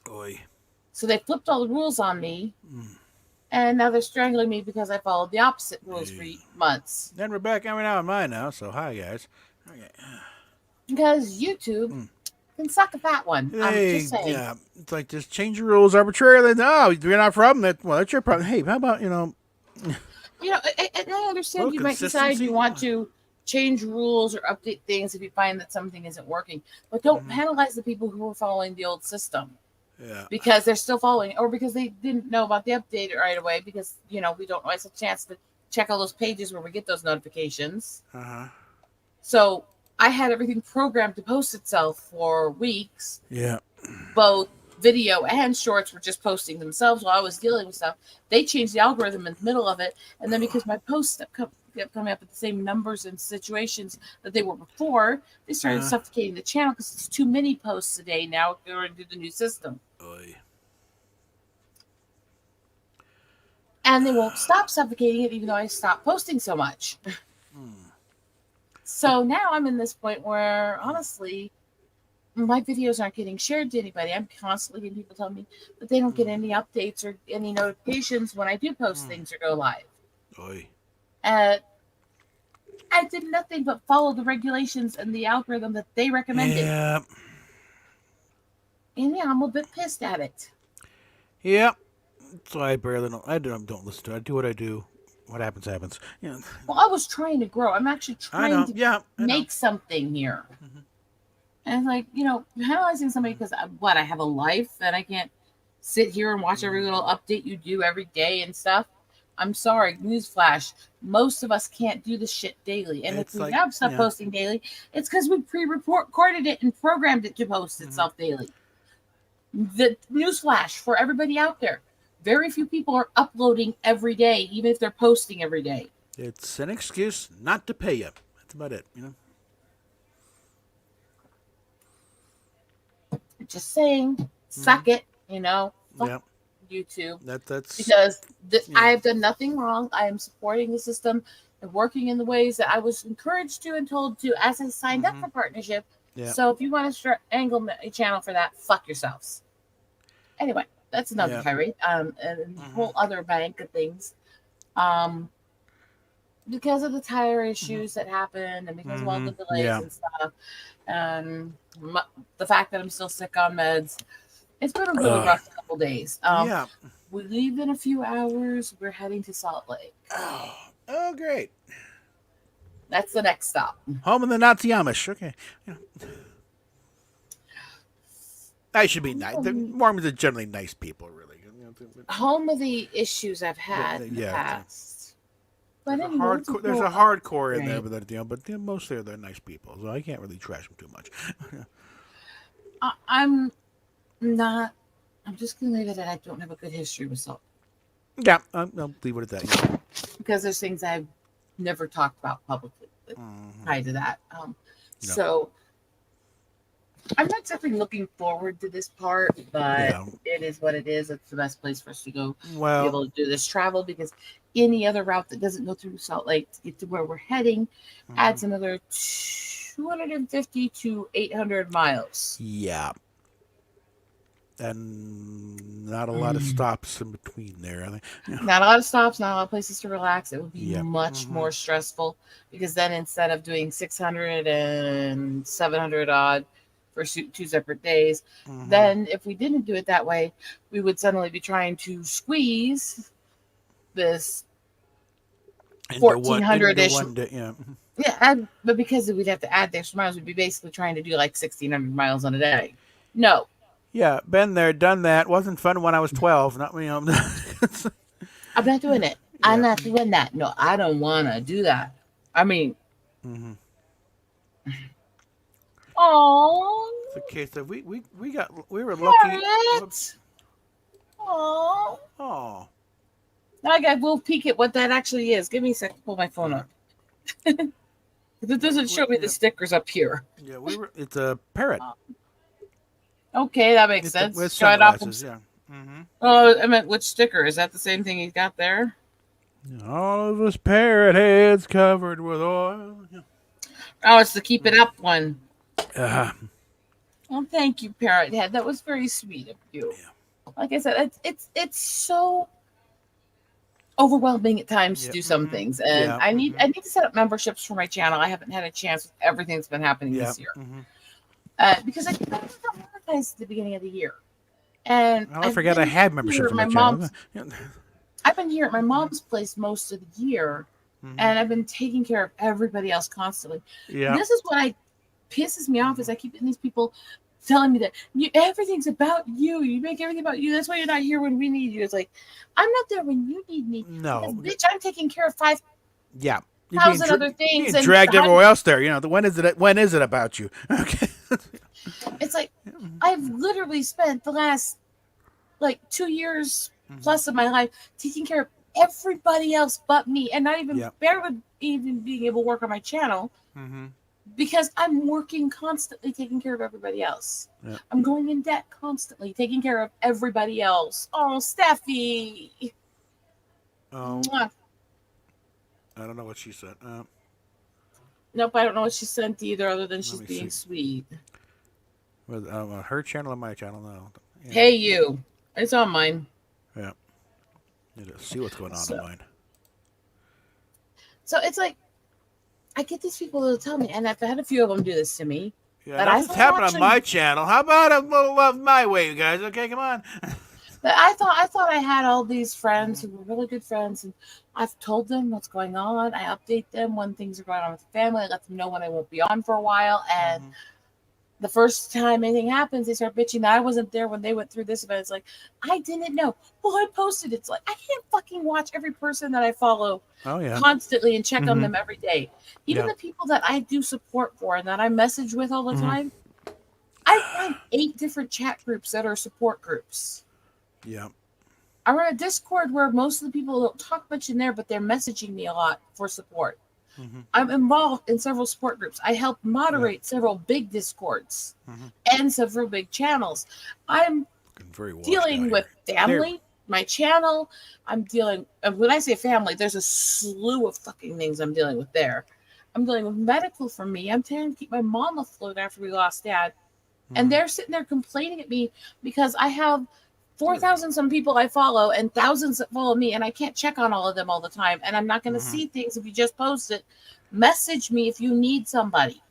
Oy. So they flipped all the rules on me, Mm. and now they're strangling me because I followed the opposite rules for Ew. months. Then we're back every now and mine now. So hi guys. Okay. Because YouTube Mm. can suck a fat one. I'm just saying. Yeah, it's like just change the rules arbitrarily. No, you're not from that. Well, that's your problem. Hey, how about And I a little understand you might decide you consistency? want to change rules or update things if you find that something isn't working, but don't Mm-hmm. penalize the people who are following the old system Yeah. because they're still following or because they didn't know about the update right away because we don't always have a chance to check all those pages where we get those notifications. Uh huh. So I had everything programmed to post itself for weeks. Yeah. Both video and shorts were just posting themselves while I was dealing with stuff. They changed the algorithm in the middle of it, and then because my posts kept coming up with the same numbers and situations that they were before, they Uh started huh. suffocating the channel because it's too many posts a day now according to the new system. Oy. And they won't stop suffocating it even though I stopped posting so much. Mm. So now I'm in this point where honestly, my videos aren't getting shared to anybody. I'm constantly getting people telling me that they don't get Mm. any updates or any notifications when I do post Mm. things or go live. Oy. And I did nothing but follow the regulations and the algorithm that they recommended. Yeah. And yeah, I'm a bit pissed at it. Yeah. So I barely don't. Don't listen to it. I do what I do. What happens happens. Yeah. Well, I was trying to grow. I'm actually I trying know. to Yeah. I know. make something here. Mm-hmm. And it's like, penalizing somebody because I have a life and I can't sit here and watch every Mm-hmm. little update you do every day and stuff. I'm sorry, newsflash. Most of us can't do this shit daily. And if It's we like have stuff yeah. posting daily, it's because we recorded it and programmed it to post Mm-hmm. itself daily. The newsflash for everybody out there, very few people are uploading every day, even if they're posting every day. It's an excuse not to pay you. That's about it. Just saying, Mm-hmm. suck it, fuck Yeah. YouTube. That's Because I yeah. have done nothing wrong. I am supporting the system and working in the ways that I was encouraged to and told to as I signed up Mm-hmm. for partnership. Yeah. So if you want to start angle a channel for that, fuck yourselves. Anyway, that's another Yeah. tirade. And a Mm-hmm. whole other bank of things. Um, because of the tire Mm-hmm. issues that happened and because of all Mm-hmm. the delays Yeah. and stuff, and the fact that I'm still sick on meds, it's been a really Uh, rough couple days. yeah. We leave in a few hours. We're heading to Salt Lake. Oh, oh, great. That's the next stop. Home of the Nazi Amish. Okay. Yeah. I should be nice. The Mormons are generally nice people, really. Home of the issues I've had in the Yeah. past. But anyway, let's There's go a up. hardcore in there, Right. but mostly they're nice people, so I can't really trash them too much. I'm not. I'm just gonna leave it at I don't have a good history with salt Yeah, I'll leave it at that. Yeah. because there's things I've never talked about publicly that Mm-hmm. tied to that. Yeah. So I'm not exactly looking forward to this part, but Yeah. it is what it is. It's the best place for us to go be Well. able to do this travel because any other route that doesn't go through Salt Lake to get to where we're heading Mm-hmm. adds another 250 to 800 miles. Yeah. And not a lot of Mm. stops in between there. I think. Yeah. Not a lot of stops, not a lot of places to relax. It would be Yep. much Mm-hmm. more stressful because then instead of doing 600 and 700 odd for two separate days, Mm-hmm. then if we didn't do it that way, we would suddenly be trying to squeeze this Into 1400 ish. one day. Yeah. Yeah, but because we'd have to add the extra miles, we'd be basically trying to do like 1600 miles on a day. No, Yeah. Been there, done that. Wasn't fun when I was 12. Not I'm not doing it. I'm yeah. not doing that. No, I don't want to do that. I mean, Mm-hmm. oh, It's a case of we were lucky. Whoops. Harriet. Oh. Oh. Now I got. We'll peek at what that actually is. Give me a sec. To pull my phone Uh-huh. up. It doesn't show me the Yeah. stickers up here. Yeah. We were. It's a parrot. Okay, that makes It's a, sense. with Show it off from. sunglasses. Yeah. Mm-hmm. Oh, I meant which sticker? Is that the same thing he's got there? All of us parrot heads covered with oil. Yeah. Oh, it's the keep it up one. Uh, Well, thank you, Parrot Head. That was very sweet of you. Yeah. Like I said, it's so overwhelming at times to Yeah. do some things, and Yeah. I need to set up memberships for my channel. I haven't had a chance with everything that's been happening Yeah. this year, because I got monetized at the beginning of the year, and Well, I forgot I had memberships on my channel. I've been here at my mom's place most of the year, and I've been taking care of everybody else constantly. Yeah. This is what pisses me off is I keep getting these people telling me that everything's about you. You make everything about you. That's why you're not here when we need you. It's like, I'm not there when you need me. No. Because, bitch, I'm taking care of Yeah. 5,000 other things. Being dragged everywhere else there. When is it about you? Okay. It's like, I've literally spent the last, 2 years plus of my life taking care of everybody else but me, and not even barely even being able to work on my channel. Because I'm working constantly taking care of everybody else. Yep. I'm going in debt constantly taking care of everybody else. Oh, Steffi. Oh. Mwah. I don't know what she said. Nope, I don't know what she sent either, other than she's being sweet. Was her channel or my channel? No. Yeah. Hey, you. It's on mine. Yeah. You just see what's going on in mine. So it's like, I get these people to tell me, and I've had a few of them do this to me. Yeah, that's happened on my channel. How about a little love my way, you guys? Okay, come on. But I thought I had all these friends who were really good friends, and I've told them what's going on. I update them when things are going on with the family. I let them know when I won't be on for a while. And the first time anything happens, they start bitching that I wasn't there when they went through this event. It's like, I didn't know. Well, I posted. It's like, I can't fucking watch every person that I follow constantly and check on them every day. Even the people that I do support for and that I message with all the time, I run 8 different chat groups that are support groups. Yeah. I run a Discord where most of the people don't talk much in there, but they're messaging me a lot for support. I'm involved in several support groups. I help moderate several big Discords and several big channels. I'm dealing with family, my channel. I'm dealing, when I say family, there's a slew of fucking things I'm dealing with there. I'm dealing with medical for me. I'm trying to keep my mom afloat after we lost dad. And they're sitting there complaining at me because I have 4,000 some people I follow and thousands that follow me, and I can't check on all of them all the time. And I'm not going to see things if you just post it. Message me if you need somebody.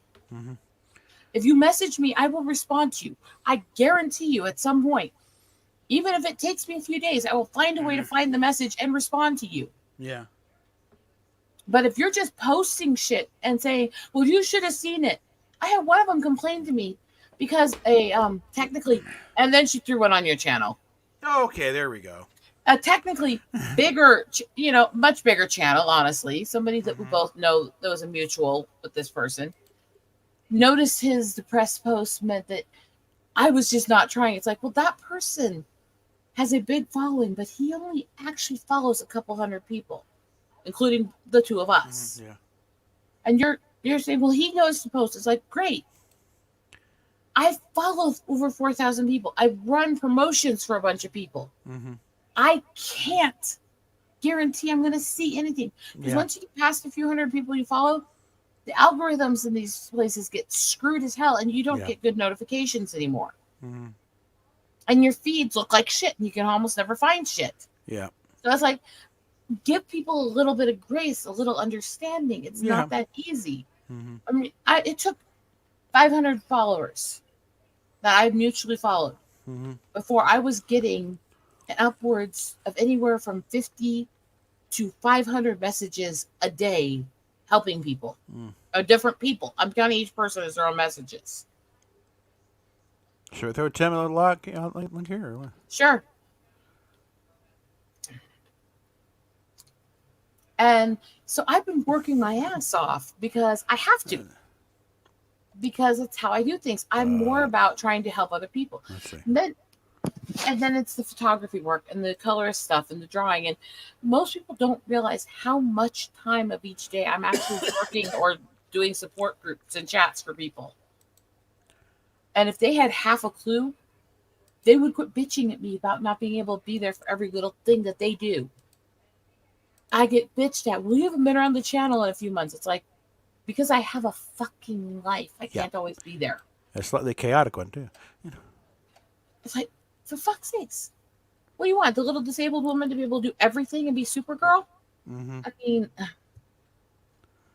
If you message me, I will respond to you. I guarantee you at some point, even if it takes me a few days, I will find a way to find the message and respond to you. Yeah. But if you're just posting shit and saying, well, you should have seen it. I had one of them complain to me because technically, and then she threw one on your channel. Okay, there we go. A technically bigger, much bigger channel, honestly. Somebody that we both know that was a mutual with this person. Noticed his depressed post meant that I was just not trying. It's like, well, that person has a big following, but he only actually follows a couple hundred people, including the two of us. Yeah. And you're saying, well, he knows to post. It's like, great. I follow over 4,000 people. I run promotions for a bunch of people. I can't guarantee I'm going to see anything. Because once you get past a few hundred people you follow, the algorithms in these places get screwed as hell, and you don't get good notifications anymore. And your feeds look like shit, and you can almost never find shit. Yeah. So it's like, give people a little bit of grace, a little understanding. It's not that easy. I mean, it took 500 followers that I mutually followed before I was getting upwards of anywhere from 50 to 500 messages a day helping people, different people. I'm counting each person as their own messages. Should I throw a 10-minute lock link here? Or what? Sure. And so I've been working my ass off because I have to. Because it's how I do things. I'm more about trying to help other people. And then it's the photography work and the colorist stuff and the drawing. And most people don't realize how much time of each day I'm actually working or doing support groups and chats for people. And if they had half a clue, they would quit bitching at me about not being able to be there for every little thing that they do. I get bitched at. Well, you haven't been around the channel in a few months. It's like, because I have a fucking life. I can't always be there. A slightly chaotic one too. It's like, for fuck's sakes, what do you want? The little disabled woman to be able to do everything and be Supergirl? Mm-hmm. I mean,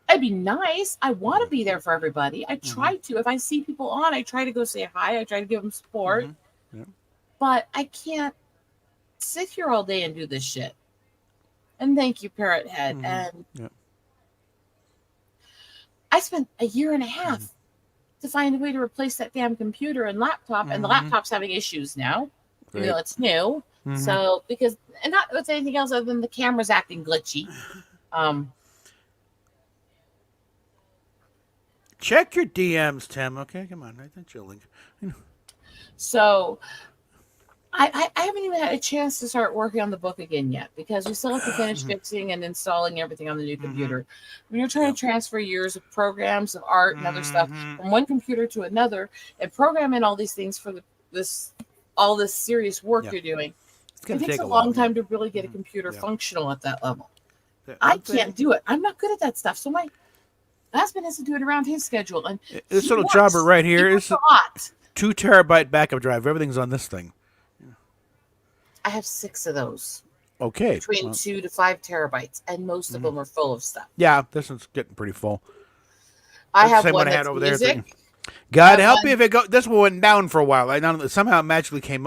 it'd be nice. I want to be there for everybody. I try to. If I see people on, I try to go say hi. I try to give them support. Mm-hmm. Yeah. But I can't sit here all day and do this shit. And thank you, Parrot Head. Mm-hmm. And Yeah. I spent a year and a half to find a way to replace that damn computer and laptop. And the Mm-hmm. laptop's having issues now. Great. You know, it's new. Mm-hmm. So, and not with anything else other than the camera's acting glitchy. Check your DMs, Tim. Okay, come on. I think chilling. So I haven't even had a chance to start working on the book again yet because we still have to finish fixing and installing everything on the new computer. When you're trying to transfer years of programs of art and other stuff from one computer to another and program in all these things for all this serious work you're doing, it takes a long time to really get a computer functional at that level. I can't do it. I'm not good at that stuff. So my husband has to do it around his schedule. And this little jobber right here is a lot. 2 terabyte backup drive. Everything's on this thing. I have 6 of those. Okay. Between 2 to 5 terabytes, and most of them are full of stuff. Yeah, this one's getting pretty full. I have same one I that's had over music. there. God help me if it go. This one went down for a while. Somehow it magically came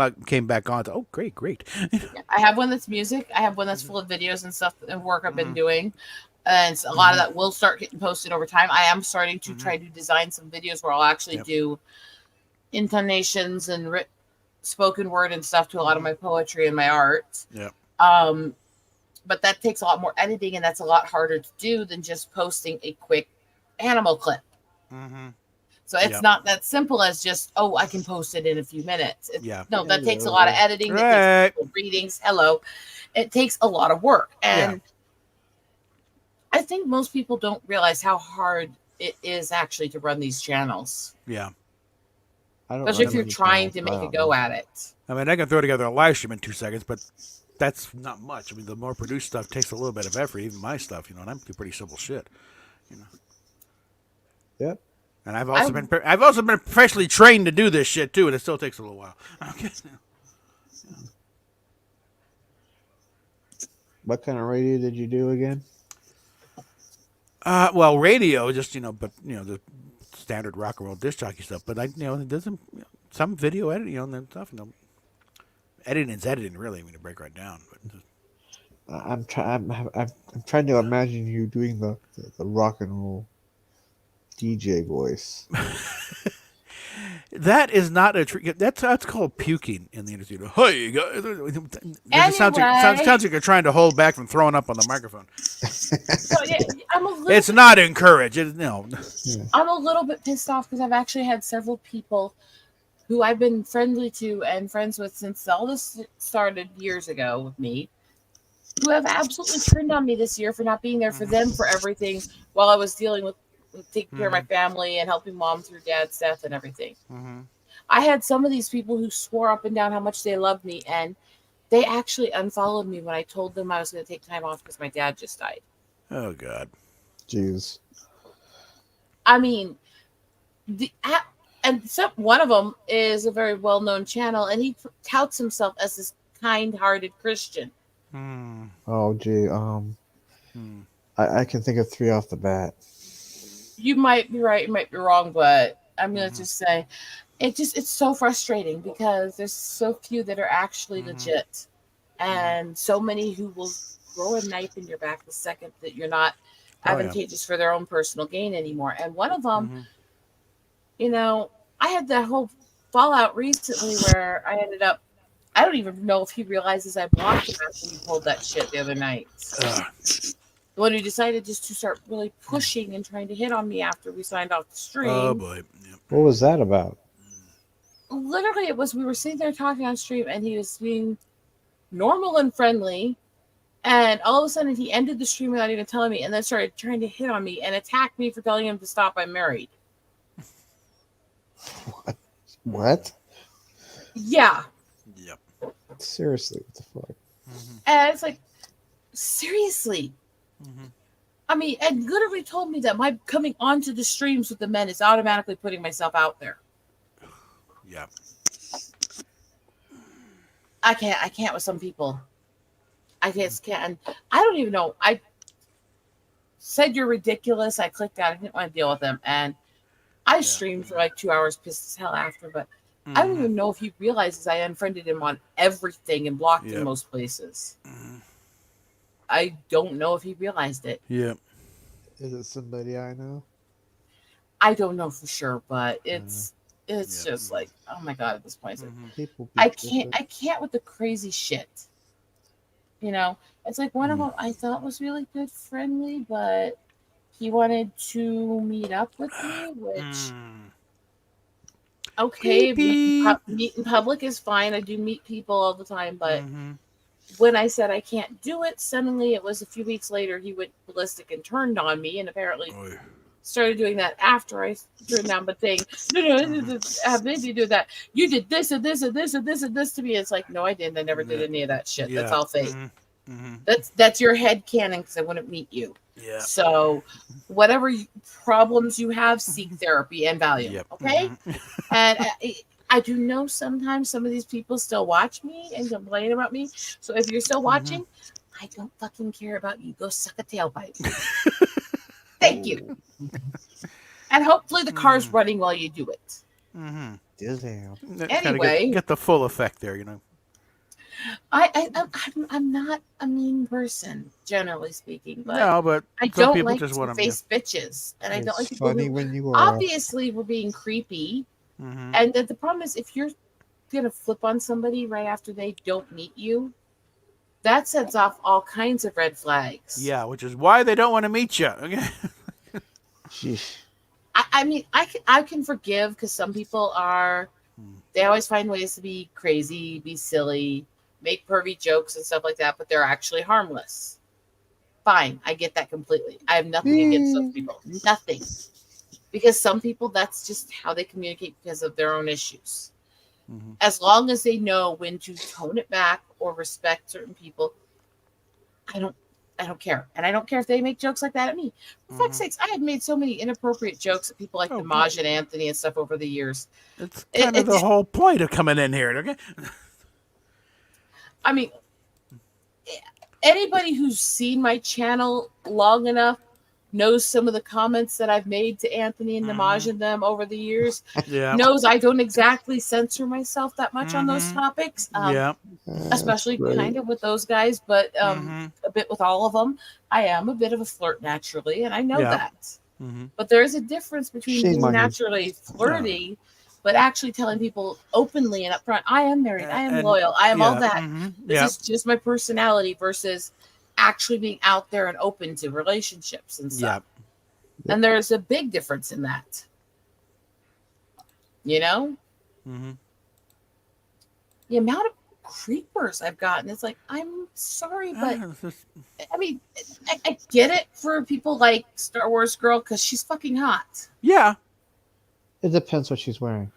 back on. Oh, great. I have one that's music. I have one that's full of videos and stuff and work I've been doing. And a lot of that will start getting posted over time. I am starting to try to design some videos where I'll actually do intonations and spoken word and stuff to a lot of my poetry and my art. Yeah. But that takes a lot more editing, and that's a lot harder to do than just posting a quick animal clip. So it's not that simple as just, I can post it in a few minutes. No, that takes a lot of editing. That takes readings. It takes a lot of work. And I think most people don't realize how hard it is actually to run these channels. Yeah. Especially if you're trying to make a go at it. I mean, I can throw together a live stream in 2 seconds, but that's not much. I mean, the more produced stuff takes a little bit of effort, even my stuff, and I'm doing pretty simple shit. Yep. And I've also been professionally trained to do this shit too, and it still takes a little while. Okay. What kind of radio did you do again? Well, radio, just but the standard rock and roll disc jockey stuff. But there's some video editing, and then stuff. Editing's editing, really, when you break right down. But I'm trying to imagine you doing the rock and roll DJ voice. That is not a trick. That's called puking in the industry. Hey, guys. It sounds like you're trying to hold back from throwing up on the microphone. It's not encouraged. No. I'm a little bit pissed off because I've actually had several people who I've been friendly to and friends with since all this started years ago with me, who have absolutely turned on me this year for not being there for them for everything while I was dealing with taking care of my family and helping mom through dad's death and everything. I had some of these people who swore up and down how much they loved me, and they actually unfollowed me when I told them I was going to take time off because my dad just died. Oh, God. Jeez. I mean, one of them is a very well-known channel, and he touts himself as this kind-hearted Christian. Oh, gee. I can think of 3 off the bat. You might be right, you might be wrong, but I'm going to just say it's so frustrating because there's so few that are actually legit, and so many who will throw a knife in your back the second that you're not advantageous for their own personal gain anymore. And one of them, I had that whole fallout recently where I ended up, I don't even know if he realizes I blocked him after he pulled that shit the other night. The one who decided just to start really pushing and trying to hit on me after we signed off the stream. Oh, boy. Yep. What was that about? Literally, we were sitting there talking on stream, and he was being normal and friendly, and all of a sudden he ended the stream without even telling me, and then started trying to hit on me and attack me for telling him to stop. I'm married. What? Yeah. Yep. Seriously, what the fuck? And it's like, seriously. I mean, and literally told me that my coming onto the streams with the men is automatically putting myself out there. Yeah. I can't with some people. I just can't. And I don't even know. I said you're ridiculous. I clicked out. I didn't want to deal with them. And I streamed for like 2 hours, pissed as hell after. But I don't even know if he realizes I unfriended him on everything and blocked him most places. I don't know if he realized it. Yeah. Is it somebody I know? I don't know for sure, but it's just like, oh my god, at this point. People be I different. can't with the crazy shit. You know, it's like one of them I thought was really good, friendly, but he wanted to meet up with me, which okay, meet in public is fine. I do meet people all the time, but when I said I can't do it, suddenly it was a few weeks later he went ballistic and turned on me, and apparently started doing that after I turned down, but saying, no, have anything to do with that. You did this and this and this and this and this to me. It's like, no, I didn't. I never did any of that shit. That's all fake. That's your head canon because I wouldn't meet you. Yeah. So whatever problems you have, seek therapy and Valium. Okay. And I do know sometimes some of these people still watch me and complain about me. So if you're still watching, I don't fucking care about you. Go suck a tailpipe. Thank you. And hopefully the car's running while you do it. Damn. Anyway, get the full effect there, you know. I'm not a mean person, generally speaking, but No, but I some don't people like just want to face bitches, and I don't like It's people funny who when you are. obviously were being creepy. And the problem is, if you're gonna flip on somebody right after they don't meet you, that sets off all kinds of red flags. Yeah, which is why they don't want to meet you. Okay. Sheesh. I mean, I can forgive because some people are, they always find ways to be crazy, be silly, make pervy jokes and stuff like that, but they're actually harmless. Fine, I get that completely. I have nothing against those people. Nothing. Because some people, that's just how they communicate because of their own issues. As long as they know when to tone it back or respect certain people, I don't care. And I don't care if they make jokes like that at me. For fuck's sakes, I have made so many inappropriate jokes at people like Dimaj and Anthony and stuff over the years. It's kind of the whole point of coming in here, okay? I mean, anybody who's seen my channel long enough knows some of the comments that I've made to Anthony and Dimaj and them over the years. Knows I don't exactly censor myself that much on those topics. Especially kind of with those guys, but a bit with all of them. I am a bit of a flirt naturally, and I know that. But there is a difference between being naturally flirty, but actually telling people openly and upfront, I am married, I am loyal, I am all that. This is just my personality versus actually being out there and open to relationships and stuff. And there's a big difference in that. You know? The amount of creepers I've gotten, it's like, I'm sorry, but I mean, I get it for people like Star Wars Girl because she's fucking hot. Yeah. It depends what she's wearing.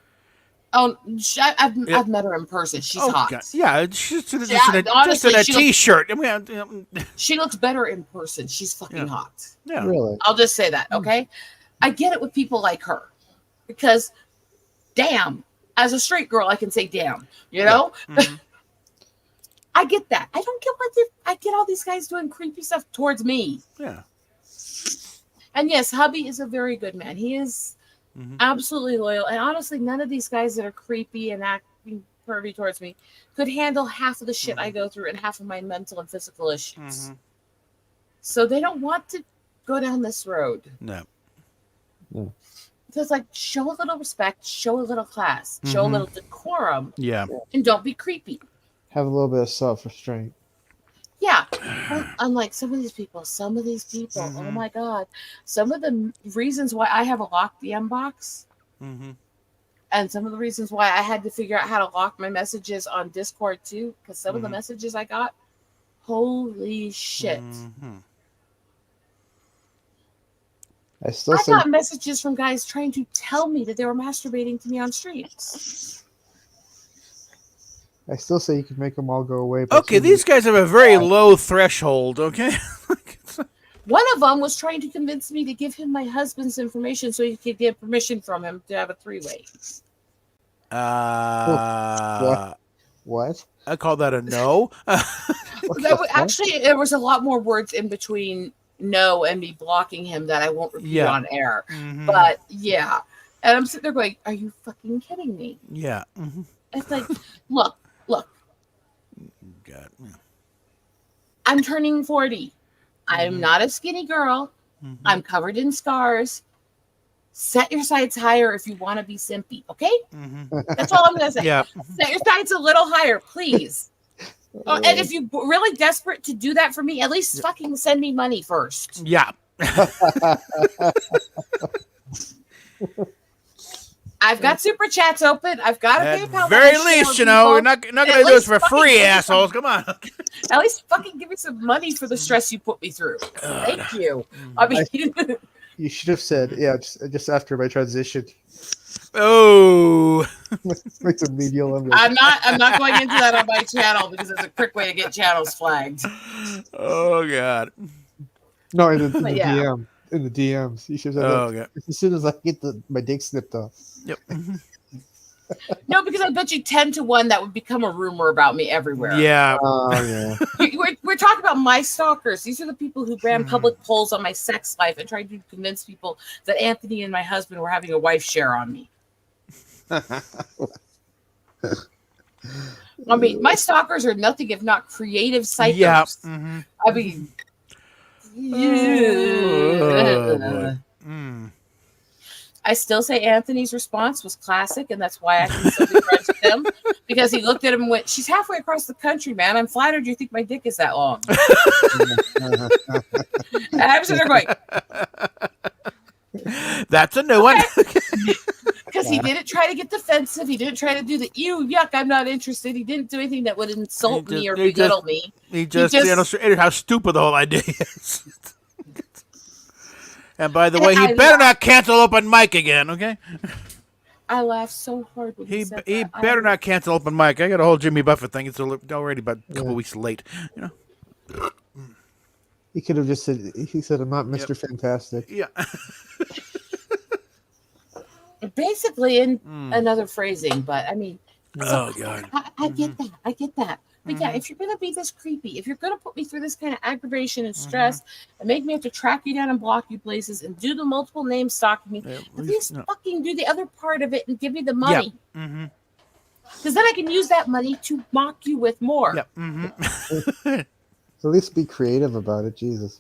Oh, I've met her in person. She's hot. Yeah, just in honestly, a t-shirt. She looks better in person. She's fucking hot. Yeah. Really? I'll just say that, okay? I get it with people like her. Because, damn, as a straight girl, I can say damn, you know? I get that. I don't get I get all these guys doing creepy stuff towards me. Yeah. And yes, hubby is a very good man. He is absolutely loyal. And honestly, none of these guys that are creepy and acting pervy towards me could handle half of the shit I go through and half of my mental and physical issues. So they don't want to go down this road. No. No. So it's like, show a little respect, show a little class, show a little decorum. Yeah. And don't be creepy. Have a little bit of self-restraint. Yeah. Unlike some of these people, oh my God. Some of the reasons why I have a locked DM box and some of the reasons why I had to figure out how to lock my messages on Discord too, because some of the messages I got, holy shit. I got messages from guys trying to tell me that they were masturbating to me on streams. I still say you can make them all go away. Okay, these guys have a very low threshold, okay? One of them was trying to convince me to give him my husband's information so he could get permission from him to have a three-way. What? I call that a no. Actually, there was a lot more words in between no and me blocking him that I won't repeat Yeah. on air. Mhm. But yeah. And I'm sitting there going, are you fucking kidding me? Yeah. Mhm. It's like, look, God. I'm turning 40. I'm not a skinny girl. Mhm. I'm covered in scars. Set your sights higher if you want to be simpy, okay? Mhm. That's all I'm going to say. Yeah. Set your sights a little higher, please. Oh, and if you're really desperate to do that for me, at least fucking send me money first. Yeah. I've got super chats open. I've got a At PayPal. very that I share least, with you know, we're people. not At gonna do this least for fucking free, give me assholes. Come on. At least fucking give me some money for the stress you put me through. Thank you. I mean, You should have said, yeah, just after my transition. Oh. Make some medial. I'm not going into that on my channel because it's a quick way to get channels flagged. Oh God. No, in the But yeah. DM. In the DMs. You should have said Oh that. God. As soon as I get my dick snipped off. Yep. No, because I bet you 10 to 1 that would become a rumor about me everywhere. Yeah. Oh, yeah. We're talking about my stalkers. These are the people who ran public polls on my sex life and tried to convince people that Anthony and my husband were having a wife share on me. I mean, my stalkers are nothing if not creative psychos. Yeah. Mm-hmm. I mean, Oh, boy. I still say Anthony's response was classic, and that's why I can still be friends with him. Because he looked at him and went, "She's halfway across the country, man. I'm flattered you think my dick is that long." And I'm sitting there going, That's a new one. because he didn't try to get defensive. He didn't try to do the ew, yuck, I'm not interested. He didn't do anything that would insult me or belittle me. He just illustrated how stupid the whole idea is. And by the way, he better not cancel open mic again, okay? I laughed so hard when he said He that. better not cancel open mic. I got a whole Jimmy Buffett thing. It's already about a couple weeks late, you know. He could have just said, he said, I'm not Mr. Fantastic. Yeah. Basically, in another phrasing, but I mean, Oh God. I get that. I get that. But yeah, if you're gonna be this creepy, if you're gonna put me through this kind of aggravation and stress, and make me have to track you down and block you places, and do the multiple name stalking me, at least fucking do the other part of it and give me the money. Because then I can use that money to mock you with more. Yep. At least be creative about it, Jesus.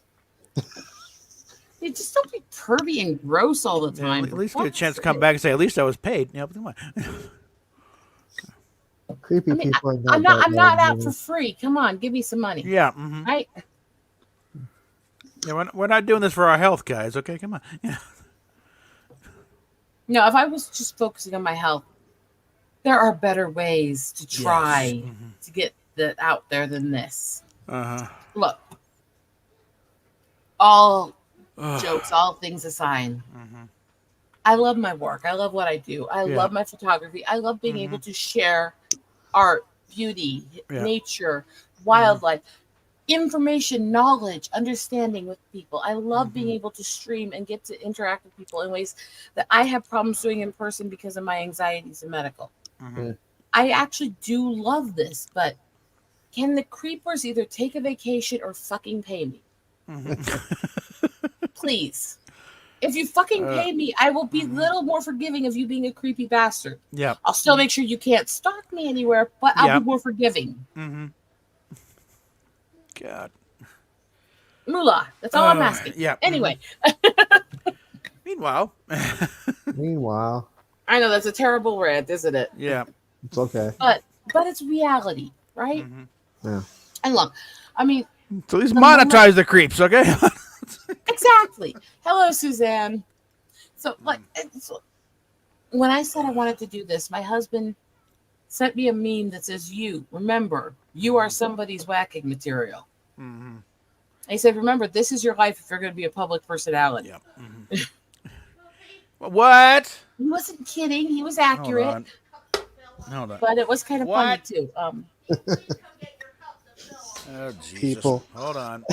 You just don't be pervy and gross all the time. At least get a chance to come back and say, at least I was paid. Yeah, but come on. Creepy I mean, people are I'm not not bad, out for free. Come on, give me some money. Yeah. Right? Yeah, we're not doing this for our health, guys. Okay, come on. Yeah. No, if I was just focusing on my health, there are better ways to try to get that out there than this. Look, all jokes, all things aside, I love my work. I love what I do. I love my photography. I love being able to share art, beauty, nature, wildlife, information, knowledge, understanding with people. I love being able to stream and get to interact with people in ways that I have problems doing in person because of my anxieties and medical. I actually do love this, but can the creepers either take a vacation or fucking pay me? Please. If you fucking pay me, I will be a little more forgiving of you being a creepy bastard. Yeah. I'll still make sure you can't stalk me anywhere, but I'll be more forgiving. God. Moolah. That's all I'm asking. Yeah. Anyway. Meanwhile. I know that's a terrible rant, isn't it? Yeah. It's okay. But it's reality, right? Yeah. And look, I mean, so at least monetize the creeps, okay? Exactly. Hello, Suzanne. So, when I said I wanted to do this, my husband sent me a meme that says, remember, you are somebody's whacking material. And he said, remember, this is your life if you're going to be a public personality. Yep. What? He wasn't kidding. He was accurate. Hold on. But it was kind of funny, too. Oh, Jesus. People. Hold on.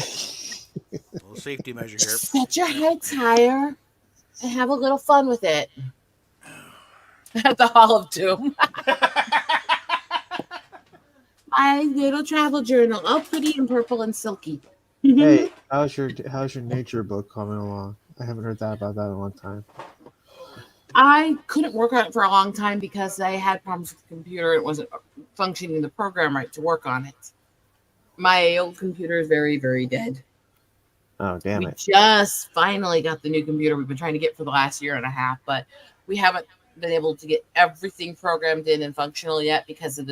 A little safety measure here. Set your heights higher and have a little fun with it. At the Hall of Doom. My little travel journal, all pretty and purple and silky. Hey, how's your nature book coming along? I haven't heard that about that in a long time. I couldn't work on it for a long time because I had problems with the computer. It wasn't functioning the program right to work on it. My old computer is very, very dead. Oh, damn We it. just finally got the new computer we've been trying to get for the last year and a half, but we haven't been able to get everything programmed in and functional yet because of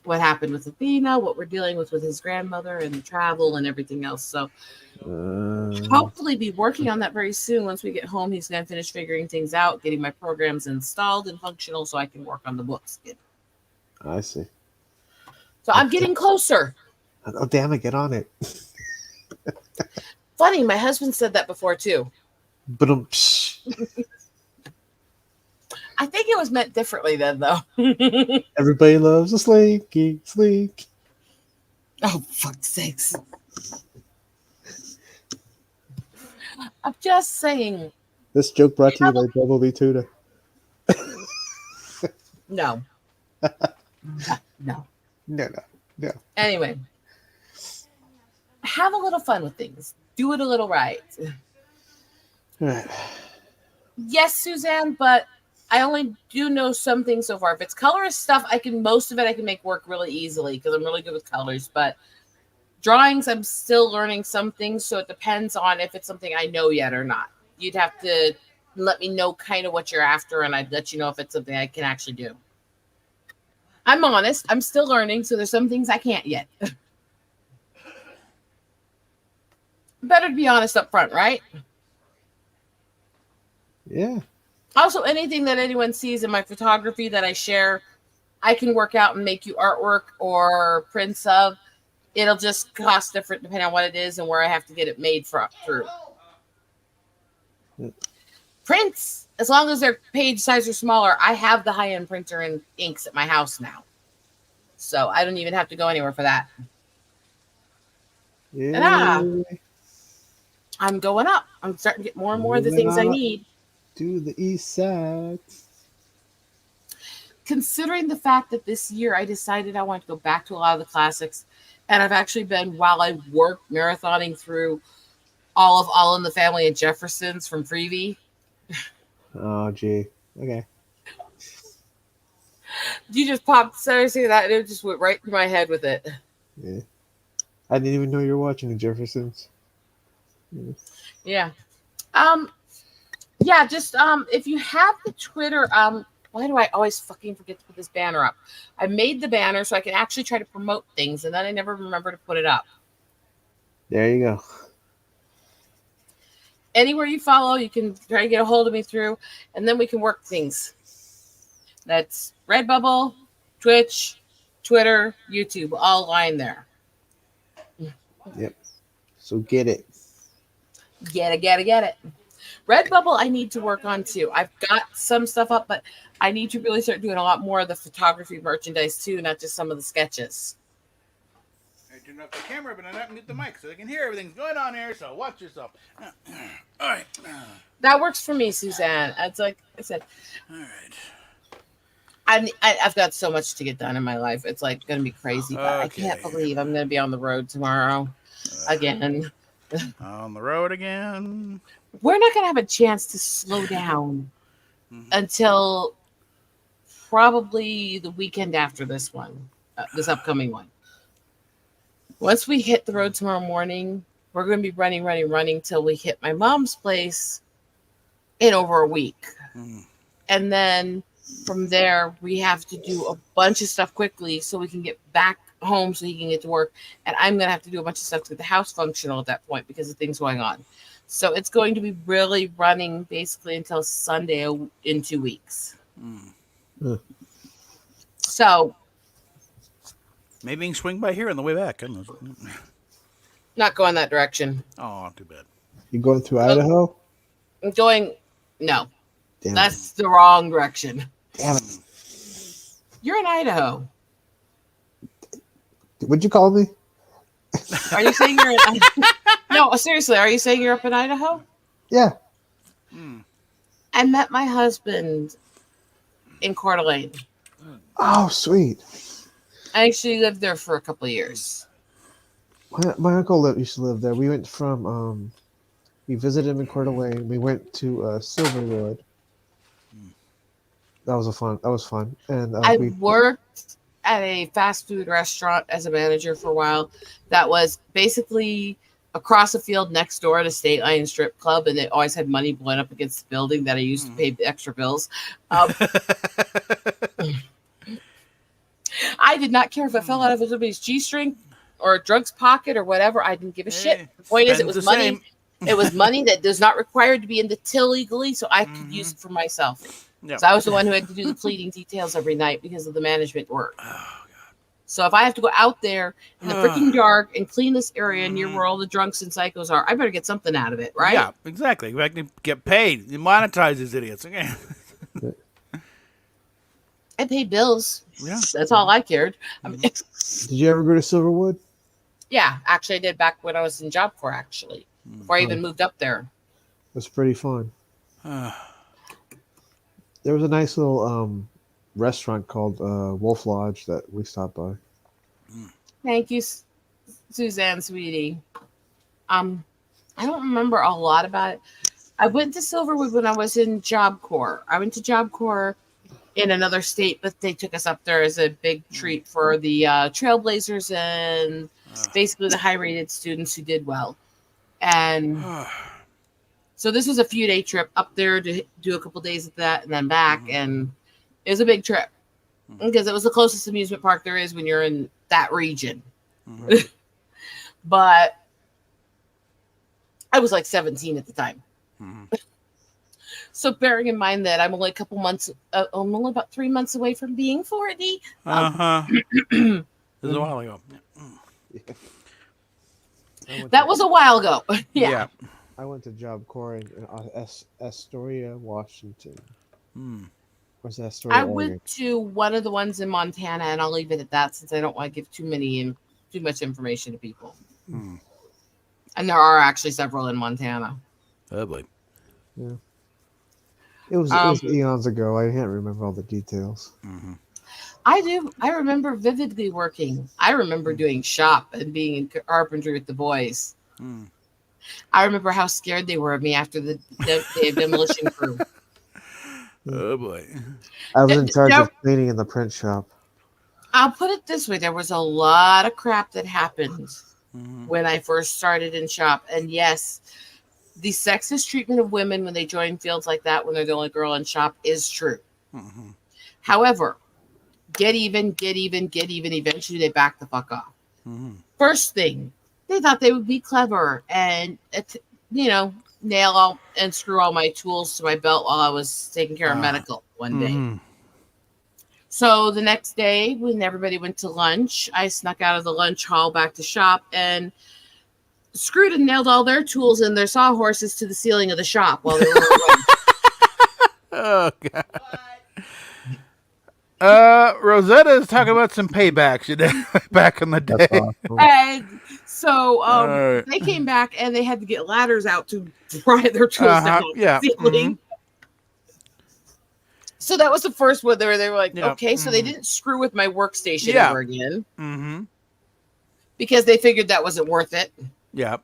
what happened with Athena, what we're dealing with his grandmother and the travel and everything else. So hopefully be working on that very soon. Once we get home, he's going to finish figuring things out, getting my programs installed and functional so I can work on the books again. I see. So I'm getting closer. Oh, damn it. Get on it. Funny, my husband said that before too. But I think it was meant differently then, though. everybody loves a slinky, slink. Oh, fuck's sakes. I'm just saying. This joke brought to you by Bumblebee Tuna. No. No. No. Anyway, have a little fun with things. Do it a little right. Right. Yes, Suzanne, but I only do know some things so far. If it's colorist stuff, most of it I can make work really easily because I'm really good with colors. But drawings, I'm still learning some things, so it depends on if it's something I know yet or not. You'd have to let me know kind of what you're after, and I'd let you know if it's something I can actually do. I'm honest. I'm still learning, so there's some things I can't yet. Better to be honest up front, right? Yeah. Also, anything that anyone sees in my photography that I share, I can work out and make you artwork or prints of. It'll just cost different depending on what it is and where I have to get it made through. Prints, as long as their page size are smaller, I have the high-end printer and inks at my house now. So I don't even have to go anywhere for that. Yeah. I'm going up. I'm starting to get more and more of the things I need. To the east side. Considering the fact that this year I decided I want to go back to a lot of the classics, and I've actually been, while I work, marathoning through All in the Family and Jeffersons from Freebie. Oh, gee. Okay. You just popped seriously that, and it just went right through my head with it. Yeah. I didn't even know you were watching the Jeffersons. Yeah. Yeah, just if you have the Twitter, why do I always fucking forget to put this banner up? I made the banner so I can actually try to promote things, and then I never remember to put it up. There you go. Anywhere you follow, you can try to get a hold of me through, and then we can work things. That's Redbubble, Twitch, Twitter, YouTube, all lined there. Yep. So get it. Get it. Redbubble, I need to work on too. I've got some stuff up, but I need to really start doing a lot more of the photography merchandise too, not just some of the sketches. I turned off the camera, but I'm not mute the mic so they can hear everything's going on here. So watch yourself. All right. That works for me, Suzanne. It's like I said. All right. I've got so much to get done in my life. It's like going to be crazy, but I can't believe I'm going to be on the road tomorrow again. On the road again. We're not going to have a chance to slow down until probably the weekend after this one, this upcoming one. Once we hit the road tomorrow morning, we're going to be running till we hit my mom's place in over a week. And then from there, we have to do a bunch of stuff quickly so we can get back home so he can get to work. And I'm going to have to do a bunch of stuff to get the house functional at that point because of things going on. So it's going to be really running basically until Sunday in 2 weeks. So maybe you can swing by here on the way back. not going that direction. Oh, too bad. You going through Idaho? I'm going, no. Damn That's the wrong direction. Damn it. You're in Idaho. What'd you call me? Are you saying you're in Idaho? No, seriously, are you saying you're up in Idaho? Yeah. I met my husband in Coeur d'Alene. Oh, sweet. I actually lived there for a couple of years. My uncle used to live there. We went from we visited him in Coeur d'Alene. We went to Silverwood. That was fun. And I we worked at a fast food restaurant as a manager for a while. That was basically across the field next door to State Line Strip Club, and it always had money blowing up against the building that I used to pay the extra bills. I did not care if it fell out of somebody's G-string or a drug's pocket or whatever. I didn't give a shit. The point is, it was money. Same. It was money that does not required to be in the till legally, so I could use it for myself. Yeah. So I was the one who had to do the pleading details every night because of the management work. Oh, God. So if I have to go out there in the freaking dark and clean this area near where all the drunks and psychos are, I better get something out of it, right? Yeah, exactly. I can get paid. You monetize these idiots. Okay. I paid bills. Yeah. That's all I cared. I mean, did you ever go to Silverwood? yeah, actually, I did back when I was in Job Corps, actually, before I even moved up there. It was pretty fun. There was a nice little restaurant called Wolf Lodge that we stopped by. Thank you, Suzanne, sweetie. I don't remember a lot about it. I went to Silverwood when I was in Job Corps. I went to Job Corps in another state, but they took us up there as a big treat for the trailblazers and basically the high-rated students who did well. And so this was a few-day trip up there to do a couple days of that and then back, and it was a big trip because it was the closest amusement park there is when you're in that region. But I was like 17 at the time. So bearing in mind that I'm only a couple months, I'm only about 3 months away from being 40. This was a while ago. That was a while ago. Yeah. I went to Job Corps in Astoria, Washington. Where's that Astoria? I went to one of the ones in Montana, and I'll leave it at that since I don't want to give too much information to people. And there are actually several in Montana. Oh boy. Yeah. It was eons ago. I can't remember all the details. I do. I remember vividly working. I remember doing shop and being in carpentry with the boys. I remember how scared they were of me after the day of demolition crew. Oh boy. I was in charge of cleaning in the print shop. I'll put it this way. There was a lot of crap that happened when I first started in shop. And yes, the sexist treatment of women when they join fields like that, when they're the only girl in shop, is true. However, get even. Eventually, they back the fuck off. First thing, they thought they would be clever and, nail all and screw all my tools to my belt while I was taking care of medical one day. So the next day, when everybody went to lunch, I snuck out of the lunch hall back to shop and screwed and nailed all their tools and their sawhorses to the ceiling of the shop while they were away. Oh God. Rosetta is talking about some paybacks you did back in the day. Awesome. And so they came back and they had to get ladders out to pry their tools down the ceiling. So that was the first one where they were like, okay, so they didn't screw with my workstation ever again. Because they figured that wasn't worth it. Yeah.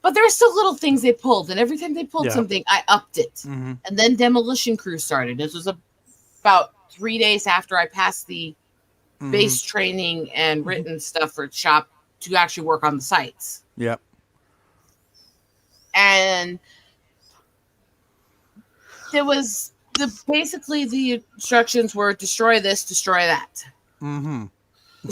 But there are still little things they pulled, and every time they pulled something, I upped it. And then demolition crew started. This was about 3 days after I passed the base training and written stuff for shop to actually work on the sites. Yep. And there was basically the instructions were destroy this, destroy that. The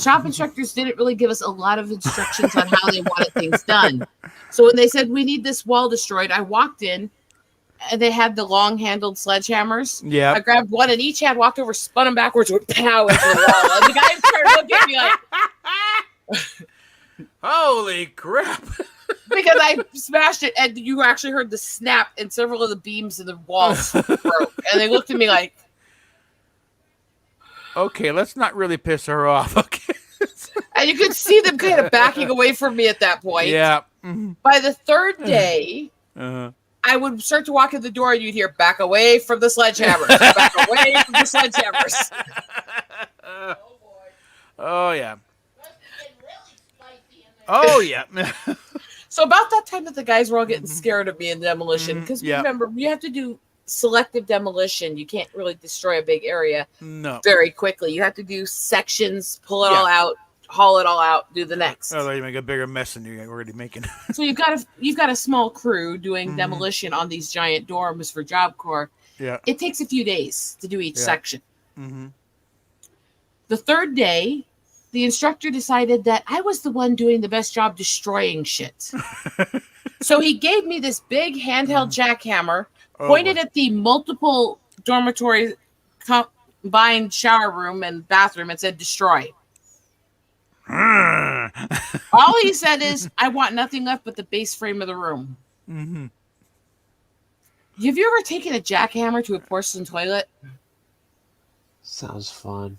shop instructors didn't really give us a lot of instructions on how they wanted things done. So when they said, we need this wall destroyed, I walked in and they had the long-handled sledgehammers. Yeah. I grabbed one in each hand, walked over, spun them backwards, went pow into the wall. And the guy started looking at me like, holy crap. because I smashed it and you actually heard the snap and several of the beams in the walls broke. And they looked at me like, okay, let's not really piss her off. Okay. and you could see them kind of backing away from me at that point. Yeah. By the third day, I would start to walk in the door and you'd hear back away from the sledgehammers, back away from the sledgehammers. Oh yeah. Oh yeah. So about that time that the guys were all getting scared of me in demolition, because Yeah. remember, you have to do selective demolition. You can't really destroy a big area No. very quickly. You have to do sections, pull it Yeah. all out, haul it all out, do the next. Otherwise, you make a bigger mess than you're already making. So you've got a small crew doing demolition on these giant dorms for Job Corps. Yeah. It takes a few days to do each Yeah. section. Mm-hmm. The third day, the instructor decided that I was the one doing the best job destroying shit. So he gave me this big handheld jackhammer, pointed at the multiple dormitory combined shower room and bathroom, and said, "Destroy." All he said is, "I want nothing left but the base frame of the room." Mm-hmm. Have you ever taken a jackhammer to a porcelain toilet? Sounds fun.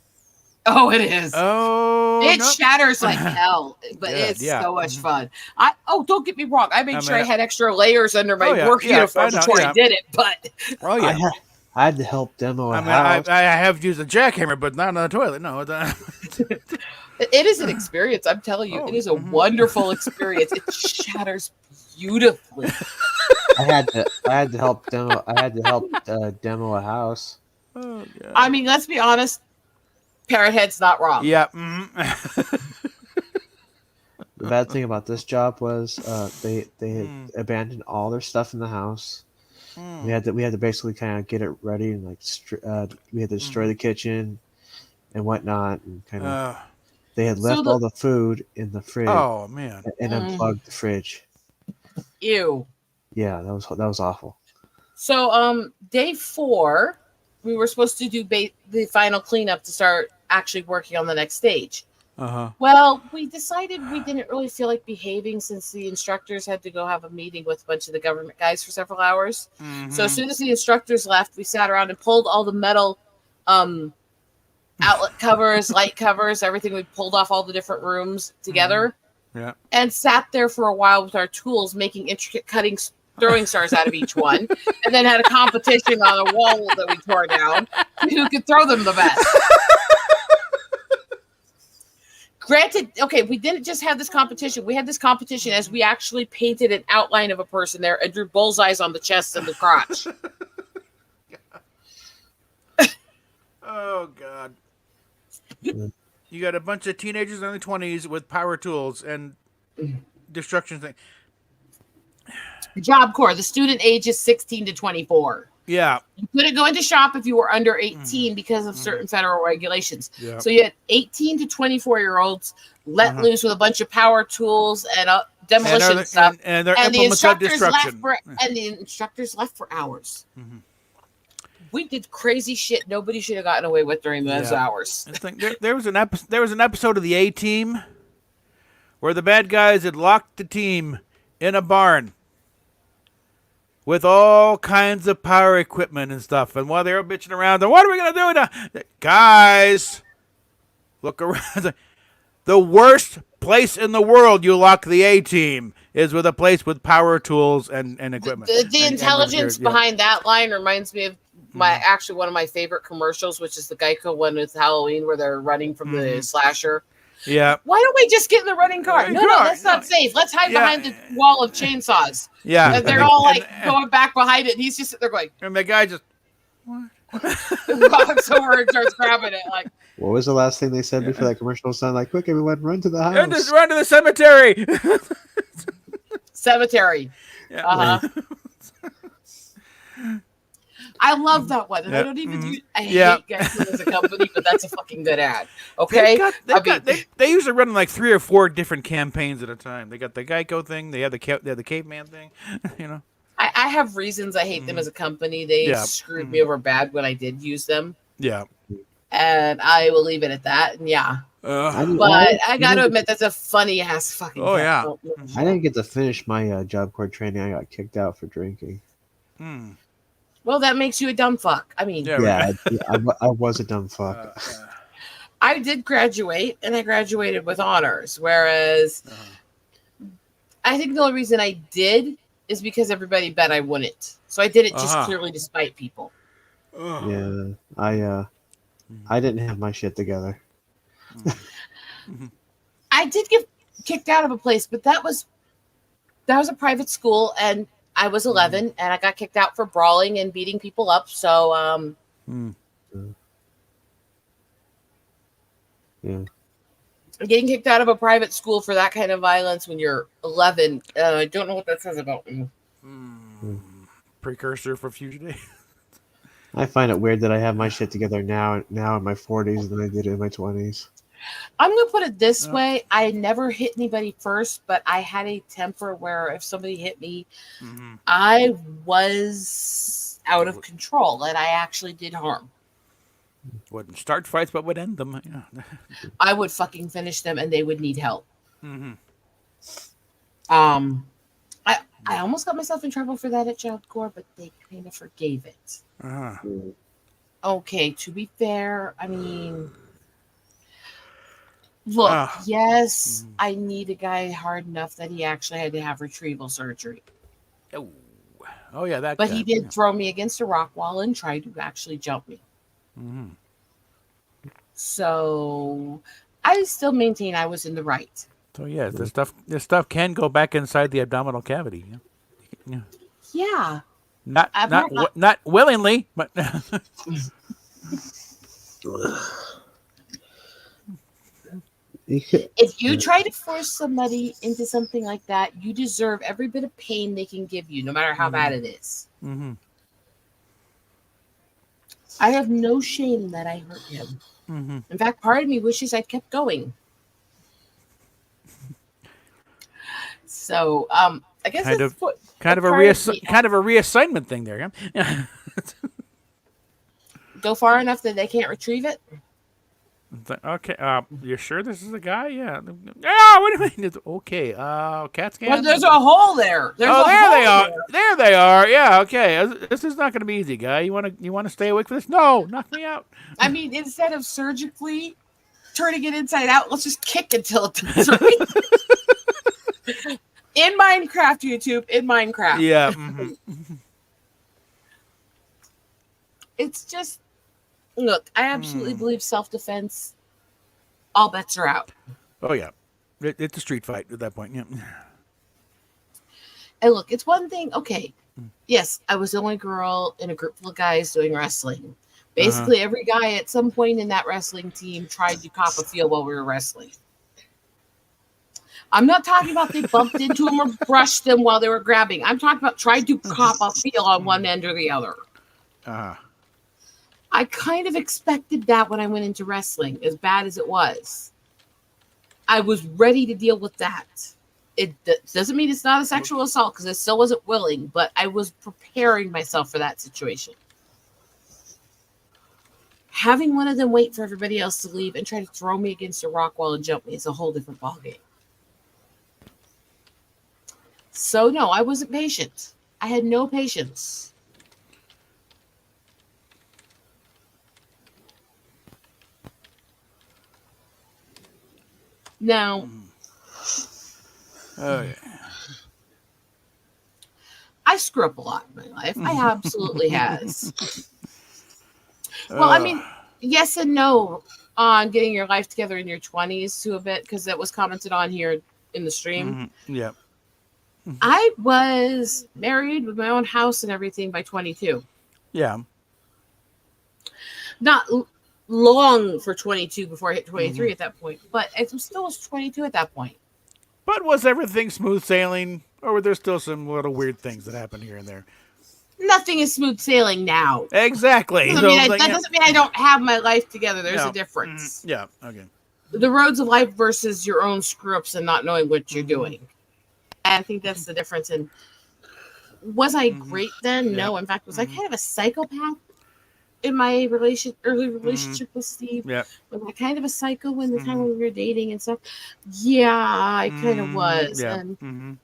Oh, it is. Oh, It no. shatters like hell, but Good, it's yeah. so much fun. Don't get me wrong. I made I sure I mean, had extra layers under my Oh, yeah, work yeah, uniform I know, before yeah. I did it, but Oh yeah. I had to help demo a I mean, house. I have used a jackhammer, but not on the toilet. No. it is an experience. I'm telling you, Oh, it is a wonderful experience. It shatters beautifully. I had to help demo. I had to help demo a house. Oh, God. I mean, let's be honest. Parrot Head's not wrong. Yeah. Mm-hmm. The bad thing about this job was they had abandoned all their stuff in the house. We had to basically kind of get it ready and like we had to destroy the kitchen and whatnot and kind of they had left all the food in the fridge Oh man. and unplugged the fridge. Ew. Yeah, that was awful. So, day 4, we were supposed to do the final cleanup to start actually working on the next stage. Uh-huh. Well, we decided we didn't really feel like behaving since the instructors had to go have a meeting with a bunch of the government guys for several hours. So as soon as the instructors left, we sat around and pulled all the metal outlet covers, light covers, everything. We pulled off all the different rooms together Yeah. and sat there for a while with our tools, making intricate cuttings, throwing stars out of each one, and then had a competition on a wall that we tore down who could throw them the best. Granted, okay, we didn't just have this competition. We had this competition as we actually painted an outline of a person there and drew bullseyes on the chest and the crotch. Oh God. You got a bunch of teenagers in their 20s with power tools and destruction thing. Job Corps, the student age is 16 to 24. Yeah. You couldn't go into shop if you were under 18 because of certain federal regulations. Yeah. So you had 18 to 24-year-olds let loose with a bunch of power tools and demolition stuff. And their And the implements of instructors left destruction. for hours. We did crazy shit nobody should have gotten away with during those hours. I think there was an episode of the A-Team where the bad guys had locked the team in a barn with all kinds of power equipment and stuff. And while they were bitching around, what are we going to do now? Guys, look around. The worst place in the world you lock the A-Team is with a place with power tools and equipment. The intelligence behind that line reminds me of actually one of my favorite commercials, which is the Geico one with Halloween where they're running from the slasher. Yeah. Why don't we just get in the running car? No, that's not safe. Let's hide behind the wall of chainsaws. Yeah. And they're all like going back behind it. And he's just sitting there going, And the guy just, walks over and starts grabbing it. Like, What was the last thing they said before that commercial was done? Like, quick, everyone, run to the house. and just run to the cemetery. cemetery. Yeah. Uh-huh. I love that one. And I don't even I hate Geico as a company, but that's a fucking good ad. Okay? They usually run like 3 or 4 different campaigns at a time. They got the Geico thing. They have the caveman thing. You know. I have reasons I hate them as a company. They screwed me over bad when I did use them. Yeah. And I will leave it at that. And but I got to admit, that's a funny ass fucking. Oh, yeah. I didn't get to finish my Job Corps training. I got kicked out for drinking. Well, that makes you a dumb fuck. I mean, I was a dumb fuck. I did graduate, and I graduated with honors. Whereas, I think the only reason I did is because everybody bet I wouldn't. So I did it just Uh-huh. clearly to spite people. Yeah, I didn't have my shit together. I did get kicked out of a place, but that was a private school, and I was 11, and I got kicked out for brawling and beating people up. So, Yeah. getting kicked out of a private school for that kind of violence when you're 11, I don't know what that says about me. Precursor for future day. I find it weird that I have my shit together now in my 40s than I did in my 20s. I'm going to put it this way. I never hit anybody first, but I had a temper where if somebody hit me, I was out of control and I actually did harm. Wouldn't start fights, but would end them. Yeah. I would fucking finish them and they would need help. I almost got myself in trouble for that at Child Corps, but they kind of forgave it. Okay, to be fair, I mean, look, yes, I need a guy hard enough that he actually had to have retrieval surgery. Oh yeah, that. But guy. he did throw me against a rock wall and try to actually jump me. So I still maintain I was in the right. So yeah, this stuff can go back inside the abdominal cavity. Yeah. Yeah. Not willingly, but if you try to force somebody into something like that, you deserve every bit of pain they can give you, no matter how bad it is. I have no shame that I hurt him. In fact, part of me wishes I'd kept going. So, I guess kind that's of a reassignment thing there. Yeah. Go far enough that they can't retrieve it. Okay. You sure this is the guy? Yeah. Oh, what do you mean? Okay. CAT scan. Well, there's a hole there. There they are. There they are. Yeah. Okay. This is not going to be easy, guy. You want to stay awake for this? No, knock me out. I mean, instead of surgically turning it inside out, let's just kick until it does right. In Minecraft, YouTube. In Minecraft. Yeah. It's just, look, I absolutely believe self-defense, all bets are out. Oh, yeah. It's a street fight at that point. Yeah. And look, it's one thing. Okay. Yes, I was the only girl in a group full of guys doing wrestling. Basically, every guy at some point in that wrestling team tried to cop a feel while we were wrestling. I'm not talking about they bumped into them or brushed them while they were grabbing. I'm talking about tried to cop a feel on one end or the other. I kind of expected that when I went into wrestling, as bad as it was. I was ready to deal with that. It doesn't mean it's not a sexual assault because I still wasn't willing, but I was preparing myself for that situation. Having one of them wait for everybody else to leave and try to throw me against a rock wall and jump me is a whole different ballgame. So, no, I wasn't patient. I had no patience. Now, Oh, yeah. I screw up a lot in my life. I absolutely has. Well, I mean, yes and no on getting your life together in your 20s to a bit, because that was commented on here in the stream. Yeah. I was married with my own house and everything by 22. Yeah. Not long for 22 before I hit 23 at that point, but I still was 22 at that point. But was everything smooth sailing, or were there still some little weird things that happened here and there? Nothing is smooth sailing now. Exactly. That doesn't mean I don't have my life together. There's a difference. Yeah. Okay. The roads of life versus your own screw-ups and not knowing what you're doing. I think that's the difference. And was I great then? Yeah. No. In fact, was I kind of a psychopath in my early relationship with Steve? Yeah. Was I kind of a psycho when the time when we were dating and stuff? Yeah, I kind of was. Yeah. And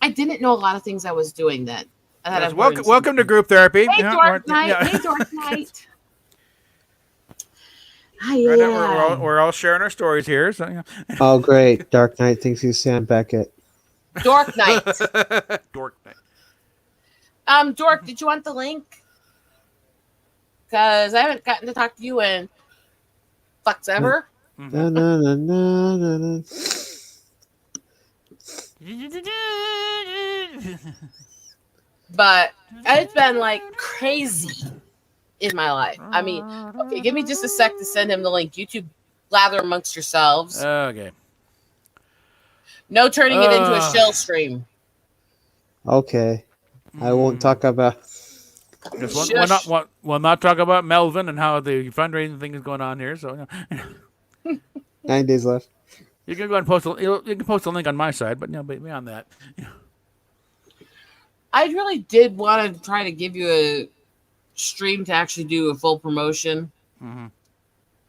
I didn't know a lot of things I was doing then. Yes, welcome to group therapy. Hey, Yeah, Dark yeah. Knight. Hey, Dark Knight. Ah, Right, yeah. we're all sharing our stories here. So, you Oh, great! Dark Knight thinks he's Sam Beckett. Dork Night. know. Dork night. Dork, did you want the link? Because I haven't gotten to talk to you in fucks ever. Na, na, na, na, na, na. But it's been like crazy in my life. I mean, okay, give me just a sec to send him the link. You two lather amongst yourselves. Okay. No turning it into a shell stream. Okay, I won't talk about. Just Shush. we'll not talk about Melvin and how the fundraising thing is going on here. So, you know, 9 days left. you can go and post you can post a link on my side, but but beyond that, I really did want to try to give you a stream to actually do a full promotion.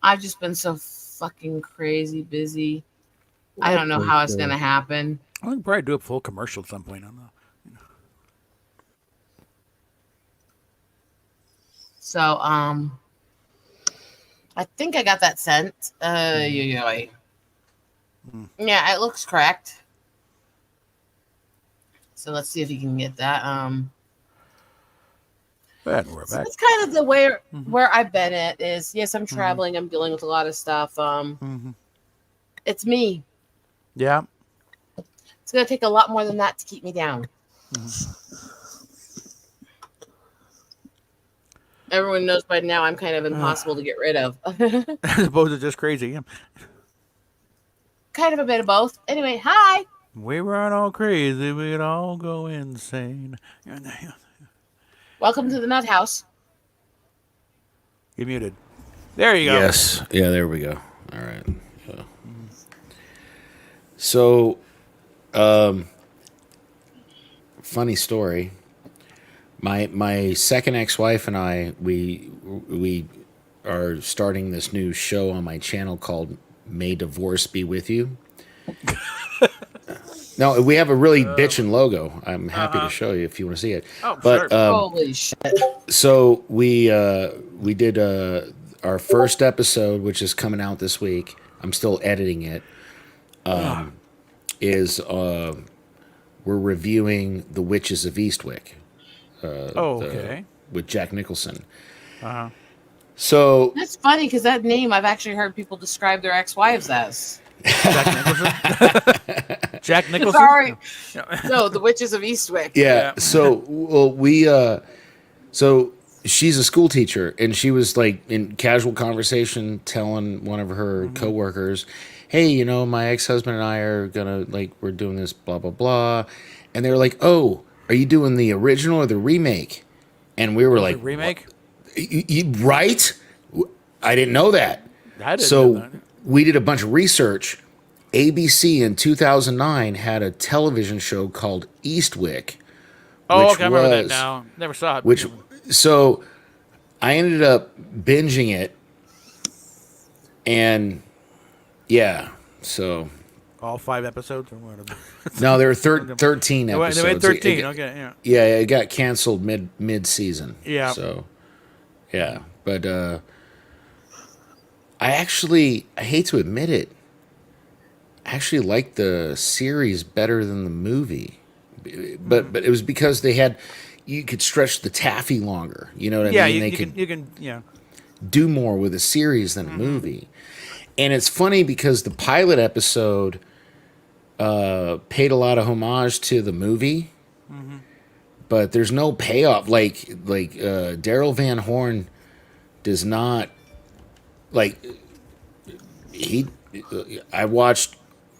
I've just been so fucking crazy busy. I don't know how it's going to happen. I think probably do a full commercial at some point. I don't know. So, I think I got that sent. Yeah, it looks correct. So let's see if you can get that. And we're So back. that's kind of the where I've been at is yes, I'm traveling, I'm dealing with a lot of stuff. It's me. Yeah. It's gonna take a lot more than that to keep me down. Everyone knows by now I'm kind of impossible to get rid of. As opposed to just crazy. Yeah. Kind of a bit of both. Anyway, hi. We weren't all crazy. We'd all go insane. Welcome to the Nut House. You're muted. There you go. Yes. Yeah, there we go. All right. Yeah. So, funny story. My second ex-wife and I, we are starting this new show on my channel called May Divorce Be With You. No, we have a really bitchin' logo. I'm happy to show you if you want to see it. Oh, But sure. Holy shit. so we did our first episode, which is coming out this week. I'm still editing it. We're reviewing The Witches of Eastwick Okay. with Jack Nicholson. So That's funny because that name I've actually heard people describe their ex-wives as. Jack Nicholson. Jack Nicholson. Sorry. No, the Witches of Eastwick. yeah, so well, so she's a school teacher, and she was like in casual conversation telling one of her coworkers, "Hey, you know, my ex-husband and I are gonna we're doing this blah blah blah," and they were like, "Oh, are you doing the original or the remake?" And we were like, remake. Right? I didn't know that. I didn't know So that. we did a bunch of research. ABC in 2009 had a television show called Eastwick. Oh, which okay, I remember that was- now. Never saw it. Which, so I ended up binging it, and yeah, so all 5 episodes or whatever. no, there were 13 They episodes. made 13. It- Okay, yeah. Yeah, it got canceled mid season. Yeah. So, yeah, but I hate to admit it, I actually liked the series better than the movie, but it was because you could stretch the taffy longer. You know what I Yeah, mean? you can, yeah. do more with a series than a movie. And it's funny because the pilot episode paid a lot of homage to the movie, but there's no payoff. Like Daryl Van Horn does not I watched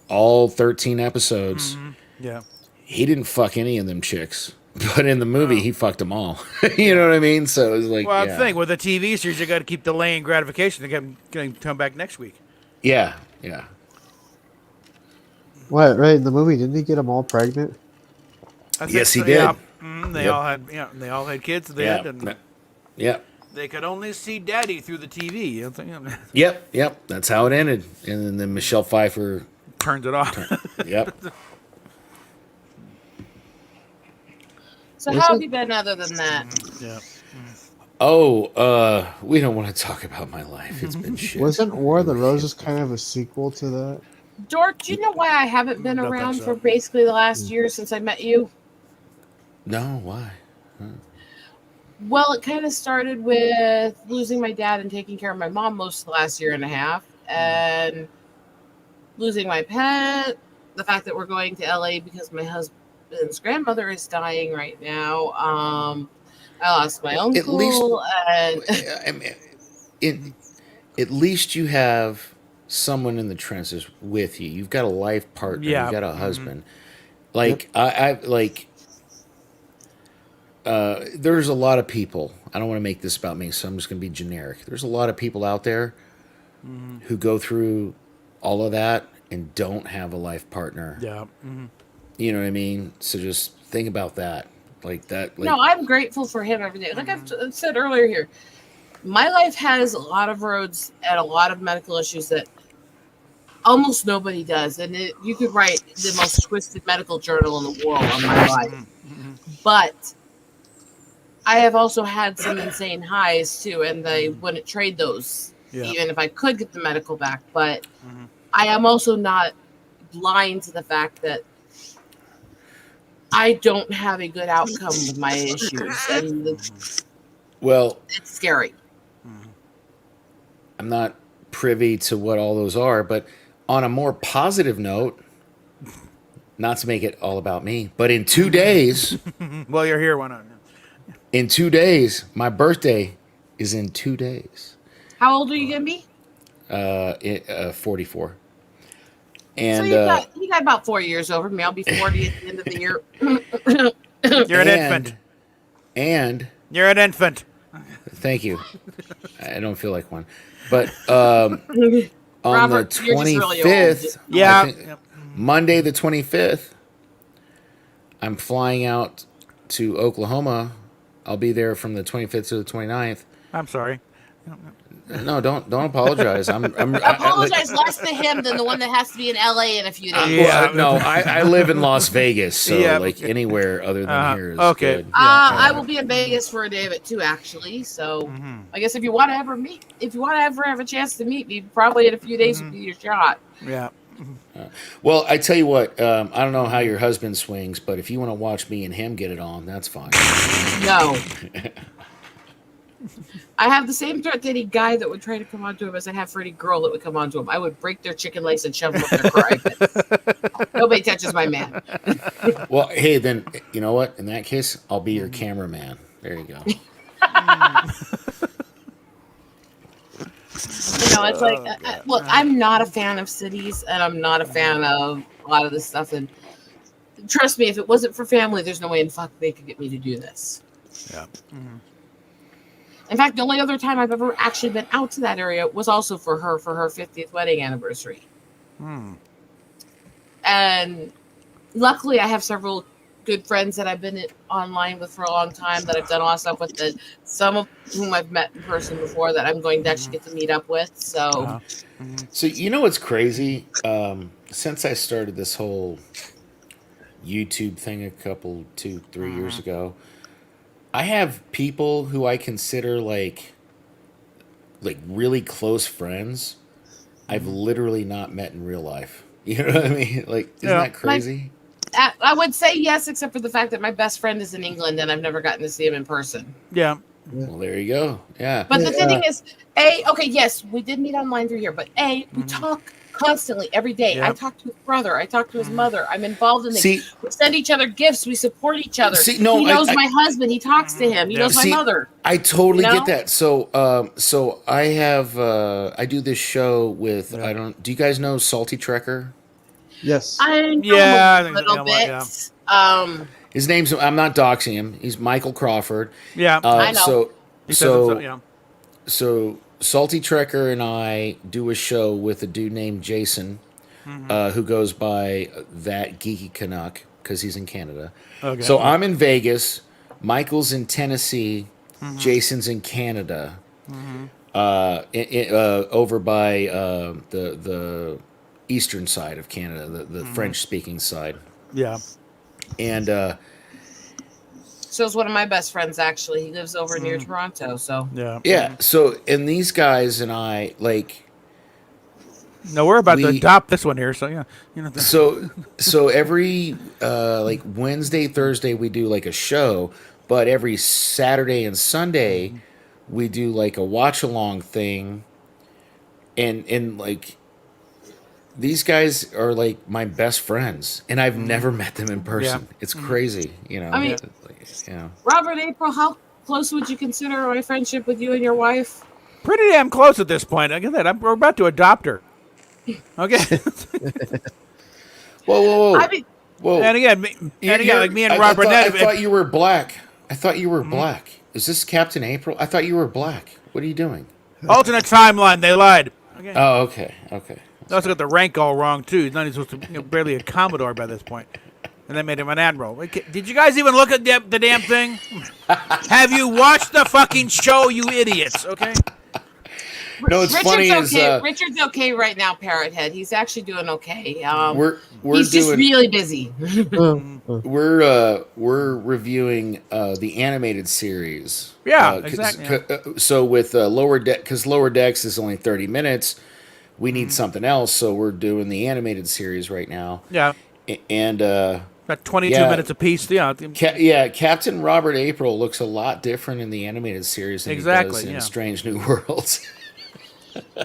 all 13 episodes. Yeah. He didn't fuck any of them chicks, but in the movie he fucked them all. You know what I mean? So it was like, Well, yeah. the thing with the TV series, you got to keep delaying gratification to get them come back next week. Yeah. What? Right in the movie, didn't he get them all pregnant? I think Yes, he so, did. Yeah. They Yep. all had kids. They Yeah. had, and Yeah. they could only see Daddy through the TV. You know, Yep. That's how it ended. And then Michelle Pfeiffer. turns it off. Yep. So how have you been other than that? Yeah. We don't want to talk about my life. It's been shit. Wasn't War of the Really Roses shit. kind of a sequel to that? Dork, do you know why I haven't been Don't think around so. for basically the last year since I met you? No, why? Well, it kind of started with losing my dad and taking care of my mom most of the last year and a half, and losing my pet. The fact that we're going to LA because my husband's grandmother is dying right now. I lost my At least- uncle, and I mean, at least you have someone in the trenches with you. You've got a life partner. Yeah. You've got a husband. Like I like. There's a lot of people. I don't want to make this about me, so I'm just going to be generic. There's a lot of people out there who go through all of that and don't have a life partner. Yeah. You know what I mean? So just think about that. Like that. Like, no, I'm grateful for him every day. Like I've said earlier here, my life has a lot of roads and a lot of medical issues that almost nobody does. And you could write the most twisted medical journal in the world on my life. But I have also had some insane highs too, and I wouldn't trade those Yeah. even if I could get the medical back. But I am also not blind to the fact that I don't have a good outcome with my issues, and well, it's scary. I'm not privy to what all those are, but on a more positive note, not to make it all about me, but in 2 days, Well, you're here. Why not? in 2 days, my birthday is in 2 days. How old are you gonna be? 44. So And you got about 4 years over me. I'll be 40 at the end of the year. You're an infant. And You're an infant. thank you. I don't feel like one. But on Robert, the you're just really 25th, old. Yeah. I think Monday the 25th, I'm flying out to Oklahoma. I'll be there from the 25th to the 29th. I'm sorry. No, don't apologize. I'm Apologize less to him than the one that has to be in LA in a few days. Yeah. Well, no, I live in Las Vegas, so Yeah. like anywhere other than here is okay. good. I will be in Vegas for a day of it too, actually. So I guess if you want to ever have a chance to meet me, probably in a few days would be your shot. Yeah. Well, I tell you what, I don't know how your husband swings, but if you want to watch me and him get it on, that's fine. No. I have the same threat to any guy that would try to come onto him as I have for any girl that would come onto him. I would break their chicken legs and shove them up their private. Nobody touches my man. Well, hey, then you know what? In that case, I'll be your cameraman. There you go. It's like, look, I'm not a fan of cities, and I'm not a fan of a lot of this stuff. And trust me, if it wasn't for family, there's no way in fuck they could get me to do this. Yeah. In fact, the only other time I've ever actually been out to that area was also for her 50th wedding anniversary. And luckily, I have several good friends that I've been online with for a long time that I've done a lot of stuff with, that some of whom I've met in person before that I'm going to actually get to meet up with. So, So you know what's crazy? Since I started this whole YouTube thing a couple, 2-3 years ago, I have people who I consider like really close friends. I've literally not met in real life. You know what I mean? Like, isn't that crazy? I would say yes, except for the fact that my best friend is in England and I've never gotten to see him in person. Yeah. Well, there you go. Yeah. But the thing is, yes, we did meet online through here, but we talk constantly every day. Yep. I talk to his brother. I talk to his mother. I'm involved in See- things. We send each other gifts. We support each other. See, no, he knows I- my husband. He talks to him. He knows See, my mother. I totally You know? get that. So I have I do this show with do you guys know Salty Trekker? Yes. I know Yeah, I him think a little you know bit. what, His name's I'm not doxing him. He's Michael Crawford. Yeah. I know. So He says it's, so yeah. so Salty Trekker and I do a show with a dude named Jason, who goes by That Geeky Canuck because he's in Canada. Okay. So I'm in Vegas, Michael's in Tennessee, Jason's in Canada, over by the eastern side of Canada, the French speaking side. Yeah. And So is one of my best friends. Actually, he lives over near Toronto. So Yeah. Yeah. So, and these guys and I, like, No, we're about to We- adopt this one here. So yeah, so every like Wednesday, Thursday we do like a show, but every Saturday and Sunday we do like a watch along thing, and like these guys are like my best friends, and I've never met them in person. It's crazy, you know. I mean- yeah. Robert, April, how close would you consider my friendship with you and your wife? pretty damn close at this point. Look at that. We're about to adopt her. Okay. Whoa. I mean, Whoa. and again, like me and Robert. I thought you were black. I thought you were black. Is this Captain April? I thought you were black. What are you doing? alternate timeline. They lied. Okay. Oh, okay. Okay. They also got the rank all wrong too. He's not even supposed to, barely a commodore by this point, and they made him an admiral. Okay, did you guys even look at the damn thing? Have you watched the fucking show, you idiots? Okay. No, it's funny is Richard's okay right now, Parrot Head. He's actually doing okay. we're He's just doing really busy. we're reviewing the animated series. Yeah, 'Cause- exactly. So with Lower Deck, because Lower Decks is only 30 minutes, we need something else. So we're doing the animated series right now, Yeah. and About 22 Yeah. minutes apiece. Yeah. Captain Robert April looks a lot different in the animated series than he Exactly, does in yeah. Strange New Worlds.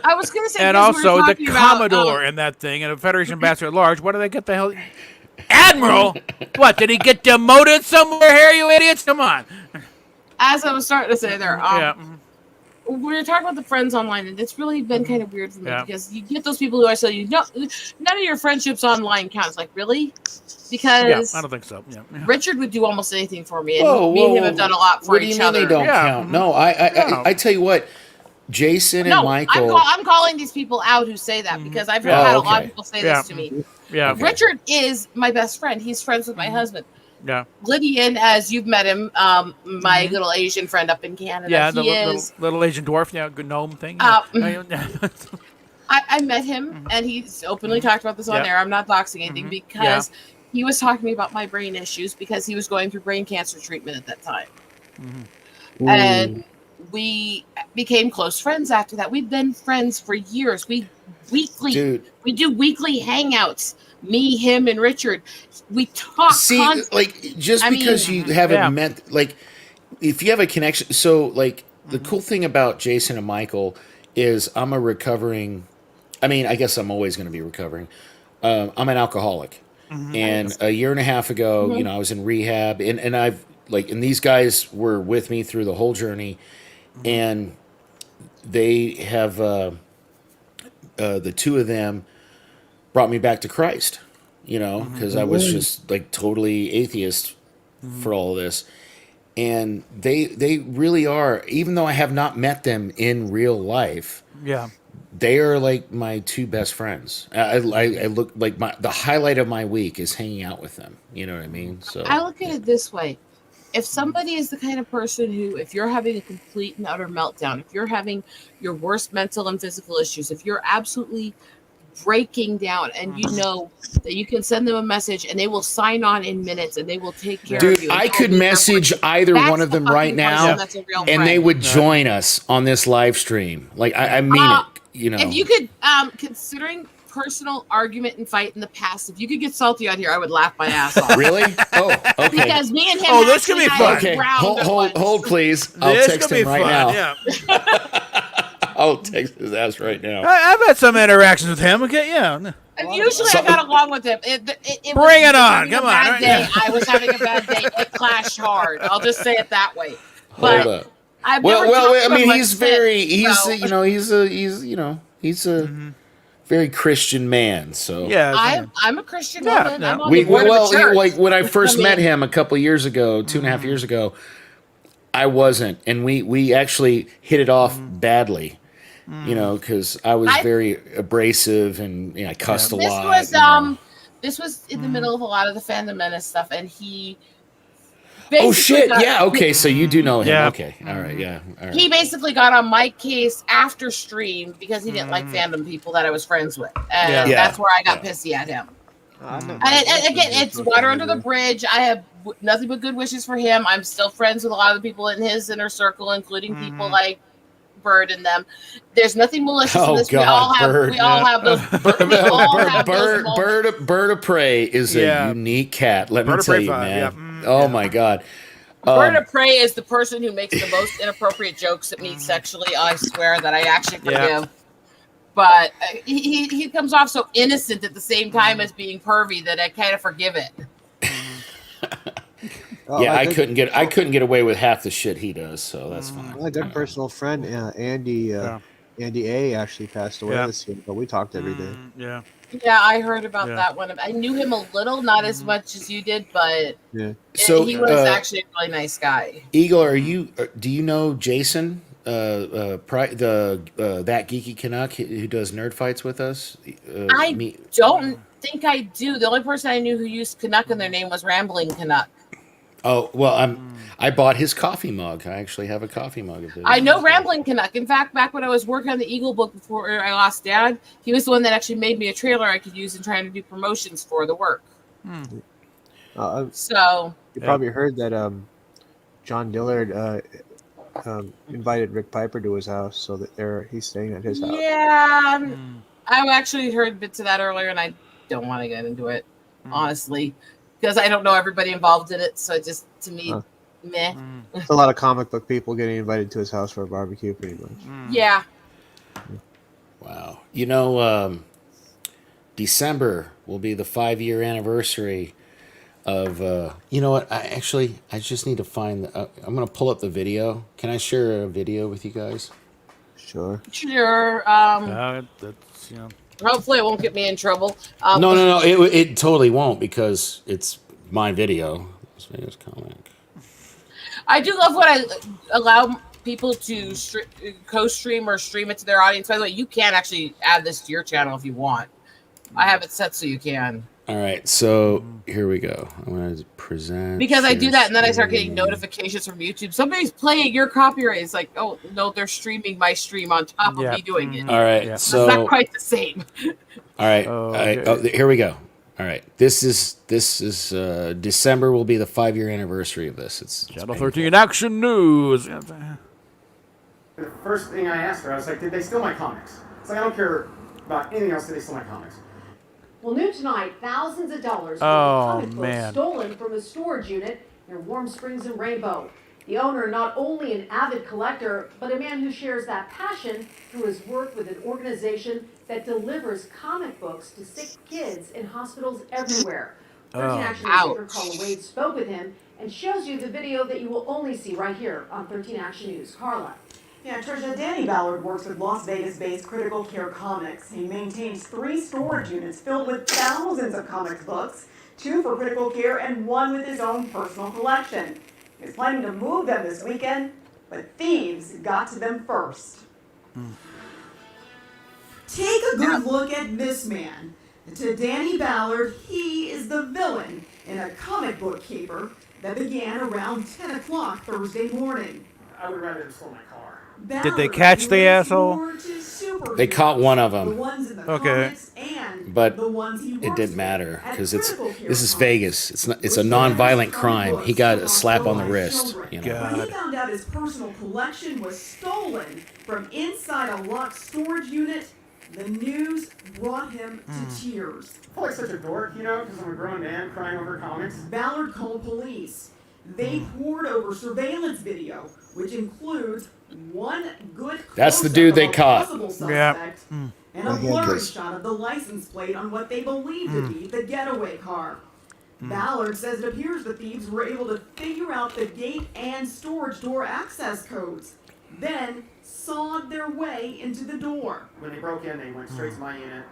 I was going to say, And because we were also the talking about, Commodore in that thing, and a Federation ambassador at large. What do they get the hell? Admiral? What, did he get demoted somewhere here, you idiots? Come on. as I was starting to say there, Yeah. we were talking about the friends online, and it's really been kind of weird for me Yeah. because you get those people who are saying, none of your friendships online counts. Like, really? Yeah, Because I don't think so. Yeah. Richard would do almost anything for me, and Whoa, me and whoa, him have done a lot for What do you each mean other. they don't Yeah. count? No, I tell you what, Jason and No, Michael. I'm calling these people out who say that because I've Yeah. had Oh, a lot okay. of people say Yeah. this to me. Yeah. Okay. Richard is my best friend. He's friends with my husband. Yeah. Lydian, as you've met him, my little Asian friend up in Canada. Yeah, the he is. little Asian dwarf, yeah, good gnome thing. Uh, Yeah. I met him, and he's openly talked about this on Yeah. air. I'm not doxing anything because he was talking to me about my brain issues because he was going through brain cancer treatment at that time. And we became close friends after that. We've been friends for years. We Dude, do weekly hangouts. Me, him, and Richard. We talk. see, like just I because mean- you haven't Yeah. met, like, if you have a connection. So, like, the cool thing about Jason and Michael is I'm a recovering. I mean, I guess I'm always going to be recovering. I'm an alcoholic, and a year and a half ago, you know, I was in rehab, and I've like, and these guys were with me through the whole journey, and they have the two of them brought me back to Christ, you know, because I was just like totally atheist for all of this. And they really are, even though I have not met them in real life, Yeah. they are like my two best friends. I look like the highlight of my week is hanging out with them. You know what I mean? So I look at it this way. If somebody is the kind of person who, if you're having a complete and utter meltdown, if you're having your worst mental and physical issues, if you're absolutely breaking down and you know that you can send them a message and they will sign on in minutes and they will take care of dude, you. I and could they'll be there for message you. either That's one of the them fucking right person now, that's a real and they friend. would join us on this live stream. Like I mean it. You know, If you could, considering personal argument and fight in the past, if you could get salty out here, I would laugh my ass off. really? Oh, okay. Because me and him. Oh, this could be actually fun. had a Okay, round hold, at hold, once. hold, please. I'll This text could be him right fun. now. Yeah. I'll text his ass right now. I've had some interactions with him. Okay, yeah. And usually I got along with him. It Bring was it on. having a Come on. bad Right, day. yeah. I was having a bad day. It clashed hard. I'll just say it that way. Hold But up. I've never Well, talked I to him mean, much he's since, very, he's so you know, he's a very Christian man. So Yeah. I'm a Christian Yeah, woman. yeah. I'm on we the board well, of a church. like when I first I mean- met him a couple years ago, 2.5 years ago, I wasn't, and we actually hit it off badly. You know, because I was very abrasive and I cussed a This lot. was you know. this was in the middle of a lot of the Phantom Menace stuff, and he. Oh basically shit! got- Yeah. Okay. So you do know him. Yeah. Okay. All right. Yeah. All right. He basically got on my case after stream because he didn't like fandom people that I was friends with, and Yeah. Yeah. that's where I got Yeah. pissy at him. And again, it's water under the bridge. I have nothing but good wishes for him. I'm still friends with a lot of the people in his inner circle, including people like Bird and them. There's nothing malicious in this. God, Bird. We all have those. We all have those moments. Bird of Prey is a unique cat. Let me tell you, man. Oh my God. Bird of Prey is the person who makes the most inappropriate jokes at me sexually. I swear that I actually forgive. But he comes off so innocent at the same time as being pervy that I kind of forgive it. I couldn't get away with half the shit he does, so that's fine. My good personal friend Andy A actually passed away this year, but we talked every day. Yeah, I heard about that one. I knew him a little, not as much as you did, but so he was actually a really nice guy. Eagle, do you know Jason? That geeky Canuck who does nerd fights with us. I don't think I do. The only person I knew who used Canuck in their name was Rambling Canuck. Oh well, I bought his coffee mug. I actually have a coffee mug of his. I know Rambling Canuck. In fact, back when I was working on the Eagle book before I lost Dad, he was the one that actually made me a trailer I could use in trying to do promotions for the work. So you probably heard that John Dillard invited Rick Piper to his house, so that he's staying at his house. Yeah, I actually heard bits of that earlier, and I don't want to get into it, honestly, because I don't know everybody involved in it. So just to me, meh. It's a lot of comic book people getting invited to his house for a barbecue, pretty much. Yeah. Wow. You know, December will be the 5-year anniversary of you know what, I just need to find I'm gonna pull up the video. Can I share a video with you guys? Sure. That's, you know. Hopefully it won't get me in trouble. No, it totally won't, because it's my video. This video's comic. I do love when I allow people to co-stream or stream it to their audience. By the way, you can actually add this to your channel if you want. I have it set so you can. All right, so here we go. I'm going to present. Because I do that, and then I start getting notifications from YouTube. Somebody's playing your copyright. It's like, oh, no, they're streaming my stream on top of me doing it. All right, so it's not quite the same. All right, here we go. All right, this is December will be the 5-year anniversary of this. It's Channel 13 Action News. The first thing I asked her, I was like, did they steal my comics? It's like, I don't care about anything else, did they steal my comics? Well, new tonight, thousands of dollars worth of comic books stolen from a storage unit near Warm Springs and Rainbow. The owner, not only an avid collector, but a man who shares that passion through his work with an organization that delivers comic books to sick kids in hospitals everywhere. 13 Action News Carla Wade spoke with him and shows you the video that you will only see right here on 13 Action News. Carla. Yeah, Tricia, Danny Ballard works with Las Vegas-based Critical Care Comics. He maintains 3 storage units filled with thousands of comics books, 2 for Critical Care and 1 with his own personal collection. He's planning to move them this weekend, but thieves got to them first. Take a good look at this man. To Danny Ballard, he is the villain in a comic book caper that began around 10 o'clock Thursday morning. I would rather have stolen my car. Did they catch the asshole? They caught one of them. Okay. But it didn't matter, because this is Vegas. It's a non-violent crime. He got a slap on the wrist. You know. When he found out his personal collection was stolen from inside a locked storage unit, the news brought him to tears. I feel like such a dork, you know, because I'm a grown man crying over comics. Ballard called police. They poured over surveillance video, which includes one good That's the dude they caught. Suspect, and a blurry shot of the license plate on what they believe to be the getaway car. Ballard says it appears the thieves were able to figure out the gate and storage door access codes, then sawed their way into the door. When they broke in, they went straight to my unit.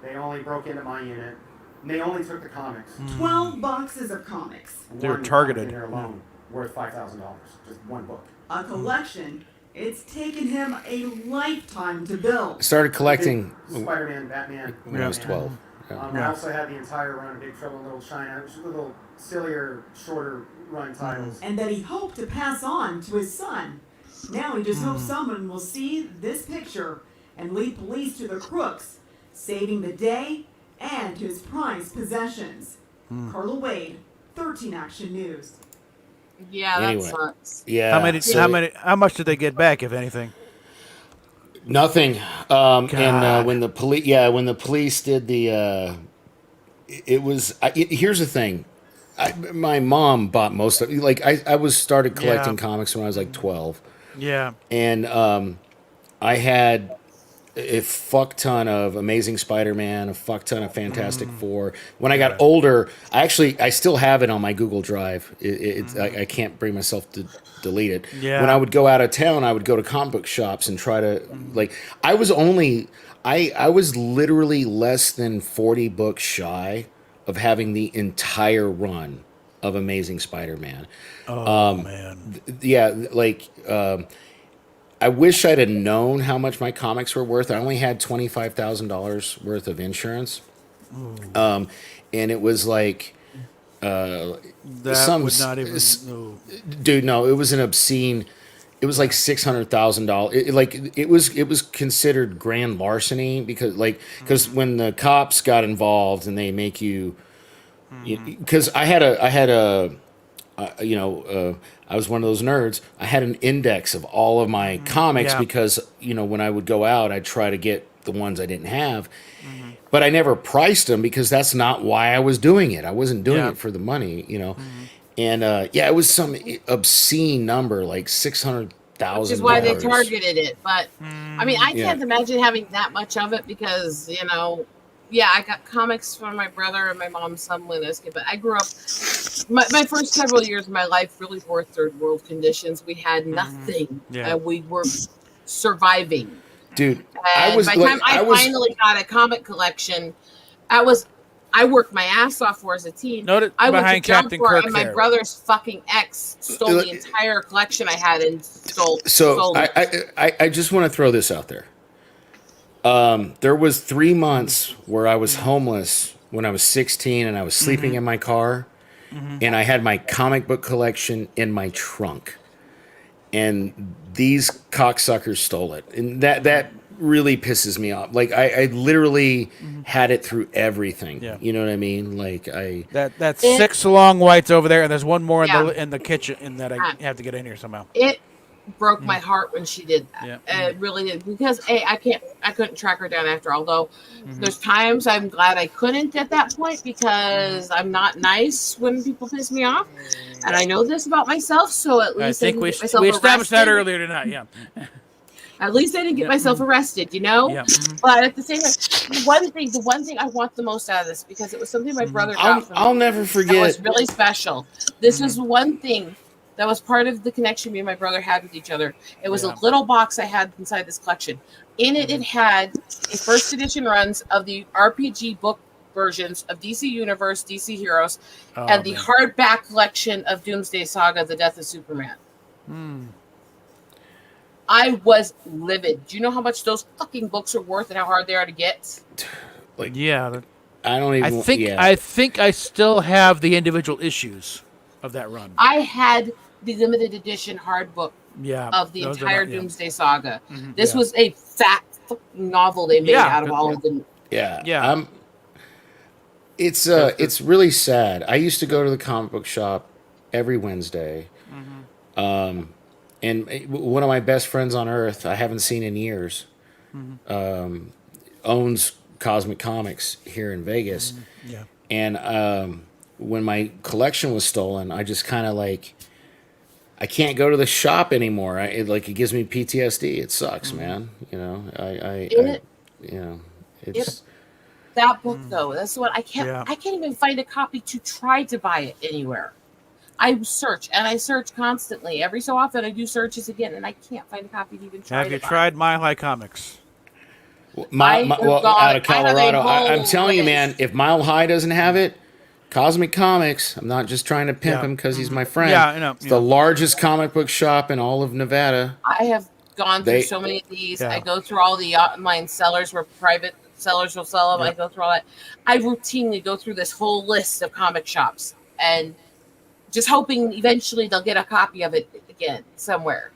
They only broke into my unit. And they only took the comics. 12 boxes of comics. They were One targeted. comic in there alone, worth $5,000. Just one book. A collection. It's taken him a lifetime to build. Started collecting Spider-Man, Batman. when I was 12. I also had the entire run of Big Trouble in Little China. It was a little sillier, shorter run titles. And that he hoped to pass on to his son. Now he just hopes someone will see this picture and lead police to the crooks, saving the day and his prized possessions. Carla Wade, 13 Action News. Yeah, Anyway. that sucks. Yeah. How much did they get back, if anything? Nothing. And when the police did the, it was. Here's the thing. My mom bought most of. Like I was started collecting comics when I was like 12, Yeah. and I had a fuck ton of Amazing Spider-Man, a fuck ton of Fantastic Four. When I got older, I still have it on my Google Drive. I can't bring myself to delete it. Yeah. When I would go out of town, I would go to comic book shops and try to like. I was literally less than 40 books shy of having the entire run of Amazing Spider-Man. Oh man. Yeah, like. I wish I'd have known how much my comics were worth. I only had $25,000 worth of insurance, and it was like That would not even. No. dude. No, it was an obscene. It was like $600,000. It was considered grand larceny because when the cops got involved and they make you, because I was one of those nerds. I had an index of all of my comics because, when I would go out, I'd try to get the ones I didn't have. But I never priced them because that's not why I was doing it. I wasn't doing it for the money, And, it was some obscene number, like $600,000. Which is why they targeted it. But, I mean, I can't imagine having that much of it because, I got comics from my brother and my mom's son when I was a kid, but I grew up, my first several years of my life really were third world conditions. We had nothing. And we were surviving. Dude, and by the time I finally got a comic collection, I worked my ass off for as a teen. Noted I went to behind Jump Captain for Kirk and my there. brother's fucking ex stole the entire collection I had and sold it. I just want to throw this out there. There was 3 months where I was homeless when I was 16 and I was sleeping in my car and I had my comic book collection in my trunk and these cocksuckers stole it. And that really pisses me off. Like I literally had it through everything. Yeah. You know what I mean? Like That's 6 long whites over there, and there's one more in the kitchen, and that I have to get in here somehow. It broke my heart when she did that. Yeah. It really did because I couldn't track her down after. Although there's times I'm glad I couldn't at that point because I'm not nice when people piss me off, and I know this about myself. So at least I think we didn't get myself established that arrested. earlier tonight. Yeah. At least I didn't get myself arrested, Yeah. But at the same time, the one thing I want the most out of this because it was something my brother got from I'll me never that forget. was really special. This was one thing that was part of the connection me and my brother had with each other. It was a little box I had inside this collection. In it, it had a first edition runs of the RPG book versions of DC Universe, DC Heroes, and the hardback collection of Doomsday Saga: The Death of Superman. I was livid. Do you know how much those fucking books are worth and how hard they are to get? Yeah. I don't even. I think I still have the individual issues of that run. I had the limited edition hard book Yeah. of the those are entire not- yeah. Doomsday Saga. This was a fat fucking novel they made out of all of them. Yeah. Yeah. It's really sad. I used to go to the comic book shop every Wednesday. And one of my best friends on earth, I haven't seen in years, owns Cosmic Comics here in Vegas. Yeah. And when my collection was stolen, I just kind of I can't go to the shop anymore. It gives me PTSD. It sucks, man. It's That book though, that's what I can't even find a copy to try to buy it anywhere. I search and I search constantly. Every so often I do searches again and I can't find a copy to even try. Have you tried Mile High Comics? out of Colorado. I'm whole telling you, list. man, if Mile High doesn't have it, Cosmic Comics, I'm not just trying to pimp him because he's my friend. Yeah, I know. It's the largest comic book shop in all of Nevada. I have gone through so many of these. Yeah. I go through all the online sellers where private sellers will sell them. Yeah. I go through all that. I routinely go through this whole list of comic shops and just hoping eventually they'll get a copy of it again somewhere.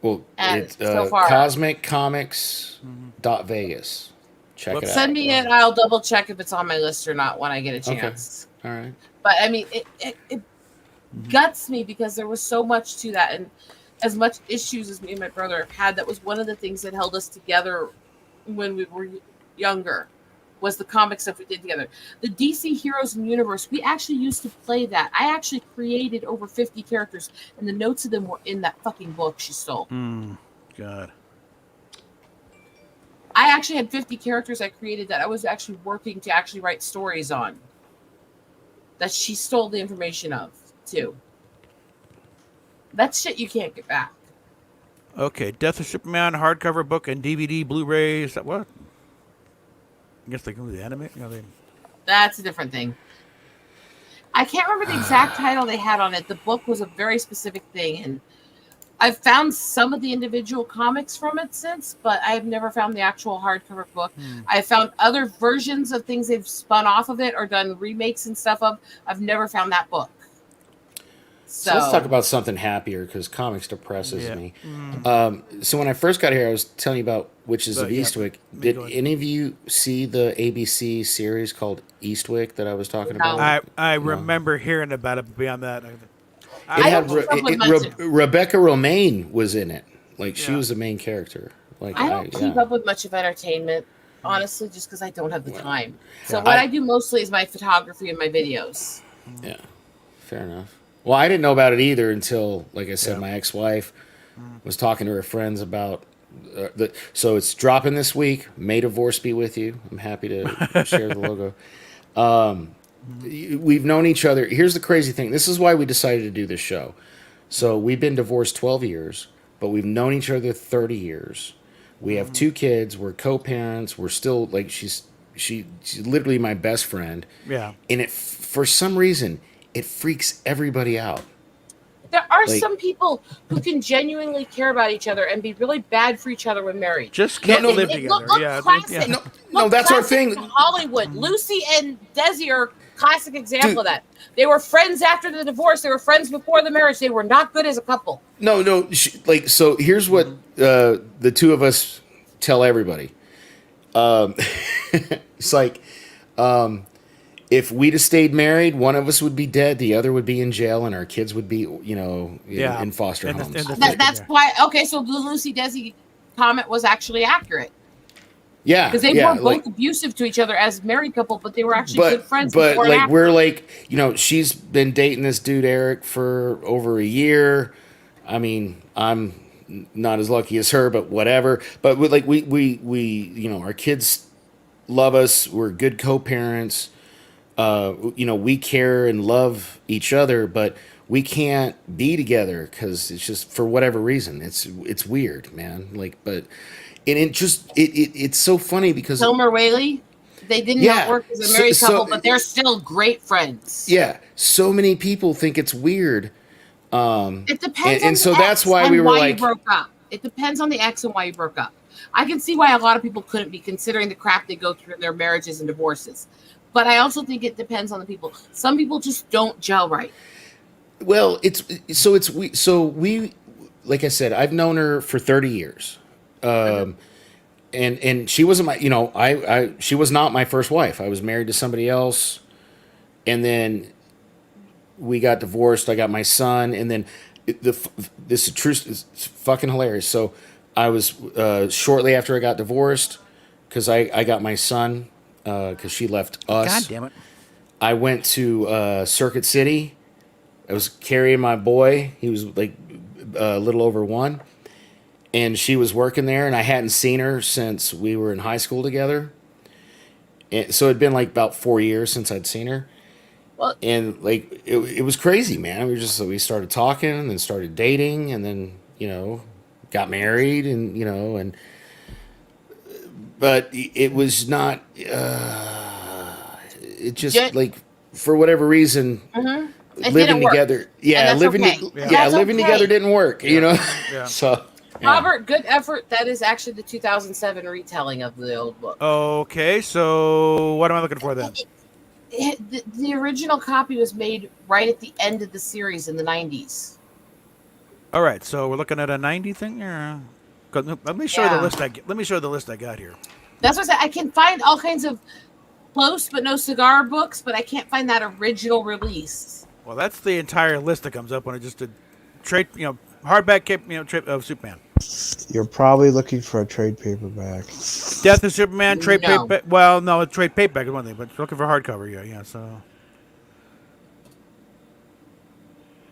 Well, And it's so far- CosmicComics.Vegas. check it out. Send me it. I'll double check if it's on my list or not when I get a Okay. chance. All right. But I mean, it guts me because there was so much to that, and as much issues as me and my brother have had, that was one of the things that held us together when we were younger. Was the comic stuff we did together. The DC Heroes and Universe, we actually used to play that. I actually created over 50 characters, and the notes of them were in that fucking book she stole. God. I actually had 50 characters I created that I was actually working to actually write stories on. That she stole the information of, too. That's shit you can't get back. Okay, Death of Superman hardcover book and DVD, Blu-rays. What? I guess they go with the anime. That's a different thing. I can't remember the exact title they had on it. The book was a very specific thing, and I've found some of the individual comics from it since, but I have never found the actual hardcover book. I've found other versions of things they've spun off of it or done remakes and stuff of. I've never found that book. So let's talk about something happier because comics depresses me. So when I first got here, I was telling you about Witches of Eastwick. Did any of you see the ABC series called Eastwick that I was talking about? I remember hearing about it, but beyond that, It had Rebecca Romaine was in it. Like she was the main character. Like I don't keep up with much of entertainment, honestly, just because I don't have the time. So what I do mostly is my photography and my videos. Yeah, fair enough. Well, I didn't know about it either until, like I said, my ex-wife was talking to her friends about so it's dropping this week. May divorce be with you. I'm happy to share the logo. We've known each other. Here's the crazy thing. This is why we decided to do this show. So we've been divorced 12 years, but we've known each other 30 years. We have 2 kids. We're co-parents. We're still like she's literally my best friend. Yeah. And for some reason it freaks everybody out. There are some people who can genuinely care about each other and be really bad for each other when married. Just can't live together. Look classic. No, that's our thing. Hollywood. Lucy and Desi are a classic example of that. They were friends after the divorce. They were friends before the marriage. They were not good as a couple. No. So here's what the two of us tell everybody. It's like, if we'd have stayed married, one of us would be dead, the other would be in jail, and our kids would be, in foster homes. That's why. Okay, so the Lucy Desi comment was actually accurate. Yeah, because they weren't both abusive to each other as a married couple, but they were actually good friends. But like we're like, she's been dating this dude Eric for over a year. I mean, I'm not as lucky as her, but whatever. But we our kids love us. We're good co-parents. We care and love each other, but we can't be together because it's just for whatever reason. It's weird, man. It's so funny because Kilmer Whaley, they did not work as a married couple, but they're still great friends. Yeah, so many people think it's weird. It depends, and so that's why we were like, you broke up. It depends on the ex and why you broke up. I can see why a lot of people couldn't be considering the crap they go through in their marriages and divorces. But I also think it depends on the people. Some people just don't gel right. Well, we like I said, I've known her for 30 years. And she wasn't my, she was not my first wife. I was married to somebody else. And then we got divorced. I got my son. And then this is true. It's fucking hilarious. So I was, shortly after I got divorced, cause I got my son, cause she left us. God damn it. I went to, Circuit City. I was carrying my boy. He was like a little over 1. And she was working there, and I hadn't seen her since we were in high school together. And so it'd been like about 4 years since I'd seen her. Well, and like it was crazy, man. We started talking, and then started dating, and then got married, and but it was not. It just like for whatever reason. Mm-hmm. Living together, living together didn't work, Yeah. So. Robert, good effort. That is actually the 2007 retelling of the old book. Okay, so what am I looking for then? The original copy was made right at the end of the series in the 90s. All right, so we're looking at a 90 thing. Let me show you the list. Let me show you the list I got here. That's what I said. I can find all kinds of close but no cigar books, but I can't find that original release. Well, that's the entire list that comes up when I just did trade, hardback, trade of Superman. You're probably looking for a trade paperback. Death of Superman, trade No. paperback. Well, no, a trade paperback is one thing, but looking for hardcover, yeah. So,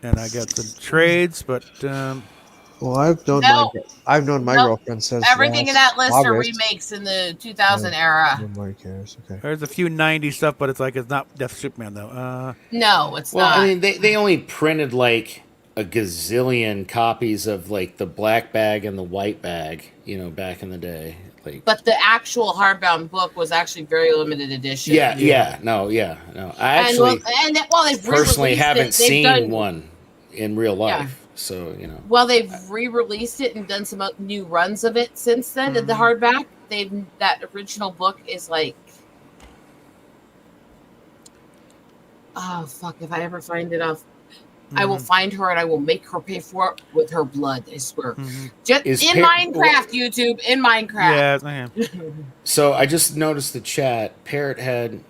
and I got the trades, but Well, I've known my No. girlfriend since Everything in last that list are August. remakes in the 2000 era. Nobody cares. Okay. there's a few '90s stuff, but it's not Death of Superman though. No, it's Well, not. I mean, they only printed like a gazillion copies of like the black bag and the white bag, back in the day. Like, But the actual hardbound book was actually very limited edition. no. I actually They've personally re-released haven't it, they've seen done- one in real life, so Well, they've re-released it and done some new runs of it since then. The hardback, that original book is like, oh fuck! If I ever find it, I will find her and I will make her pay for it with her blood. I swear. Just Is in Minecraft, YouTube, in Minecraft. Yeah. So I just noticed the chat. Parrot had,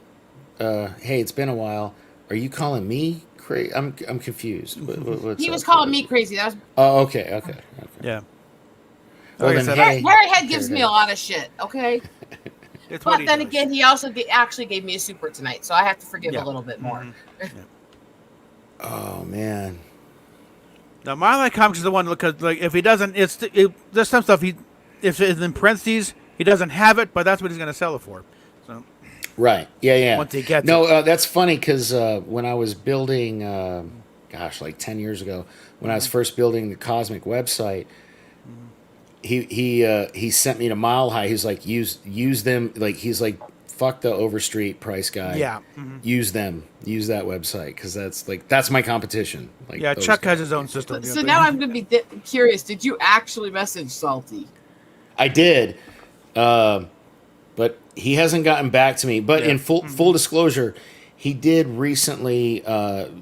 hey, it's been a while. Are you calling me crazy? I'm confused. What's He was up? calling me crazy. That was Oh, okay. Yeah. Well, Like I then, said, hey, Parrothead gives me a lot of shit. Okay. It's what But he then does. again, he also actually gave me a super tonight, so I have to forgive Yeah. a little bit more. Oh man. Now, Marlon Comics is the one because, like, if he doesn't, there's some stuff if it's in parentheses, he doesn't have it, but that's what he's going to sell it for. So, Right. Yeah. Once he gets that's funny because when I was building, like 10 years ago, when I was first building the Cosmic website, he sent me to Mile High. He's like, use them. Like, he's like, fuck the Overstreet price guy. Yeah. Use them. Use that website because that's my competition. Like, Yeah, those Chuck guys. has his own system. So now I'm going to be curious. Did you actually message Salty? I did, but he hasn't gotten back to me. But in full disclosure, he did recently,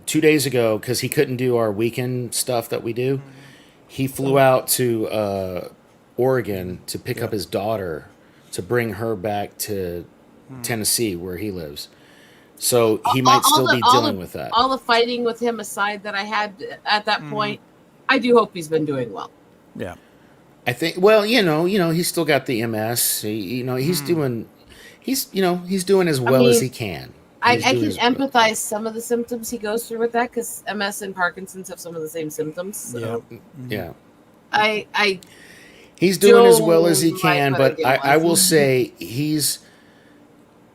2 days ago, because he couldn't do our weekend stuff that we do. He flew out to Oregon to pick up his daughter to bring her back to Tennessee, where he lives. So he might still be dealing with that. All the fighting with him aside that I had at that point, I do hope he's been doing well. Yeah. I think. Well, he's still got the MS. He's doing. He's doing as well as he can. I He's can doing his best. empathize some of the symptoms he goes through with that because MS and Parkinson's have some of the same symptoms. So Yeah. I He's doing as well as he Don't can, like but what I I did will was. say he's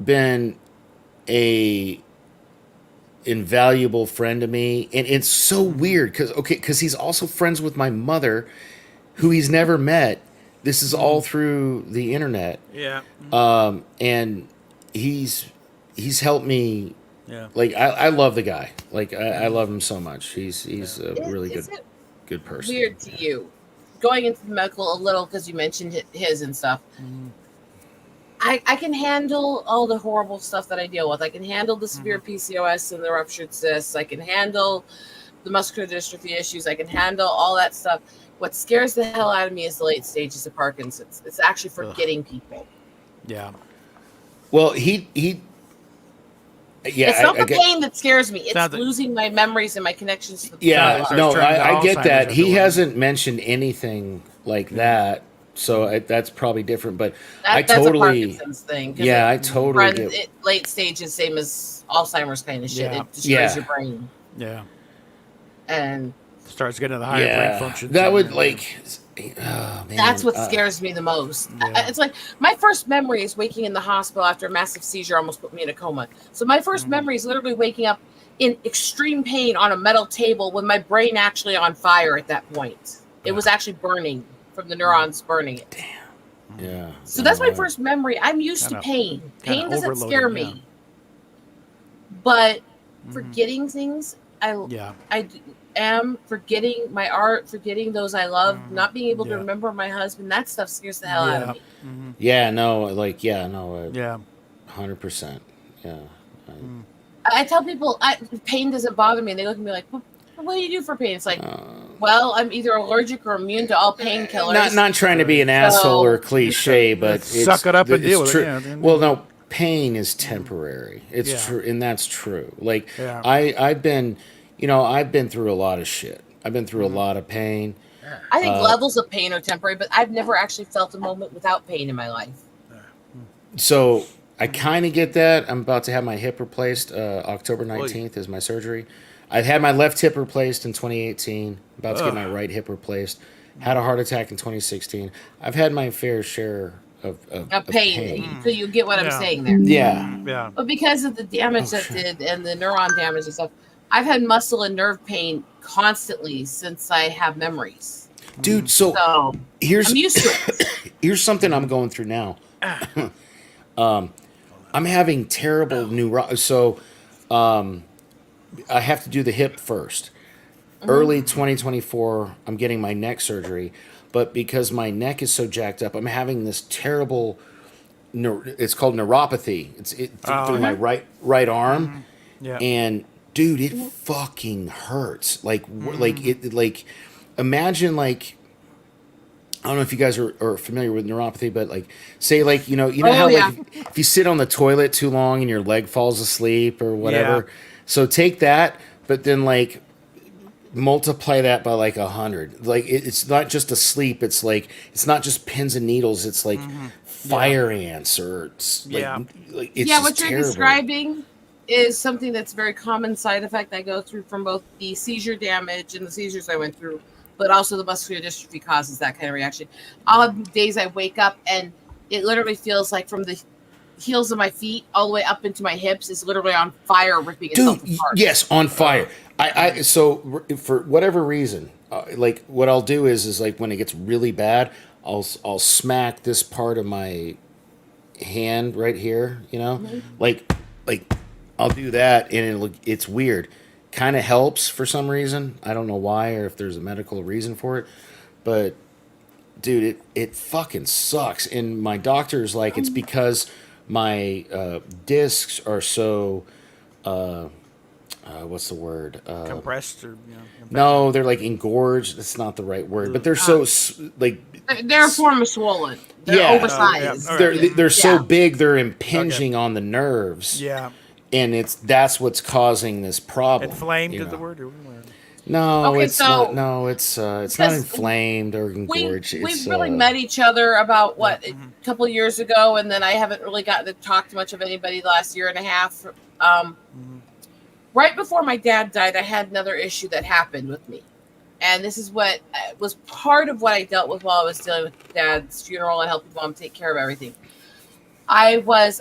been a invaluable friend to me, and it's so weird because he's also friends with my mother, who he's never met. This is all through the internet, Yeah. and he's helped me. Yeah. Like I love the guy. Like I love him so much. He's a really is it good person. weird to you going into the medical a little because you mentioned his and stuff. I can handle all the horrible stuff that I deal with. I can handle the severe PCOS and the ruptured cysts. I can handle the muscular dystrophy issues. I can handle all that stuff. What scares the hell out of me is the late stages of Parkinson's. It's actually forgetting people. Yeah. Well, he yeah, It's not I the get, pain that scares me. It's Not the- losing my memories and my connections to the yeah, Starts no, turning to I get Alzheimer's that. He afterwards. hasn't mentioned anything like that, so that's probably different. But I That's a totally, Parkinson's thing. 'cause yeah, it I totally runs get. it late stages, same as Alzheimer's kind of shit. Yeah. It destroys Yeah. your brain. Yeah. And Starts getting to the higher brain Yeah, functions. that and- would like. Oh, man. that's what scares me the most. It's like my first memory is waking in the hospital after a massive seizure almost put me in a coma. So my first memory is literally waking up in extreme pain on a metal table with my brain actually on fire at that point. It was actually burning from the neurons burning it. Yeah. So that's my yeah. first memory. I'm used to Kinda- pain. Pain kinda doesn't overloaded, scare me. But Mm-hmm. forgetting things, Yeah. I am forgetting my art, forgetting those I love, not being able Mm-hmm. Yeah. to remember my husband. That stuff scares the hell out of me. Yeah, no, like yeah, no, Yeah. 100%. Yeah. I tell people pain doesn't bother me, and they look at me like, well, What do you do for pain? It's like, well, I'm either allergic or immune to all painkillers. Not trying to be an asshole or cliche, but Suck it up and it's deal with it, true. yeah. Well, no, pain is temporary. It's Yeah. true, and that's true. Like Yeah. I've been through a lot of shit. I've been through a lot of pain. I think levels of pain are temporary, but I've never actually felt a moment without pain in my life. So I kind of get that. I'm about to have my hip replaced. October 19th is my surgery. I've had my left hip replaced in 2018. About to get my right hip replaced. Had a heart attack in 2016. I've had my fair share of Pain. So you get what I'm Yeah. saying there. Yeah. Yeah. But because of the damage that did and the neuron damage and stuff, I've had muscle and nerve pain constantly since I have memories. Dude, so So here's I'm used to it. here's something I'm going through now. I'm having terrible so I have to do the hip first. Early 2024, I'm getting my neck surgery, but because my neck is so jacked up, I'm having this terrible it's called neuropathy. It's through my right arm. Yeah. And dude, it fucking hurts. Like imagine like I don't know if you guys are familiar with neuropathy, but like say like you know how yeah. like if you sit on the toilet too long and your leg falls asleep or whatever. Yeah. So take that, but then like multiply that by like 100. Like it's not just a sleep. It's like it's not just pins and needles. It's like fire ants or like it's Yeah, just what you're terrible. describing is something that's a very common side effect I go through from both the seizure damage and the seizures I went through, but also the muscular dystrophy causes that kind of reaction. I'll have days I wake up and it literally feels like from the heels of my feet all the way up into my hips is literally on fire, ripping itself Dude, apart. yes, on fire. I so for whatever reason, like what I'll do is like when it gets really bad, I'll smack this part of my hand right here, like I'll do that, and it's weird. Kind of helps for some reason. I don't know why or if there's a medical reason for it, but dude, it fucking sucks. And my doctor's like, it's because my discs are so what's the word? Compressed or No, they're like engorged. That's not the right word, but they're so like They're a form of swollen. They're Yeah. oversized. All right. they're so Yeah. big they're impinging on the nerves. Yeah. And that's what's causing this problem. Inflamed you is the know. word? No, Okay, it's so- not. No, it's not because inflamed or engorged. We've It's, really met each other about a couple years ago, and then I haven't really gotten to talk to much of anybody the last year and a half. Right before my dad died, I had another issue that happened with me, and this is what was part of what I dealt with while I was dealing with Dad's funeral and helping Mom take care of everything. I was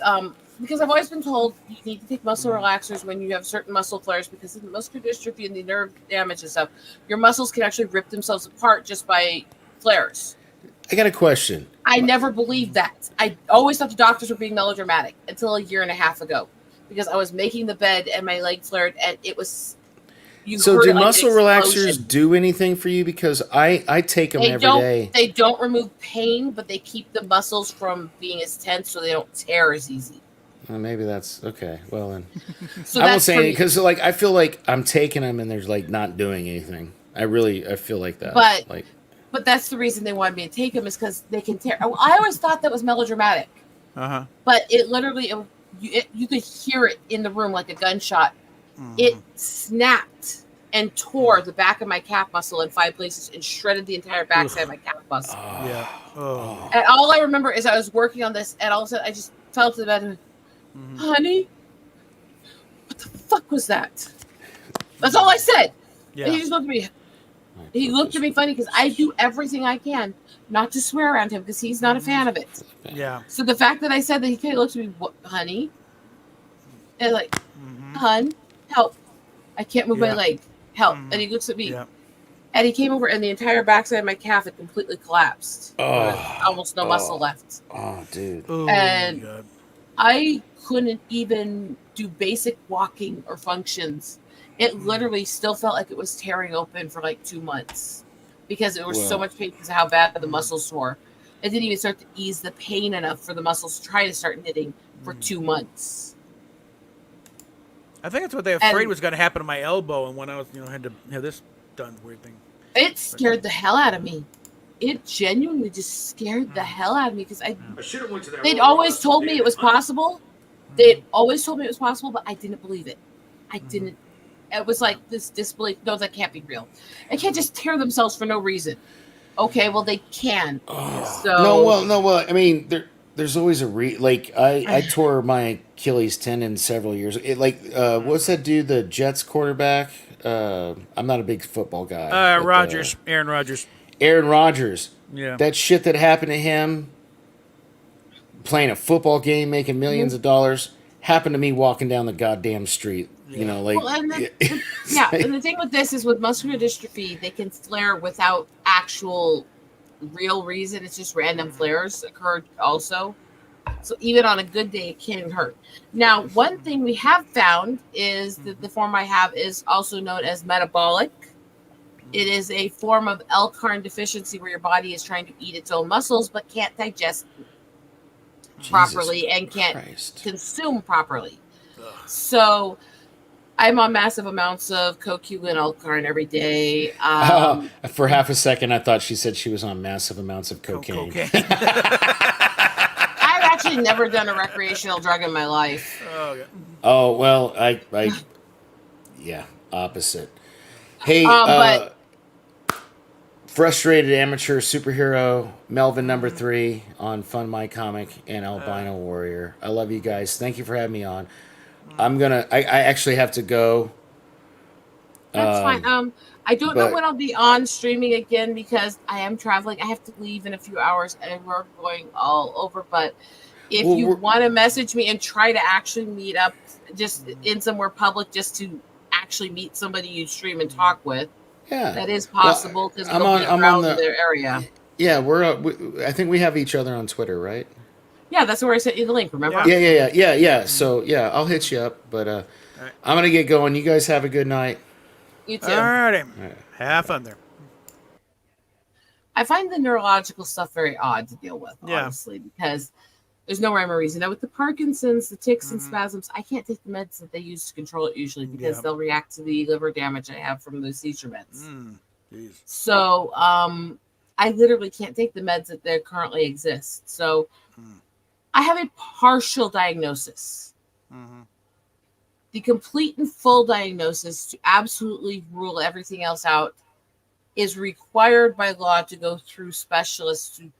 because I've always been told you need to take muscle relaxers when you have certain muscle flares because of the muscular dystrophy and the nerve damage and stuff. Your muscles can actually rip themselves apart just by flares. I got a question. I never believed that. I always thought the doctors were being melodramatic until a year and a half ago because I was making the bed and my leg flared and it was. So heard do it like an muscle relaxers explosion. do anything for you? Because I take them every day. They don't remove pain, but they keep the muscles from being as tense so they don't tear as easy. Well, maybe that's okay. Well, then So I won't that's say for me. because like I feel like I'm taking them and there's like not doing anything. I feel like that. But- like But that's the reason they wanted me to take them is because they can tear. I always thought that was melodramatic, but it literally you could hear it in the room like a gunshot. It snapped and tore the back of my calf muscle in 5 places and shredded the entire backside of my calf muscle. Yeah. Oh. And all I remember is I was working on this, and all of a sudden I just fell to the bed and went, honey, what the fuck was that? That's all I said. Yeah. And he just looked at me. He looked at me funny because I do everything I can not to swear around him because he's not a fan of it. Yeah. So the fact that I said that, he kind of looked at me, what, honey? And like, hun, help. I can't move my Yeah. leg. Help. And he looks at me. Yeah. And he came over and the entire backside of my calf had completely collapsed. There was almost no muscle left. oh, dude. Oh, And- God. I couldn't even do basic walking or functions. It literally still felt like it was tearing open for like 2 months because there was so Wow. much pain because of how bad the muscles tore. It didn't even start to ease the pain enough for the muscles to try to start knitting for 2 months. I think that's what they were afraid was going to happen to my elbow, and when I was, had to have this done, weird thing. It scared the hell out of me. It genuinely just scared the hell out of me because they'd always told me it was possible. They'd always told me it was possible, but I didn't believe it. I didn't. It was like this disbelief. No, that can't be real. They can't just tear themselves for no reason. Okay, well they can. So no. Well, I mean, there's always a I tore my Achilles tendon several years. What's that dude? The Jets quarterback. I'm not a big football guy. Aaron Rodgers. Aaron Rodgers. Yeah. That shit that happened to him, playing a football game, making millions of dollars, happened to me walking down the goddamn street. Yeah. And the thing with this is with muscular dystrophy, they can flare without actual real reason. It's just random flares occurred also. So even on a good day, it can hurt. Now, one thing we have found is that the form I have is also known as metabolic. It is a form of L-carnitine deficiency where your body is trying to eat its own muscles but can't digest properly and can't consume properly. So I'm on massive amounts of CoQ and L-carnitine every day. For half a second, I thought she said she was on massive amounts of cocaine. I've actually never done a recreational drug in my life. Oh well, I opposite. Hey, but frustrated amateur superhero Melvin number 3 on Fun My Comic and Albino Warrior. I love you guys. Thank you for having me on. I actually have to go. That's fine. I don't know when I'll be on streaming again because I am traveling. I have to leave in a few hours and we're going all over. But if you want to message me and try to actually meet up just in somewhere public just to actually meet somebody you stream and talk with, that is possible because I'm around their area. Yeah, I think we have each other on Twitter, right? Yeah, that's where I sent you the link, remember? Yeah. So, I'll hit you up, but I'm going to get going. You guys have a good night. You too. All right. Have fun there. I find the neurological stuff very odd to deal with, honestly, because there's no rhyme or reason. Now, with the Parkinson's, the tics and spasms, I can't take the meds that they use to control it usually because they'll react to the liver damage I have from those seizure meds. So, I literally can't take the meds that currently exist. So, I have a partial diagnosis. The complete and full diagnosis to absolutely rule everything else out is required by law to go through specialists to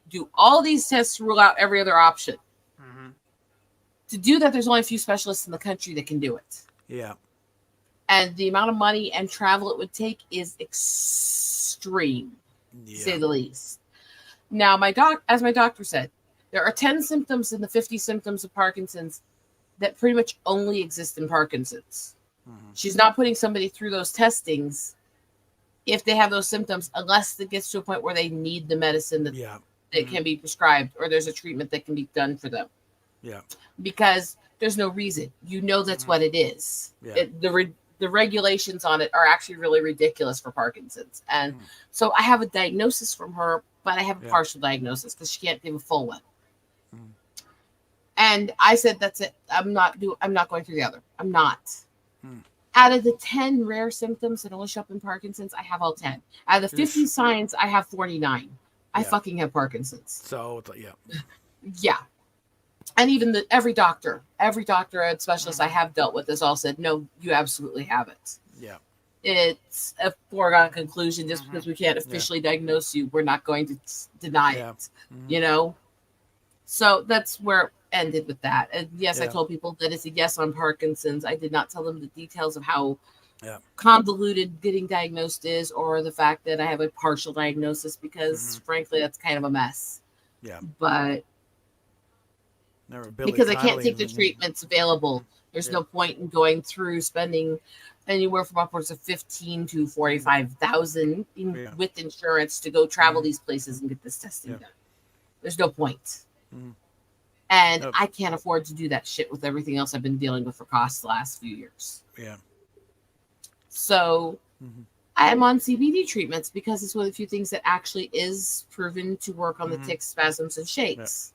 do all these tests to rule out every other option. To do that, there's only a few specialists in the country that can do it. Yeah. And the amount of money and travel it would take is extreme, to say the least. Now, as my doctor said, there are 10 symptoms in the 50 symptoms of Parkinson's that pretty much only exist in Parkinson's. She's not putting somebody through those testings if they have those symptoms, unless it gets to a point where they need the medicine that can be prescribed or there's a treatment that can be done for them. Yeah. Because there's no reason. That's what it is. The regulations on it are actually really ridiculous for Parkinson's. And so I have a diagnosis from her, but I have a partial diagnosis because she can't give a full one. And I said, that's it. I'm not going through the other. I'm not. Out of the 10 rare symptoms that only show up in Parkinson's, I have all 10. Out of the 50 signs, I have 49. I fucking have Parkinson's. So, Yeah. And even every doctor and specialist I have dealt with has all said, no, you absolutely have it. Yeah. It's a foregone conclusion. Just because we can't officially diagnose you, we're not going to deny it, So that's where it ended with that. And yes, I told people that it's a yes on Parkinson's. I did not tell them the details of how convoluted getting diagnosed is or the fact that I have a partial diagnosis because frankly, that's kind of a mess. Yeah. But because I can't take the treatments available, there's no point in going through spending anywhere from upwards of $15,000 to $45,000 with insurance to go travel these places and get this testing done. There's no point. And I can't afford to do that shit with everything else I've been dealing with for costs the last few years. Yeah. So I am on CBD treatments because it's one of the few things that actually is proven to work on the tics, spasms, and shakes.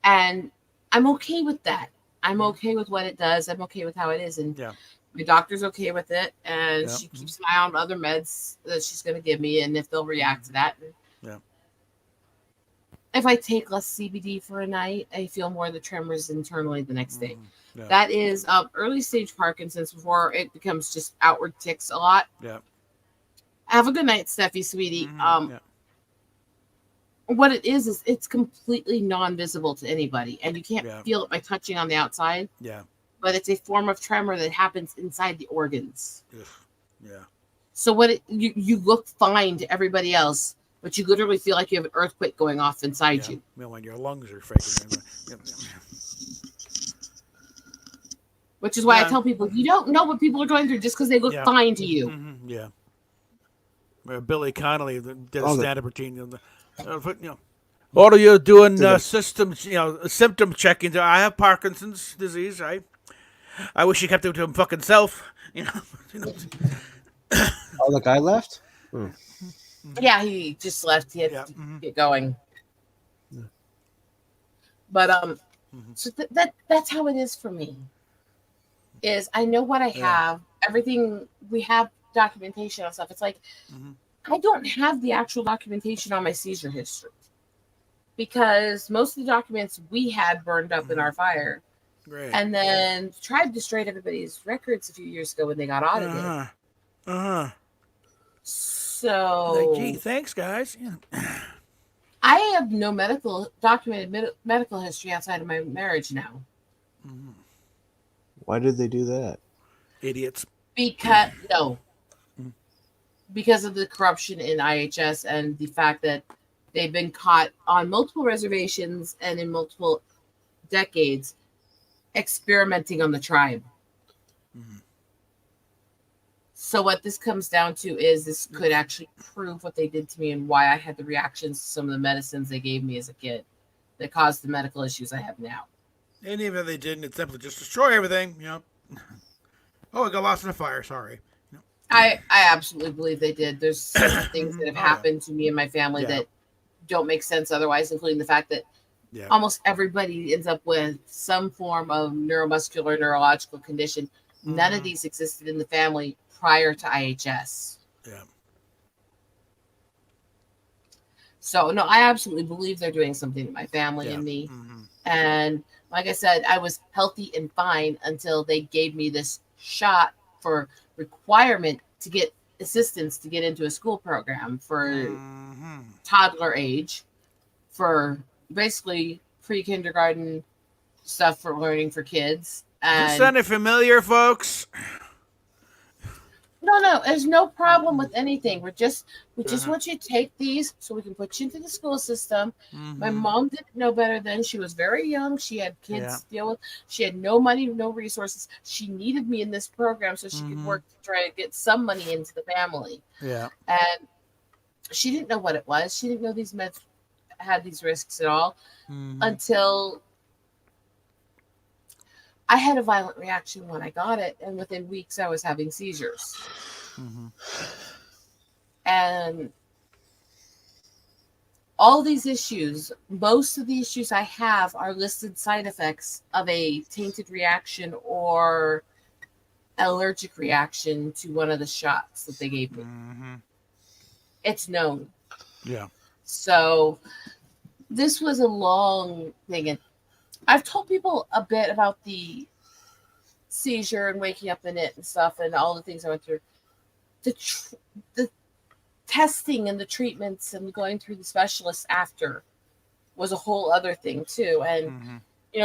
And I'm okay with that. I'm okay with what it does. I'm okay with how it is, and Yeah. my doctor's okay with it, and Yeah. she keeps an eye on other meds that she's going to give me, and if they'll react to that. Yeah. If I take less CBD for a night, I feel more of the tremors internally the next day. Yeah. That is early stage Parkinson's before it becomes just outward tics a lot. Yeah. Have a good night, Steffi, sweetie. Yeah. What it is it's completely non-visible to anybody, and you can't Yeah. feel it by touching on the outside. Yeah. But it's a form of tremor that happens inside the organs. Ugh. Yeah. So you look fine to everybody else, but you literally feel like you have an earthquake going off inside Yeah. you. You know, when your lungs are shaking. Yep. Which is why Yeah. I tell people you don't know what people are going through just because they look Yeah. fine to you. Mm-hmm. Yeah. Where Billy Connolly did a Oh, the- stand-up routine. What are you doing? Did it- Symptoms, symptom checking. I have Parkinson's disease. I wish he kept it to him fucking self. You know. Oh, the guy left. Yeah, he just left. He had Yeah. to Mhm. get going. But so that's how it is for me. Is I know what I have. Everything we have documentation of stuff. It's like I don't have the actual documentation on my seizure history because most of the documents we had burned up in our fire, Great. and then tried to destroy everybody's records a few years ago when they got audited. So Gee, thanks, guys. Yeah. I have no documented medical history outside of my marriage now. Why did they do that? Idiots. Because of the corruption in IHS and the fact that they've been caught on multiple reservations and in multiple decades experimenting on the tribe. So what this comes down to is this could actually prove what they did to me and why I had the reactions to some of the medicines they gave me as a kid that caused the medical issues I have now. And even if they didn't, it's simply just destroy everything. Oh, I got lost in a fire. Sorry. I absolutely believe they did. There's certain things that have happened to me and my family that don't make sense otherwise, including the fact that almost everybody ends up with some form of neuromuscular, neurological condition. None of these existed in the family prior to IHS. Yeah. So, no, I absolutely believe they're doing something to my family and me. And like I said, I was healthy and fine until they gave me this shot for requirement to get assistance to get into a school program for toddler age, for basically pre-kindergarten stuff for learning for kids. Does this And sound familiar, folks? no, there's no problem with anything. We just want you to take these so we can put you into the school system. My mom didn't know better then. She was very young. She had kids to deal with. She had no money, no resources. She needed me in this program so she could work to try to get some money into the family. Yeah. And she didn't know what it was. She didn't know these meds had these risks at all until I had a violent reaction when I got it, and within weeks I was having seizures. And all these issues, most of the issues I have are listed side effects of a tainted reaction or allergic reaction to one of the shots that they gave me. It's known. Yeah. So this was a long thing. And I've told people a bit about the seizure and waking up in it and stuff and all the things I went through. The testing and the treatments and going through the specialists after was a whole other thing too. And,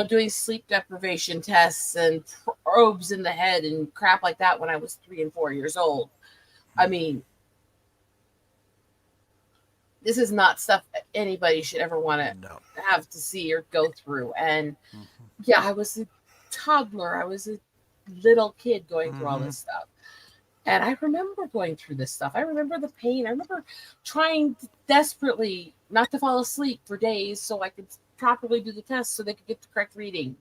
doing sleep deprivation tests and probes in the head and crap like that when I was 3 and 4 years old. I mean, this is not stuff anybody should ever want to have to see or go through. And I was a toddler. I was a little kid going through all this stuff. And I remember going through this stuff. I remember the pain. I remember trying desperately not to fall asleep for days so I could properly do the test so they could get the correct reading.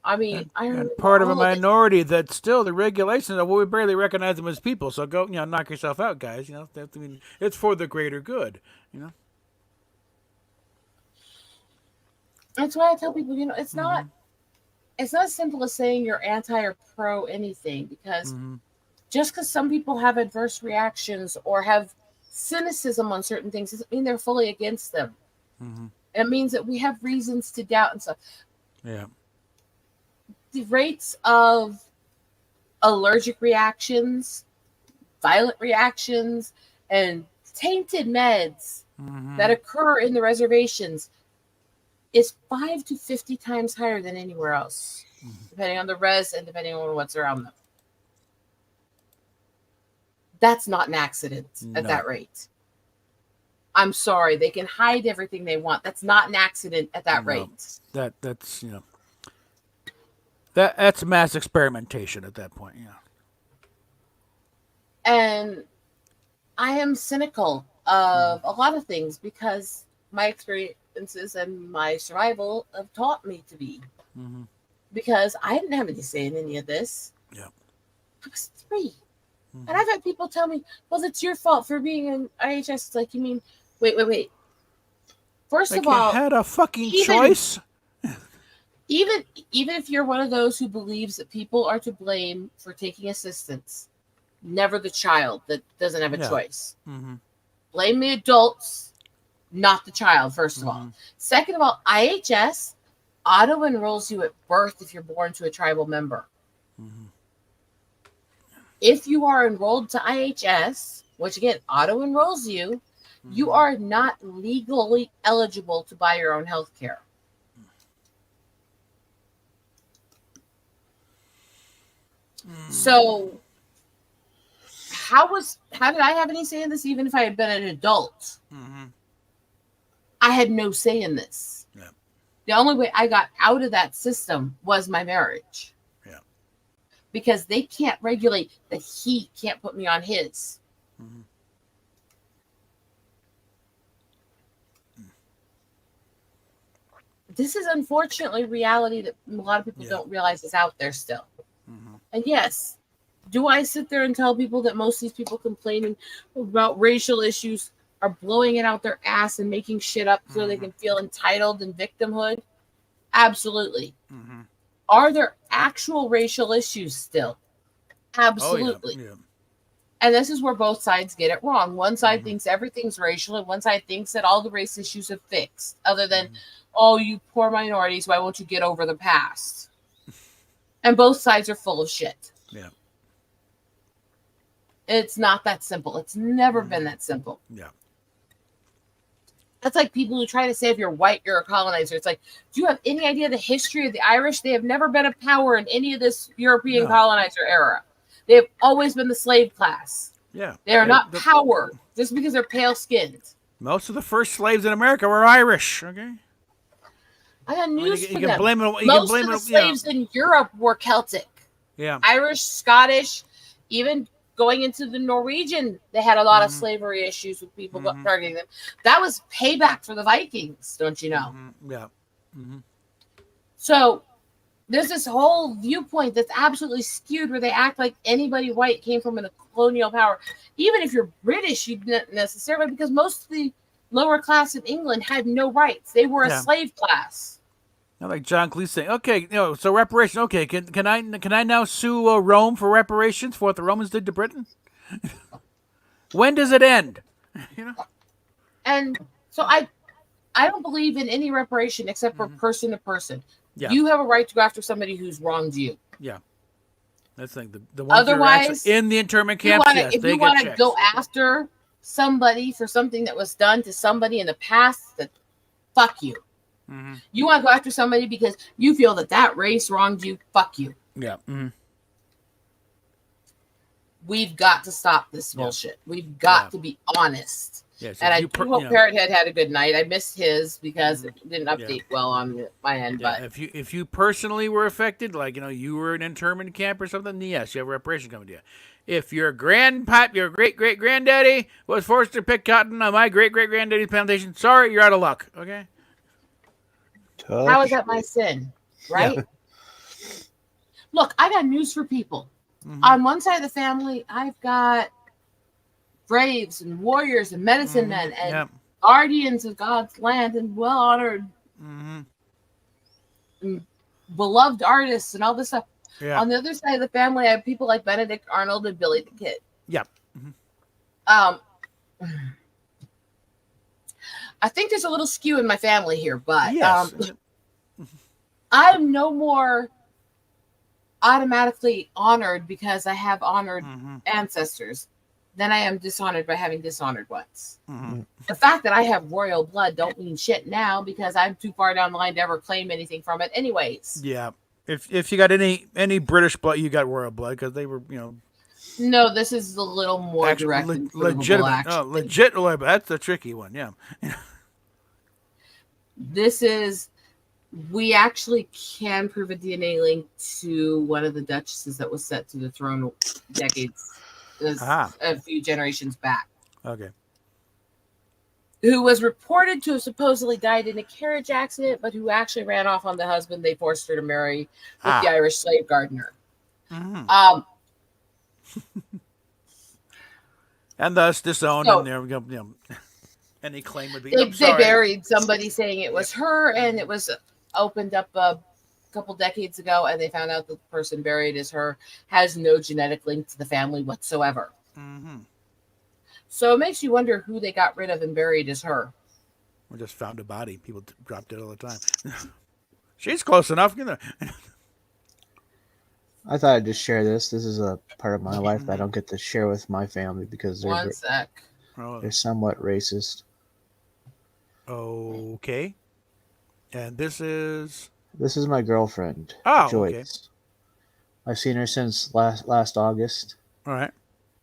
I mean, I remember And part of a all it. minority that still the regulations are, well, we barely recognize them as people. So go, knock yourself out, guys. I mean, it's for the greater good. That's why I tell people, it's not it's not as simple as saying you're anti or pro anything, because Mm-hmm. just because some people have adverse reactions or have cynicism on certain things doesn't mean they're fully against them. Mm-hmm. It means that we have reasons to doubt and stuff. Yeah. The rates of allergic reactions, violent reactions, and tainted meds Mm-hmm. that occur in the reservations is 5 to 50 times higher than anywhere else, depending on the res and depending on what's around them. That's not an accident at No. that rate. I'm sorry, they can hide everything they want. That's not an accident at that No. rate. That's that's mass experimentation at that point. Yeah. And I am cynical of a lot of things because my experiences and my survival have taught me to be. Mm-hmm. Because I didn't have any say in any of this. Yeah. I was 3. Mm-hmm. And I've had people tell me, well, it's your fault for being in IHS. It's like, you mean, wait. First Like of all, you had a fucking even- choice. even if you're one of those who believes that people are to blame for taking assistance, never the child that doesn't have a Yeah. choice. Mm-hmm. Blame the adults, not the child, first of all. Second of all, IHS auto enrolls you at birth if you're born to a tribal member. Mm-hmm. If you are enrolled to IHS, which again auto enrolls you, you are not legally eligible to buy your own health care. So how did I have any say in this even if I had been an adult? Mm-hmm. I had no say in this. Yeah. The only way I got out of that system was my marriage. Yeah. Because they can't regulate that he can't put me on his. Mm-hmm. This is unfortunately reality that a lot of people Yeah. don't realize is out there still. Mm-hmm. And yes, do I sit there and tell people that most of these people complaining about racial issues are blowing it out their ass and making shit up so they can feel entitled and victimhood? Absolutely. Mm-hmm. Are there actual racial issues still? Absolutely. Oh, yeah. And this is where both sides get it wrong. One side thinks everything's racial, and one side thinks that all the race issues have fixed, other than, oh, you poor minorities, why won't you get over the past? And both sides are full of shit. Yeah. It's not that simple. It's never been that simple. Yeah. That's like people who try to say if you're white, you're a colonizer. It's like, do you have any idea the history of the Irish? They have never been a power in any of this European No. colonizer era. They have always been the slave class. Yeah. They are not The- power just because they're pale skinned. Most of the first slaves in America were Irish. Okay. I got I mean, news you for can them. blame it. You can Most blame of the it. Yeah. slaves in Europe were Celtic, Yeah. Irish, Scottish, even going into the Norwegian. They had a lot of slavery issues with people targeting them. That was payback for the Vikings, don't you know? Mm-hmm. Yeah. Mm-hmm. So there's this whole viewpoint that's absolutely skewed where they act like anybody white came from a colonial power. Even if you're British, you didn't necessarily, because most of the lower class in England had no rights. They were a Yeah. slave class. Now, like John Cleese saying, okay, so reparation. Okay, can I now sue Rome for reparations for what the Romans did to Britain? When does it end? And so I don't believe in any reparation except for person to person. Yeah. You have a right to go after somebody who's wronged you. Yeah. That's like the ones that are Otherwise, actually in the internment If you camps. wanna- Yes, if they you get want to checks. go after somebody for something that was done to somebody in the past, that fuck you. Mm-hmm. You want to go after somebody because you feel that race wronged you, fuck you. Yeah. Mm-hmm. We've got to stop this bullshit. We've got to be honest. Yes. And I you do hope Parrot Head had a good night. I missed his because it didn't Yeah. update well on my end. Yeah, But if you personally were affected, like you were in an internment camp or something, then yes, you have reparation coming to you. If your your great great granddaddy was forced to pick cotton on my great great granddaddy's plantation, sorry, you're out of luck. Okay. how is that my sin? Right? Look, I got news for people. On one side of the family, I've got braves and warriors and medicine men and Yeah. guardians of God's land and well honored. Mm-hmm. beloved artists and all this stuff. Yeah. On the other side of the family, I have people like Benedict Arnold and Billy the Kid. Yeah. I think there's a little skew in my family here, but Yes. I'm no more automatically honored because I have honored ancestors than I am dishonored by having dishonored ones. The fact that I have royal blood don't mean shit now because I'm too far down the line to ever claim anything from it anyways. Yeah. If you got any British blood, you got royal blood because they were, No, this is a little more direct and provable, legitimate. actually. Oh, legit. That's the tricky one. Yeah. This is, we actually can prove a DNA link to one of the duchesses that was set to the throne decades, a few generations back, Okay. who was reported to have supposedly died in a carriage accident, but who actually ran off on the husband they forced her to marry with the Irish slave gardener. And thus disowned, So- and there we go. Any claim would be. They, I'm sorry. buried somebody saying it was her, and it was opened up a couple decades ago, and they found out that the person buried as her has no genetic link to the family whatsoever. So it makes you wonder who they got rid of and buried as her. We just found a body. People drop dead all the time. She's close enough. I thought I'd just share this. This is a part of my life that I don't get to share with my family because One sec. they're somewhat racist. Okay. And this is. This is my girlfriend, Oh, Joyce. okay. I've seen her since last August, All right.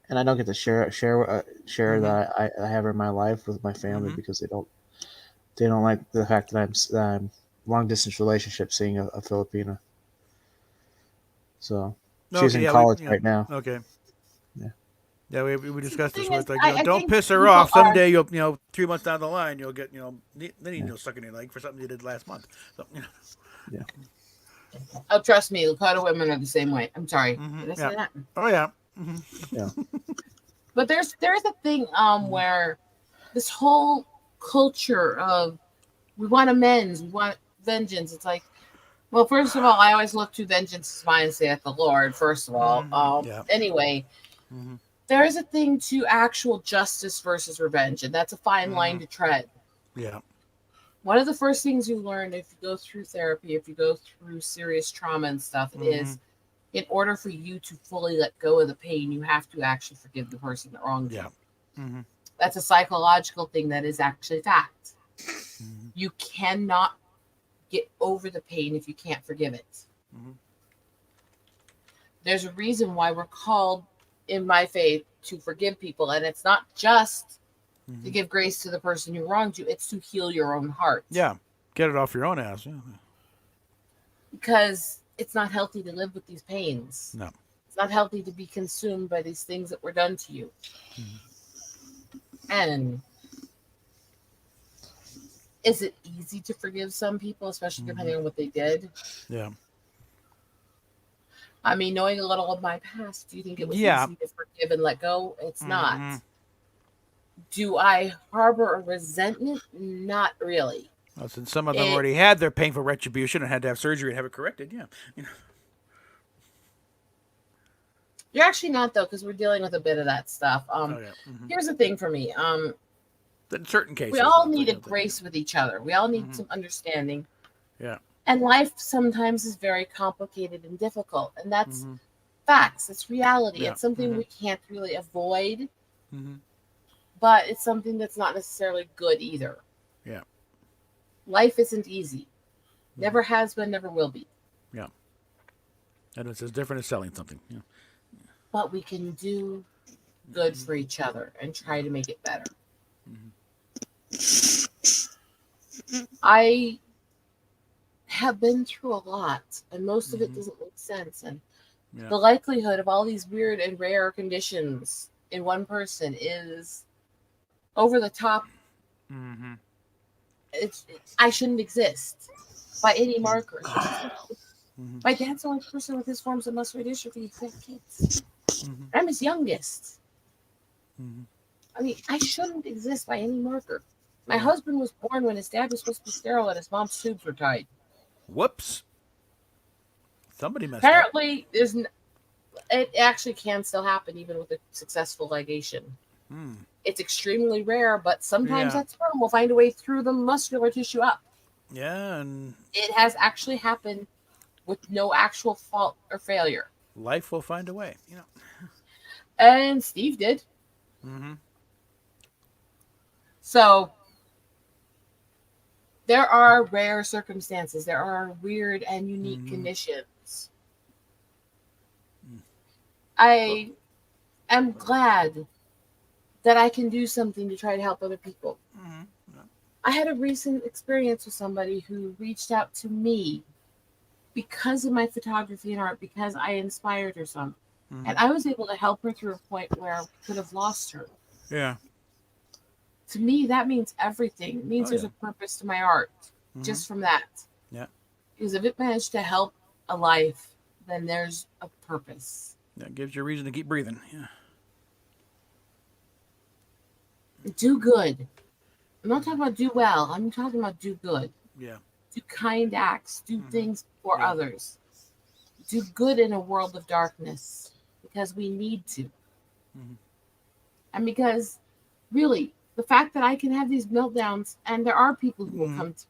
and I don't get to share that I have her in my life with my family because they don't like the fact that I'm long distance relationship seeing a Filipina. So she's in college right now. Okay. Yeah. Yeah, we discussed this. thing It's is, like, I don't think piss her people off. are- Someday you'll 3 months down the line you'll get then you'll suck in your leg for something you did last month. So, Oh, trust me, Lakota women are the same way. I'm sorry. Did I say Yeah. that? Oh yeah. Yeah. But there's a thing where this whole culture of we want amends, we want vengeance. It's like, well, first of all, I always look to vengeance is mine, saith the Lord. First of all, Yeah. Anyway, there is a thing to actual justice versus revenge, and that's a fine line to tread. Yeah. One of the first things you learn if you go through therapy, if you go through serious trauma and stuff, is in order for you to fully let go of the pain, you have to actually forgive the person that wronged you. Yeah. That's a psychological thing that is actually fact. You cannot get over the pain if you can't forgive it. There's a reason why we're called in my faith to forgive people, and it's not just to give grace to the person who wronged you, it's to heal your own heart. Yeah. Get it off your own ass. Yeah. Because it's not healthy to live with these pains. No. It's not healthy to be consumed by these things that were done to you. And is it easy to forgive some people, especially depending on what they did? Yeah. I mean, knowing a little of my past, do you think it was Yeah. easy to forgive and let go? It's not. Do I harbor a resentment? Not really. Well, since some of them already had their painful retribution and had to have surgery and have it corrected, yeah. You're actually not, though, because we're dealing with a bit of that stuff. Here's the thing for me. In certain cases. We all need a grace with each other. We all need some understanding. Yeah. And life sometimes is very complicated and difficult. And that's facts. It's reality. Yeah. It's something we can't really avoid. But it's something that's not necessarily good either. Yeah. Life isn't easy. Never has been, never will be. Yeah. And it's as different as selling something. Yeah. But we can do good for each other and try to make it better. I have been through a lot, and most of it doesn't make sense. And the likelihood of all these weird and rare conditions in one person is over the top. I shouldn't exist by any marker. My dad's the only person with his forms of muscular dystrophy who have kids. I'm his youngest. I mean, I shouldn't exist by any marker. My husband was born when his dad was supposed to be sterile and his mom's tubes were tied. Whoops. Somebody messed Apparently, it actually can still happen even with a successful ligation. up. Hmm. It's extremely rare, but sometimes Yeah. that sperm will find a way through the muscular tissue up. Yeah, and It has actually happened with no actual fault or failure. life will find a way. And Steve did. Mm-hmm. So there are rare circumstances. There are weird and unique conditions. I am glad that I can do something to try to help other people. Mm-hmm. I had a recent experience with somebody who reached out to me because of my photography and art, because I inspired her some. Mm-hmm. And I was able to help her through a point where I could have lost her. Yeah. To me, that means everything. It means Oh, there's yeah. a purpose to my art just from that. Yeah. Because if it managed to help a life, then there's a purpose. That gives you a reason to keep breathing. Yeah. Do good. I'm not talking about do well. I'm talking about do good. Yeah. Do kind acts. Do things for Yeah. others. Do good in a world of darkness because we need to. And because, really, the fact that I can have these meltdowns and there are people who will come to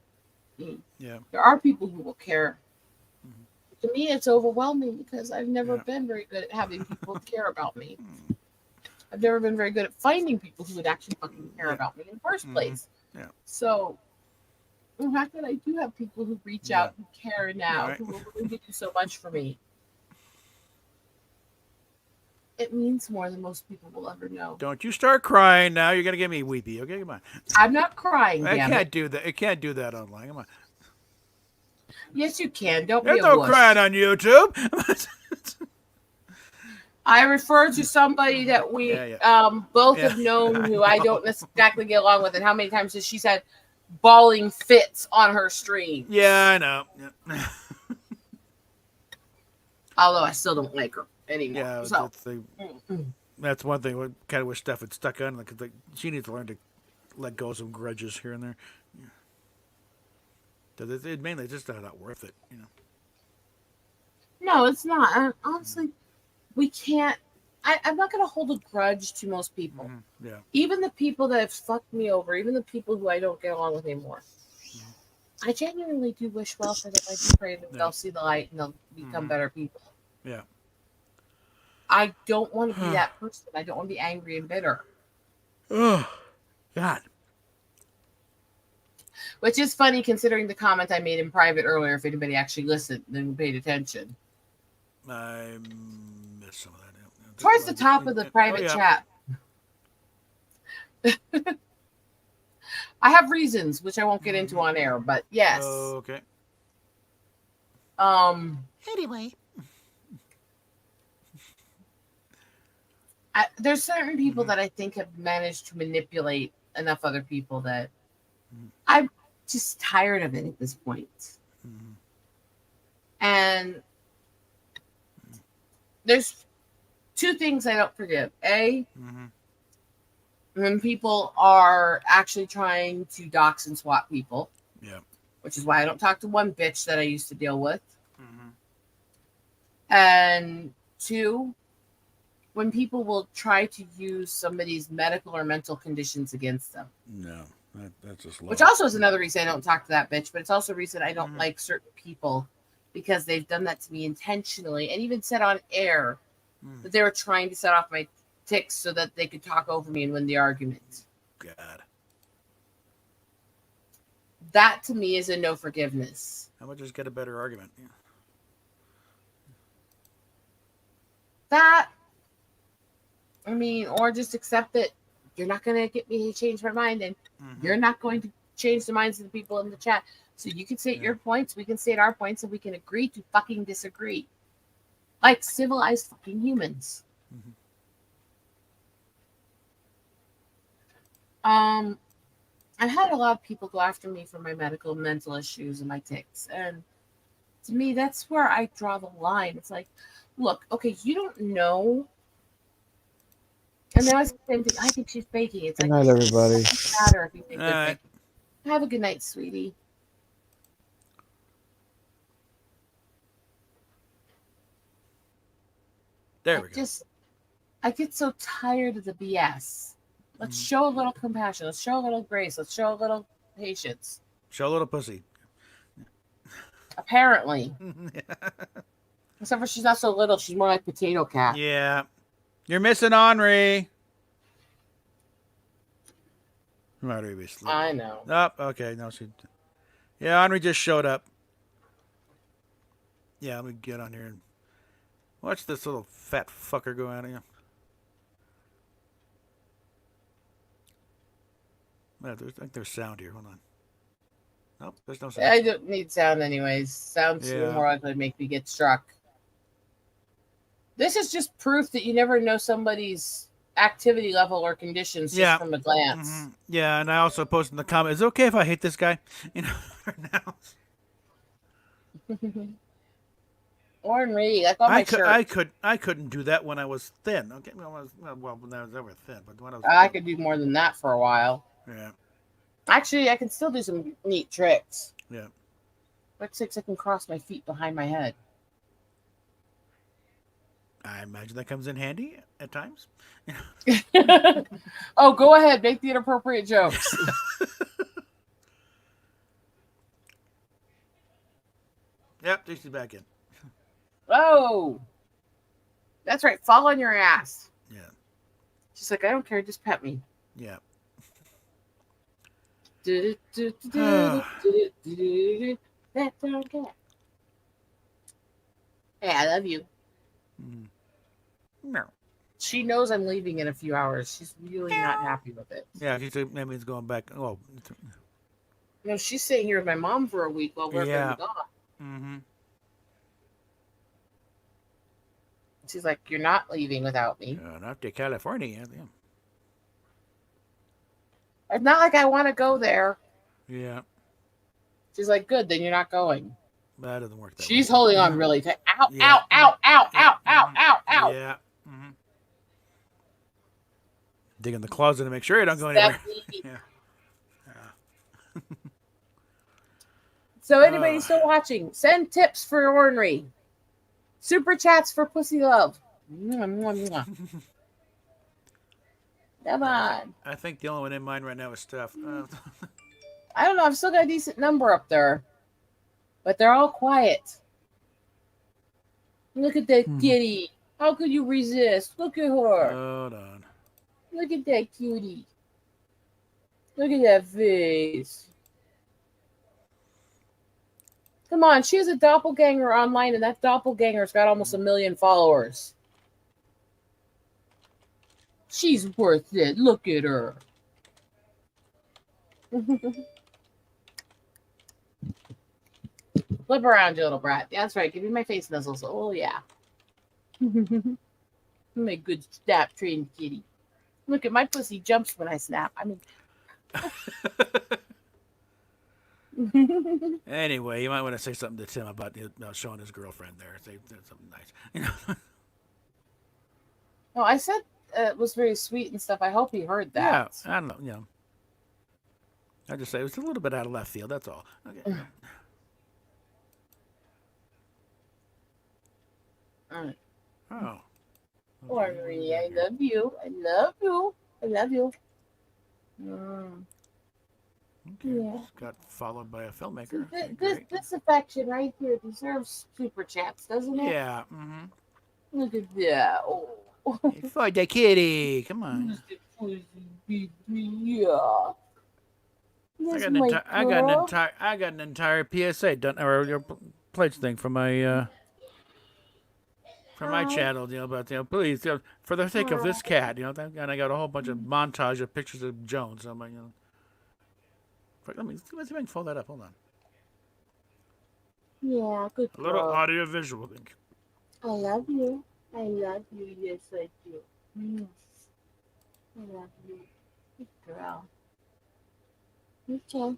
me. Yeah. There are people who will care. To me, it's overwhelming because I've never been very good at having people care about me. I've never been very good at finding people who would actually fucking care about me in the first place. Yeah. So, the fact that I do have people who reach out, who care now, Right. who will willing to do so much for me, it means more than most people will ever know. Don't you start crying now. You're gonna get me weepy. Okay, come on. I'm not crying, I damn can't it. do that. I can't do that online. Come on. Yes, you can. Don't There's be a no wuss. crying on YouTube. I refer to somebody that we both have known who I don't exactly get along with. And how many times has she said bawling fits on her stream? Yeah, I know. Yeah, Although I still don't like her anymore. yeah So, that's one thing. What kind of wish stuff had stuck on. Like she needs to learn to let go of some grudges here and there. Yeah. 'Cause it mainly just not worth it. no, it's not. Honestly, we can't. I'm not going to hold a grudge to most people. Yeah. Even the people that have fucked me over, even the people who I don't get along with anymore. I genuinely do wish well for them. I do pray that they'll see the light and they'll become better people. Yeah. I don't want to be that person. I don't want to be angry and bitter. Oh, God. Which is funny considering the comment I made in private earlier. If anybody actually listened and paid attention. I missed some of that. Towards the top of the private chat. I have reasons, which I won't get into on air, but yes. Okay. Anyway. There's certain people that I think have managed to manipulate enough other people that I'm just tired of it at this point. And there's two things I don't forgive. A, when people are actually trying to dox and swat people. Yeah. Which is why I don't talk to one bitch that I used to deal with. And two, when people will try to use somebody's medical or mental conditions against them. No, that's just low. Which also is another reason I don't talk to that bitch, but it's also a reason I don't like certain people because they've done that to me intentionally and even said on air that they were trying to set off my ticks so that they could talk over me and win the argument. God. That to me is a no forgiveness. How about just get a better argument? Yeah. That, I mean, or just accept that you're not going to get me to change my mind and you're not going to change the minds of the people in the chat. So you can state your points, we can state our points, and we can agree to fucking disagree. Like civilized fucking humans. I've had a lot of people go after me for my medical, mental issues and my tics. And to me, that's where I draw the line. It's like, look, okay, you don't know. And then I was the same thing. I think she's faking. It's Good like, night, everybody. it doesn't matter if you think All they're right. faking. Have a good night, sweetie. There we go. I get so tired of the BS. Let's show a little compassion. Let's show a little grace. Let's show a little patience. Show a little pussy. Apparently. Except for she's not so little. She's more like Potato Cat. Yeah. You're missing Henri. Might be asleep. I know. Oh, okay. No, she. Yeah, Henri just showed up. Yeah, let me get on here and watch this little fat fucker go out of here. I think there's sound here. Hold on. Nope, there's no sound. I don't need sound anyways. Sound's more likely to make me get struck. This is just proof that you never know somebody's activity level or conditions just from a glance. Mm-hmm. Yeah, and I also posted in the comment, is it okay if I hate this guy? You know, right now. Ornery, like on my shirt. I couldn't do that when I was thin. Okay, when I was ever thin, but when I was I could do more than that for a while. Yeah. Actually, I can still do some neat tricks. Yeah. Like 6, I can cross my feet behind my head. I imagine that comes in handy at times. Oh, go ahead, make the inappropriate jokes. Yep, she's back in. Oh, that's right. Fall on your ass. Yeah. She's like, I don't care. Just pet me. Yeah. Hey, I love you. No. She knows I'm leaving in a few hours. She's really not happy with it. Yeah, that means going back. Oh. No, she's staying here with my mom for a week while we're gone. Mm-hmm. She's like, you're not leaving without me. Not to California. Yeah. It's not like I want to go there. Yeah. She's like, good, then you're not going. That doesn't work that She's way. holding on really tight. Ow, ow, ow, ow, ow, ow, ow, ow. Yeah. Mm-hmm. Dig in the closet to make sure you don't go anywhere. Yeah. So anybody still watching, send tips for ornery. Super chats for pussy love. Mwah, mwah, mwah. Come on. I think the only one in mind right now is Steph. I don't know. I've still got a decent number up there. But they're all quiet. Look at that kitty. How could you resist? Look at her. Hold on. Look at that cutie. Look at that face. Come on, she has a doppelganger online, and that doppelganger's got almost 1 million followers. She's worth it. Look at her. Flip around, you little brat. That's right. Give me my face nuzzles. Oh, yeah. I'm a good snap trained kitty. Look at my pussy jumps when I snap. I mean... Anyway, you might want to say something to Tim about showing his girlfriend there. Say something nice. You know? No, I said it was very sweet and stuff. I hope he heard that. Yeah, I don't know. You know, I just say it was a little bit out of left field. That's all. Okay. Oh. Ornery, I love you. I love you. I love you. Okay. Yeah. Got followed by a filmmaker. This affection right here deserves super chats, doesn't it? Yeah. Mm-hmm. Look at that. Oh. For the kitty. Come on. Yeah. I got an entire PSA done, or your pledge thing from my channel. You know, about please, for the sake of this cat, and I got a whole bunch of montage of pictures of Jones. I'm like, let me see if I can fold that up. Hold on. Yeah, good girl. A little audio visual thing. I love you. I love you. Yes, I do. Yes. I love you. Good girl. Okay.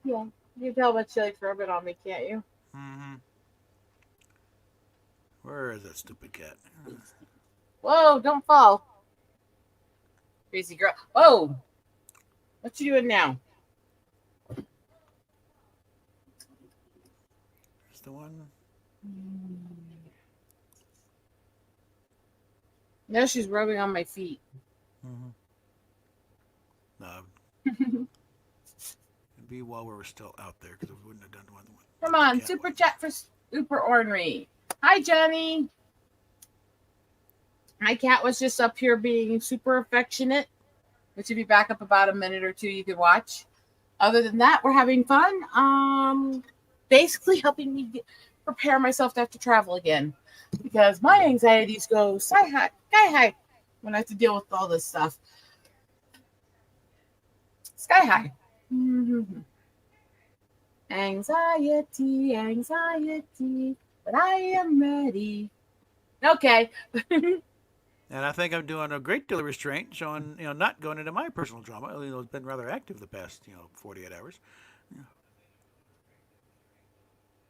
Yeah. You can tell how much she likes rubbing on me, can't you? Mm-hmm. Where is that stupid cat? Whoa, don't fall. Crazy girl. Whoa. What you doing now? Is the one? Now she's rubbing on my feet. It'd be while we were still out there because we wouldn't have done one. Come on, Yeah. super chat for Super Ornery. Hi, Johnny. My cat was just up here being super affectionate, which if you back up about a minute or two, you could watch. Other than that, we're having fun. Basically helping me prepare myself to have to travel again because my anxieties go sky high when I have to deal with all this stuff. Sky high. Mm-hmm. Anxiety, but I am ready. Okay. And I think I'm doing a great deal of restraint, showing, not going into my personal drama. It's been rather active the past, 48 hours.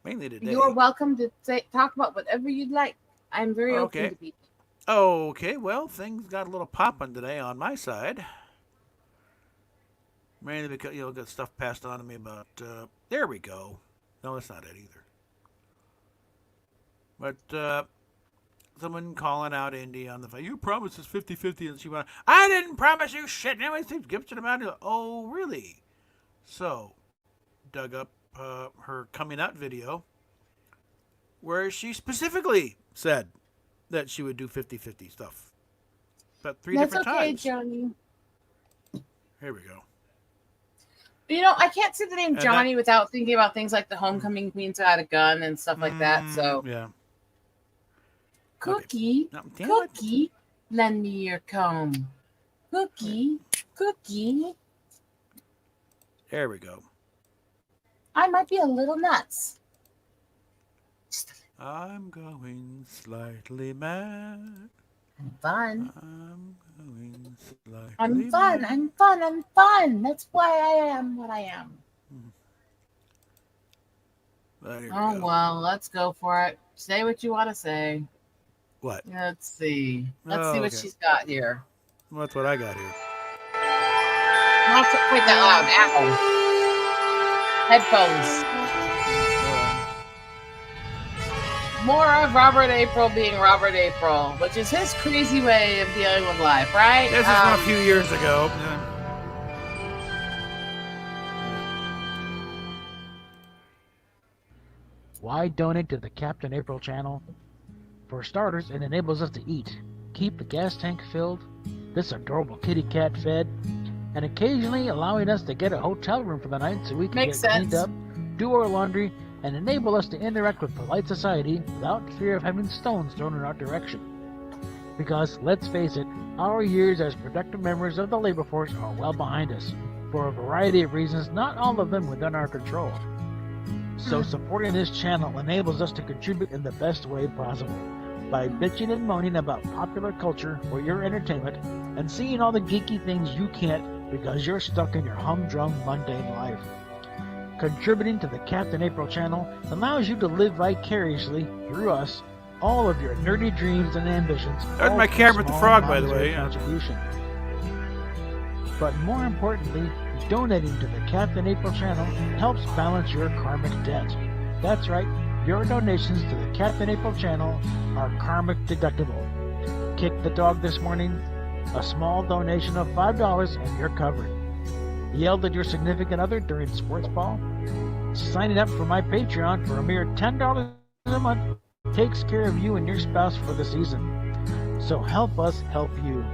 Mainly today. You're welcome to talk about whatever you'd like. I'm very open to people. Okay, well, things got a little popping today on my side. Mainly because, got stuff passed on to me about, there we go. No, that's not it either. But, someone calling out Indy on the phone. You promised us 50-50, and she went, I didn't promise you shit. Now it seems gives it amount. Oh, really? So, dug up her coming out video where she specifically said that she would do 50-50 stuff. About three different times. That's okay, Johnny. Here we go. I can't say the name Johnny without thinking about things like the homecoming queen's got a gun and stuff like that. So, yeah. Cookie, Okay. Cookie, lend me your comb. Cookie. There we go. I might be a little nuts. I'm going slightly mad. I'm fun. I'm going slightly I'm fun. mad. I'm fun. That's why I am what I am. But here we Oh, go. well, let's go for it. Say what you want to say. What? Let's see. Let's Oh, see what okay. she's got here. Well, that's what I got here. Not to quite that loud. Ow. Headphones. More of Robert April being Robert April, which is his crazy way of dealing with life, right? This is from a few years ago. Why donate to the Captain April channel? For starters, it enables us to eat, keep the gas tank filled, this adorable kitty cat fed, and occasionally allowing us to get a hotel room for the night so we can Makes get cleaned sense. up, do our laundry, and enable us to interact with polite society without fear of having stones thrown in our direction. Because, let's face it, our years as productive members of the labor force are well behind us, for a variety of reasons, not all of them within our control. So supporting this channel enables us to contribute in the best way possible, by bitching and moaning about popular culture for your entertainment, and seeing all the geeky things you can't because you're stuck in your humdrum mundane life. Contributing to the Captain April channel allows you to live vicariously through us all of your nerdy dreams and ambitions. There's all my for camera with the small frog, by the monetary way, yeah. contribution. But more importantly, donating to the Captain April channel helps balance your karmic debt. That's right, your donations to the Captain April channel are karmic deductible. Kick the dog this morning, a small donation of $5 and you're covered. Yelled at your significant other during sports ball? Signing up for my Patreon for a mere $10 a month takes care of you and your spouse for the season. So help us help you.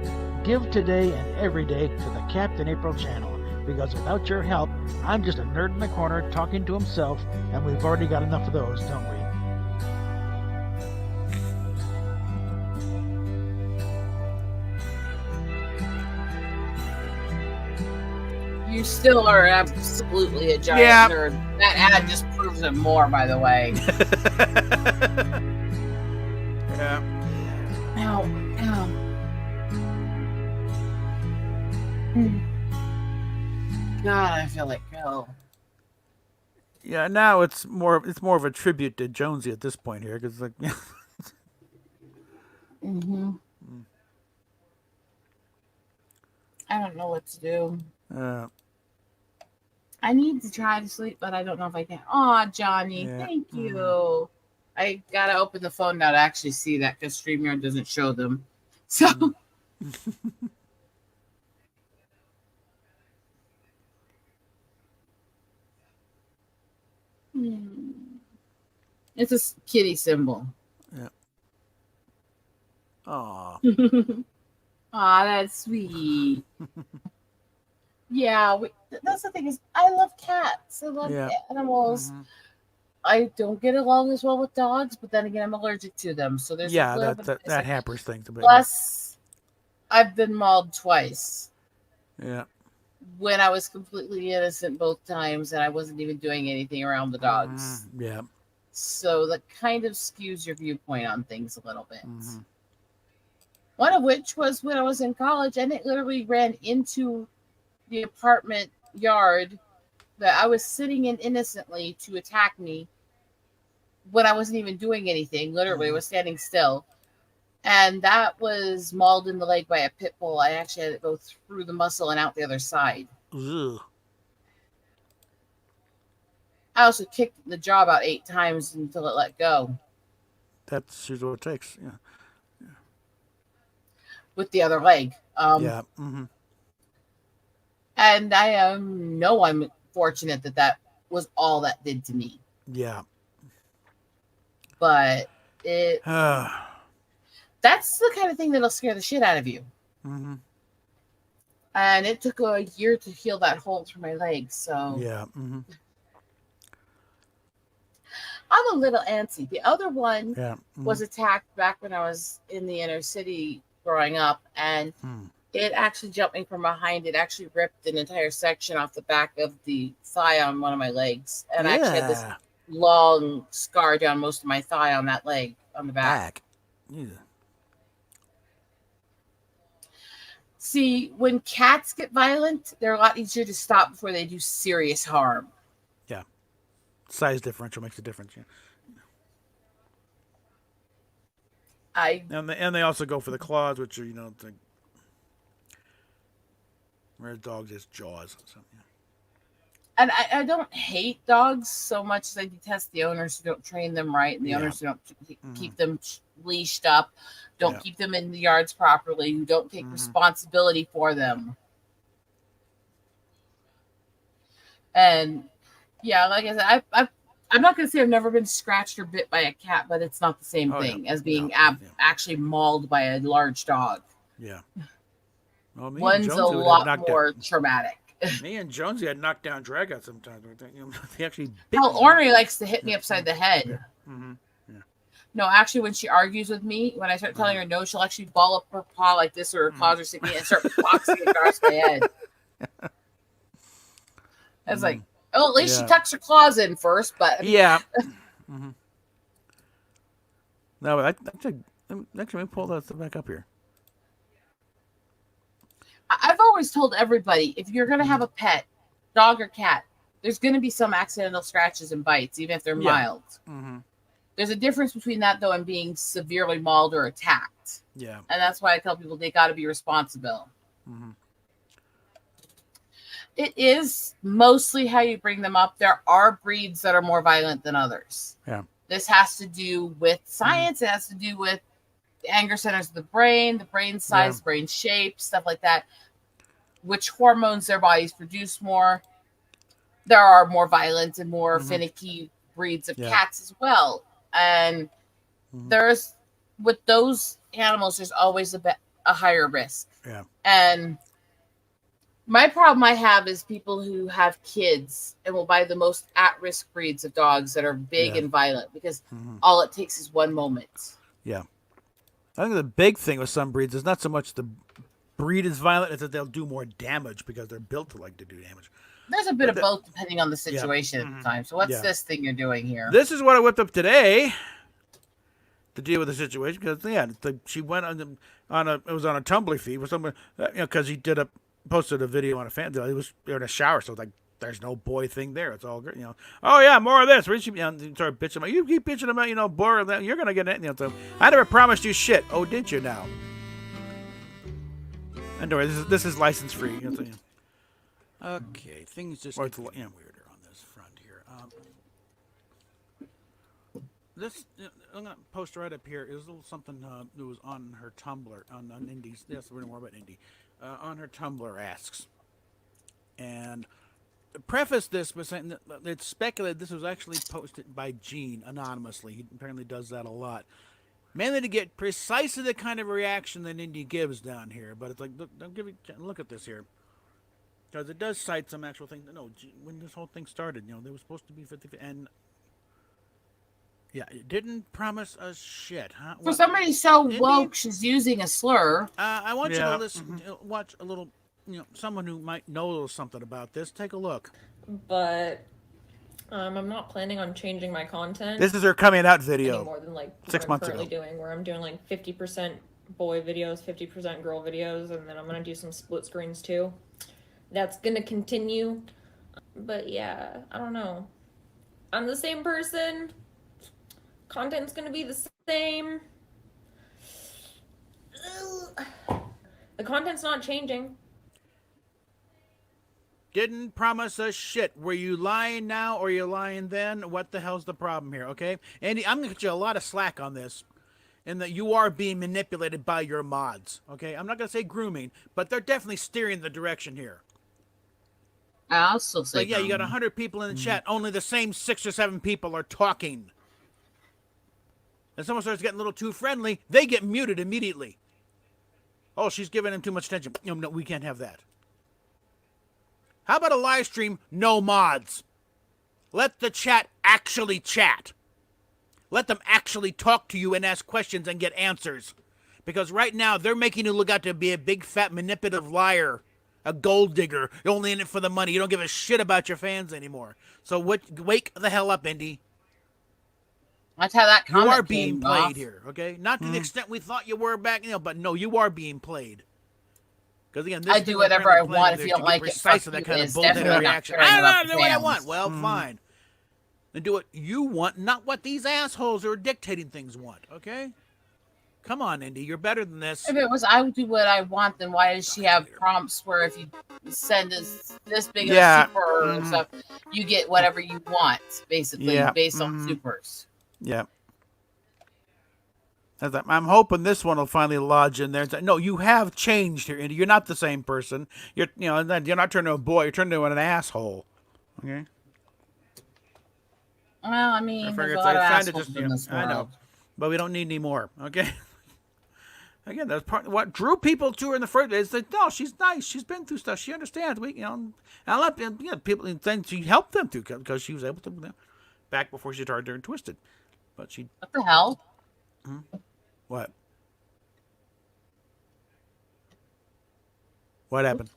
Give today and every day to the Captain April channel, because without your help, I'm just a nerd in the corner talking to himself, and we've already got enough of those, don't we? You still are absolutely a giant Yeah. nerd. That ad just proves it more, by the way. Yeah. Ow. Ow. God, I feel like hell. Yeah, now it's more of a tribute to Jonesy at this point here, because like, Mm-hmm. I don't know what to do. I need to try to sleep, but I don't know if I can. Aw, Johnny, Yeah. thank you. I gotta open the phone now to actually see that because StreamYard doesn't show them. So it's a kitty symbol. Aw. Aw, that's sweet. Yeah, that's the thing is, I love cats. I love Yeah. animals. I don't get along as well with dogs, but then again, I'm allergic to them. So there's a Yeah, little bit of that hampers things a bit. Plus, I've been mauled twice Yeah. when I was completely innocent both times, and I wasn't even doing anything around the dogs. Yeah. So that kind of skews your viewpoint on things a little bit. Mhm. One of which was when I was in college, and it literally ran into the apartment yard that I was sitting in innocently to attack me when I wasn't even doing anything. Literally, I was standing still. And that was mauled in the leg by a pit bull. I actually had to go through the muscle and out the other side. Ugh. I also kicked the jaw about 8 times until it let go That's usually what it takes. Yeah. with the other leg. Yeah. Mm-hmm. And I know I'm fortunate that was all that did to me. Yeah. But it that's the kind of thing that'll scare the shit out of you. Mm-hmm. And it took a year to heal that hole through my leg. So Yeah. Mm-hmm. I'm a little antsy. The other one Yeah. was attacked back when I was in the inner city growing up, and it actually jumped me from behind. It actually ripped an entire section off the back of the thigh on one of my legs, and I actually had this long scar down most of my thigh on that leg on the back. Yeah. See, when cats get violent, they're a lot easier to stop before they do serious harm. Yeah. Size differential makes a difference. Yeah. And they also go for the claws, which are whereas dogs is jaws. So, yeah. And I don't hate dogs so much as I detest the owners who don't train them right, and the owners who don't keep them leashed up, don't keep them in the yards properly, who don't take responsibility for them. And yeah, like I said, I'm not going to say I've never been scratched or bit by a cat, but it's not the same thing as being actually mauled by a large dog. Yeah. Well, one's a lot more traumatic. Me and Jonesy had knocked down dragouts sometimes. They actually bit Hell, Ornery likes to hit me upside the head. Yeah. Mm-hmm. Yeah. No, actually, when she argues with me, when I start telling her no, she'll actually ball up her paw like this, or her claws are sticking, and start boxing across my head. I was like, oh, at least she tucks her claws in first, but yeah. No, but actually, let me pull that back up here. I've always told everybody, if you're going to have a pet, dog or cat, there's going to be some accidental scratches and bites, even if they're mild. Mm-hmm. There's a difference between that, though, and being severely mauled or attacked. Yeah. And that's why I tell people they got to be responsible. Mm-hmm. It is mostly how you bring them up. There are breeds that are more violent than others. Yeah. This has to do with science. It has to do with the anger centers of the brain size, brain shape, stuff like that. Which hormones their bodies produce more. There are more violent and more finicky breeds of cats as well. And there's, with those animals, there's always a higher risk. Yeah. And my problem I have is people who have kids and will buy the most at-risk breeds of dogs that are big and violent, because all it takes is one moment. Yeah. I think the big thing with some breeds is not so much the breed is violent, it's that they'll do more damage because they're built to do damage. There's a bit of both depending on the situation at the time. So what's this thing you're doing here? This is what I whipped up today to deal with the situation, because she went it was on a Tumblr feed with someone, because he posted a video on a fan. It was in a shower, so there's no boy thing there. It's all good, Oh yeah, more of this. Where she started bitching about, you keep bitching about, boy, that you're gonna get it. So I never promised you shit. Oh, didn't you now? Anyway, this is license free. Okay, things just get weirder on this front here. this I'm gonna post right up here. It was a little something that was on her Tumblr on Indy's. Yes, we're more about Indy. On her Tumblr asks, and preface this by saying that it's speculated this was actually posted by Gene anonymously. He apparently does that a lot, mainly to get precisely the kind of reaction that Indy gives down here. But it's like, look at this here, because it does cite some actual thing. No, when this whole thing started, they were supposed to be 50, and yeah, it didn't promise us shit, huh? For somebody so Indy? woke, she's using a slur. I want you to listen, watch a little. Someone who might know a little something about this. Take a look. But I'm not planning on changing my content. This is her coming out any video. more than like 6 what months I'm currently ago. doing, where I'm doing like 50% boy videos, 50% girl videos, and then I'm gonna do some split screens too. That's gonna continue. But yeah, I don't know. I'm the same person. Content's gonna be the same. The content's not changing. Didn't promise us shit. Were you lying now or you lying then? What the hell's the problem here, okay? Andy, I'm going to get you a lot of slack on this, in that you are being manipulated by your mods, okay? I'm not going to say grooming, but they're definitely steering the direction here. I'll still say Like, yeah, you got grooming. 100 people in the chat. Only the same 6 or 7 people are talking. And someone starts getting a little too friendly, they get muted immediately. Oh, she's giving him too much attention. No, we can't have that. How about a live stream, no mods? Let the chat actually chat. Let them actually talk to you and ask questions and get answers. Because right now, they're making you look out to be a big, fat, manipulative liar. A gold digger. You're only in it for the money. You don't give a shit about your fans anymore. So wake the hell up, Indy. That's how that You comment are being came played off. here, okay? Not to the extent we thought you were back, but no, you are being played. Because again, this I is do what whatever they're I playing want. with If there you to don't get like it, precise fuck with that you. kind of It's bullshit definitely not reaction. caring I about don't the do what I fans. want. Well, fine. Then do what you want, not what these assholes who are dictating things want, okay? Come on, Indy, you're better than this. If it was I would do what I want, then why does she have prompts where if you send this big of a super or stuff, you get whatever you want, basically, based on supers? Yeah. I'm hoping this one will finally lodge in there and say, no, you have changed here, Indy. You're not the same person. You're not turning to a boy. You're turning to an asshole. Okay. Well, I mean, I there's figure a lot of trying to assholes in this I know, world. but we don't need any more. Okay. Again, that's part of what drew people to her in the first place. Like, no, she's nice. She's been through stuff. She understands. And I let people, and then she helped them too, because she was able to, back before she started turning twisted. But she. What the hell? What? What happened?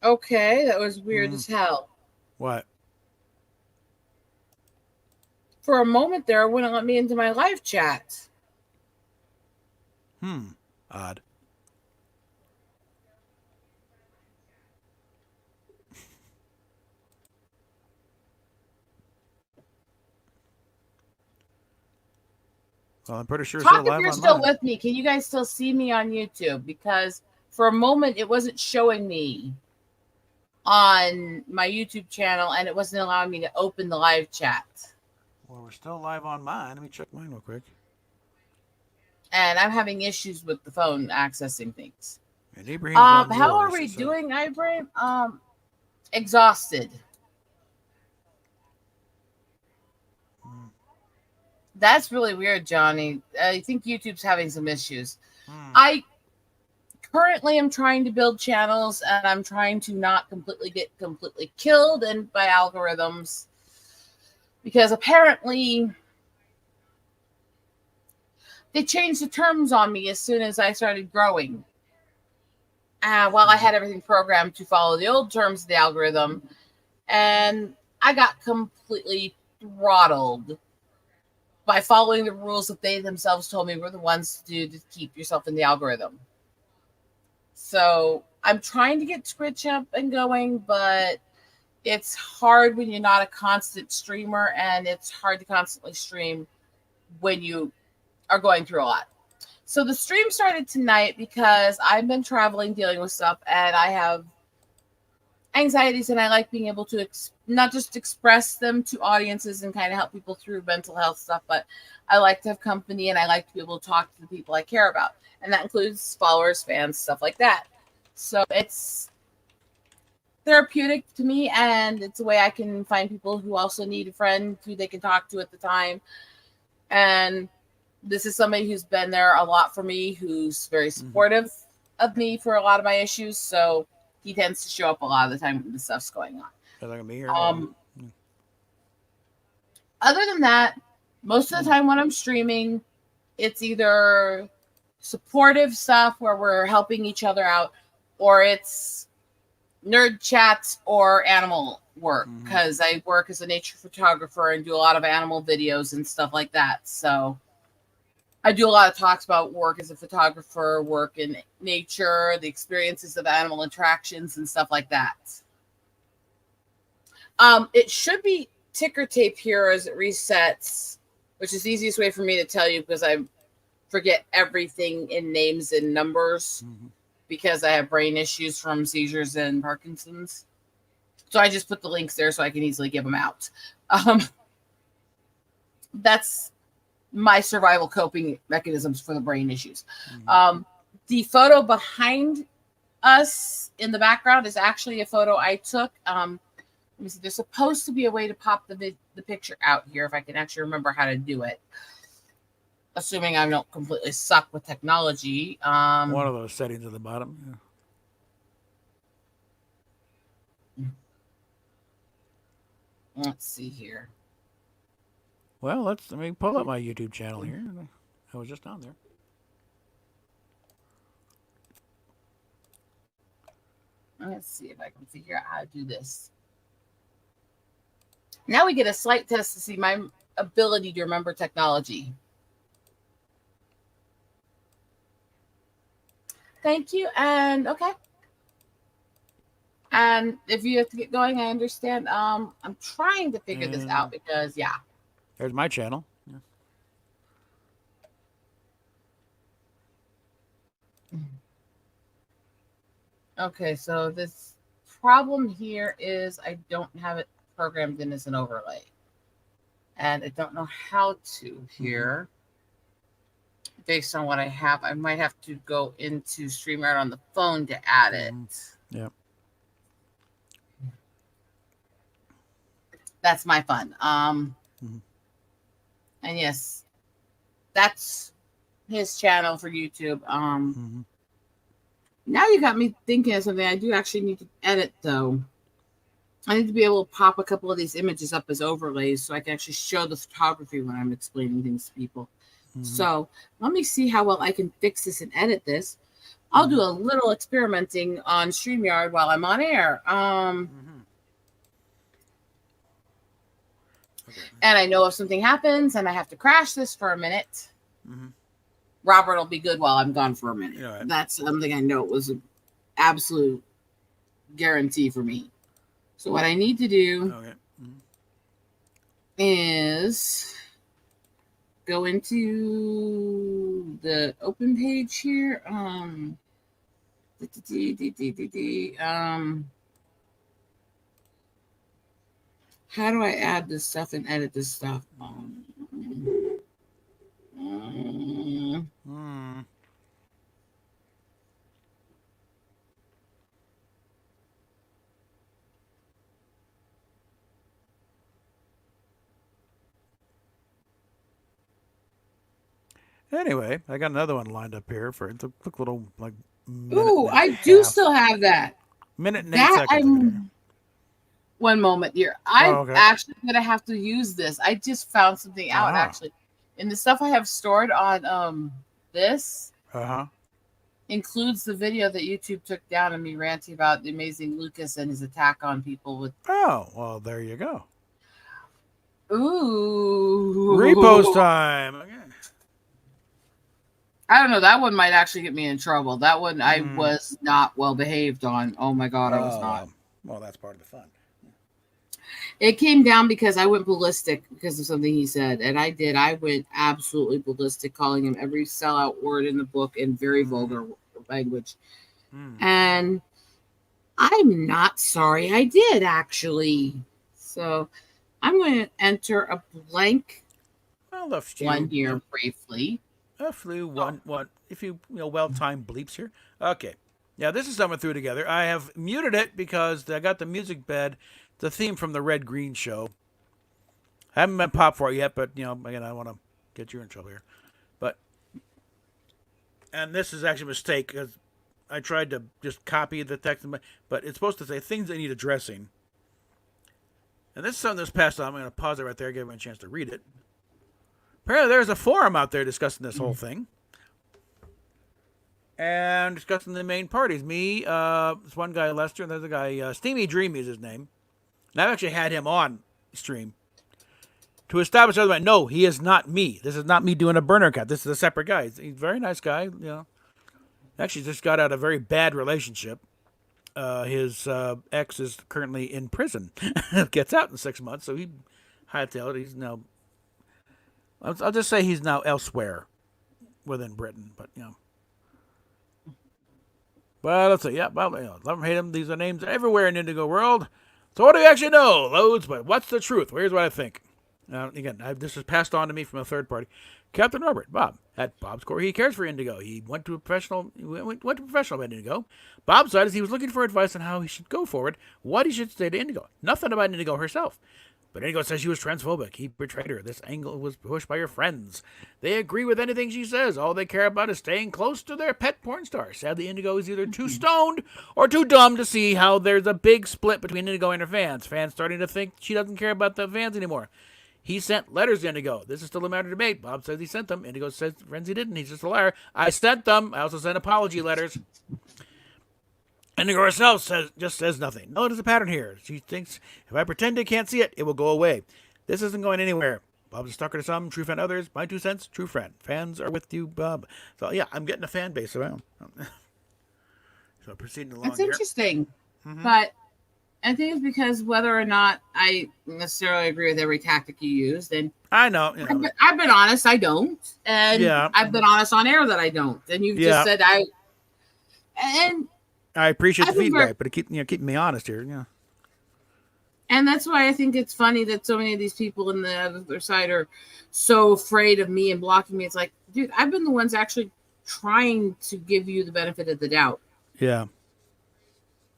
Okay, that was weird as hell. What? For a moment there, it wouldn't let me into my live chat. Odd. Well, I'm pretty sure it's Talk still if live you're still online. with me. Can you guys still see me on YouTube? Because for a moment, it wasn't showing me on my YouTube channel, and it wasn't allowing me to open the live chat. Well, we're still live on mine. Let me check mine real quick. And I'm having issues with the phone accessing things. And Ibrahim's on How are yours, we so- doing, Ibrahim? Exhausted. That's really weird, Johnny. I think YouTube's having some issues. I currently am trying to build channels, and I'm trying to not get completely killed and by algorithms, because apparently they changed the terms on me as soon as I started growing. While I had everything programmed to follow the old terms of the algorithm, and I got completely throttled by following the rules that they themselves told me were the ones to do to keep yourself in the algorithm. So I'm trying to get Twitch up and going, but it's hard when you're not a constant streamer, and it's hard to constantly stream when you are going through a lot. So the stream started tonight because I've been traveling, dealing with stuff, and I have anxieties, and I like being able to not just express them to audiences and kind of help people through mental health stuff, but I like to have company, and I like to be able to talk to the people I care about, and that includes followers, fans, stuff like that. So it's therapeutic to me, and it's a way I can find people who also need a friend who they can talk to at the time. And this is somebody who's been there a lot for me, who's very supportive of me for a lot of my issues. So he tends to show up a lot of the time when the stuff's going on. Are they gonna be here? Other than that, most of the time when I'm streaming, it's either supportive stuff where we're helping each other out, or it's nerd chats or animal work, because I work as a nature photographer and do a lot of animal videos and stuff like that. So I do a lot of talks about work as a photographer, work in nature, the experiences of animal interactions and stuff like that. It should be ticker tape here as it resets, which is the easiest way for me to tell you because I forget everything in names and numbers because I have brain issues from seizures and Parkinson's. So I just put the links there so I can easily give them out. That's my survival coping mechanisms for the brain issues. The photo behind us in the background is actually a photo I took. Let me see. There's supposed to be a way to pop the picture out here if I can actually remember how to do it. Assuming I don't completely suck with technology. One of those settings at the bottom. Yeah. Let's see here. Well, let me pull up my YouTube channel here. I was just on there. Let's see if I can figure out how to do this. Now we get a slight test to see my ability to remember technology. Thank you. And okay. And if you have to get going, I understand. I'm trying to figure this out because, yeah. There's my channel. Yeah. Okay, so this problem here is I don't have it programmed in as an overlay. And I don't know how to here. Based on what I have, I might have to go into StreamYard on the phone to add it. Yep. That's my fun. And yes, that's his channel for YouTube. Now you got me thinking of something. I do actually need to edit though. I need to be able to pop a couple of these images up as overlays so I can actually show the photography when I'm explaining things to people. So let me see how well I can fix this and edit this. I'll do a little experimenting on StreamYard while I'm on air. And I know if something happens and I have to crash this for a minute, Robert will be good while I'm gone for a minute. Right. That's something I know was an absolute guarantee for me. So what I need to do is go into the open page here. How do I add this stuff and edit this stuff? Anyway, I got another one lined up here for it's a quick little like. Ooh, I do still have that. Minute and 8 seconds. One moment here. I'm actually gonna have to use this. I just found something out actually. And the stuff I have stored on this includes the video that YouTube took down of me ranting about the amazing Lucas and his attack on people with well, there you go. Ooh. Repost time. I don't know. That one might actually get me in trouble. That one I was not well behaved on. Oh my God, I was not. Well, that's part of the fun. It came down because I went ballistic because of something he said, and I did. I went absolutely ballistic, calling him every sellout word in the book in very vulgar language. And I'm not sorry I did, actually. So I'm going to enter a blank Well, a few, one here briefly. A few, one. If you well-timed bleeps here. Okay. Yeah, this is something I threw together. I have muted it because I got the music bed, the theme from the Red Green Show. Haven't been popped for it yet, but again, I don't want to get you in trouble here. And this is actually a mistake because I tried to just copy the text, but it's supposed to say things that need addressing. And this is something that's passed on. I'm going to pause it right there, give everyone a chance to read it. Apparently, there's a forum out there discussing this whole thing. And discussing the main parties. Me, this one guy, Lester, and there's a guy, Steamy Dreamy is his name. And I've actually had him on stream to establish otherwise. No, he is not me. This is not me doing a burner cut. This is a separate guy. He's a very nice guy, Actually, just got out of a very bad relationship. His ex is currently in prison. Gets out in 6 months, so he hightailed it. He's now, I'll just say he's now elsewhere within Britain, but Well, let's see. Yeah, well, love him, hate him. These are names everywhere in Indigo World. So what do you actually know? Loads, but what's the truth? Here's what I think. Again, this was passed on to me from a third party. Captain Robert, Bob. At Bob's core, he cares for Indigo. He went to professional about Indigo. Bob decided he was looking for advice on how he should go forward, what he should say to Indigo. Nothing about Indigo herself. But Indigo says she was transphobic. He betrayed her. This angle was pushed by her friends. They agree with anything she says. All they care about is staying close to their pet porn star. Sadly, Indigo is either too stoned or too dumb to see how there's a big split between Indigo and her fans. Fans starting to think she doesn't care about the fans anymore. He sent letters to Indigo. This is still a matter of debate. Bob says he sent them. Indigo says, friends, he didn't. He's just a liar. I sent them. I also sent apology letters. Indigo herself says nothing. No, there's a pattern here. She thinks if I pretend I can't see it, it will go away. This isn't going anywhere. Bob's a stalker to some, true fan to others. My 2 cents, true friend. Fans are with you, Bob. So yeah, I'm getting a fan base around. So proceeding along. That's interesting, but I think it's because whether or not I necessarily agree with every tactic you used, and I know, I've been honest, I don't, and I've been honest on air that I don't, and you've just said I appreciate the feedback, but it keeping me honest here, And that's why I think it's funny that so many of these people on the other side are so afraid of me and blocking me. It's like, dude, I've been the ones actually trying to give you the benefit of the doubt. Yeah.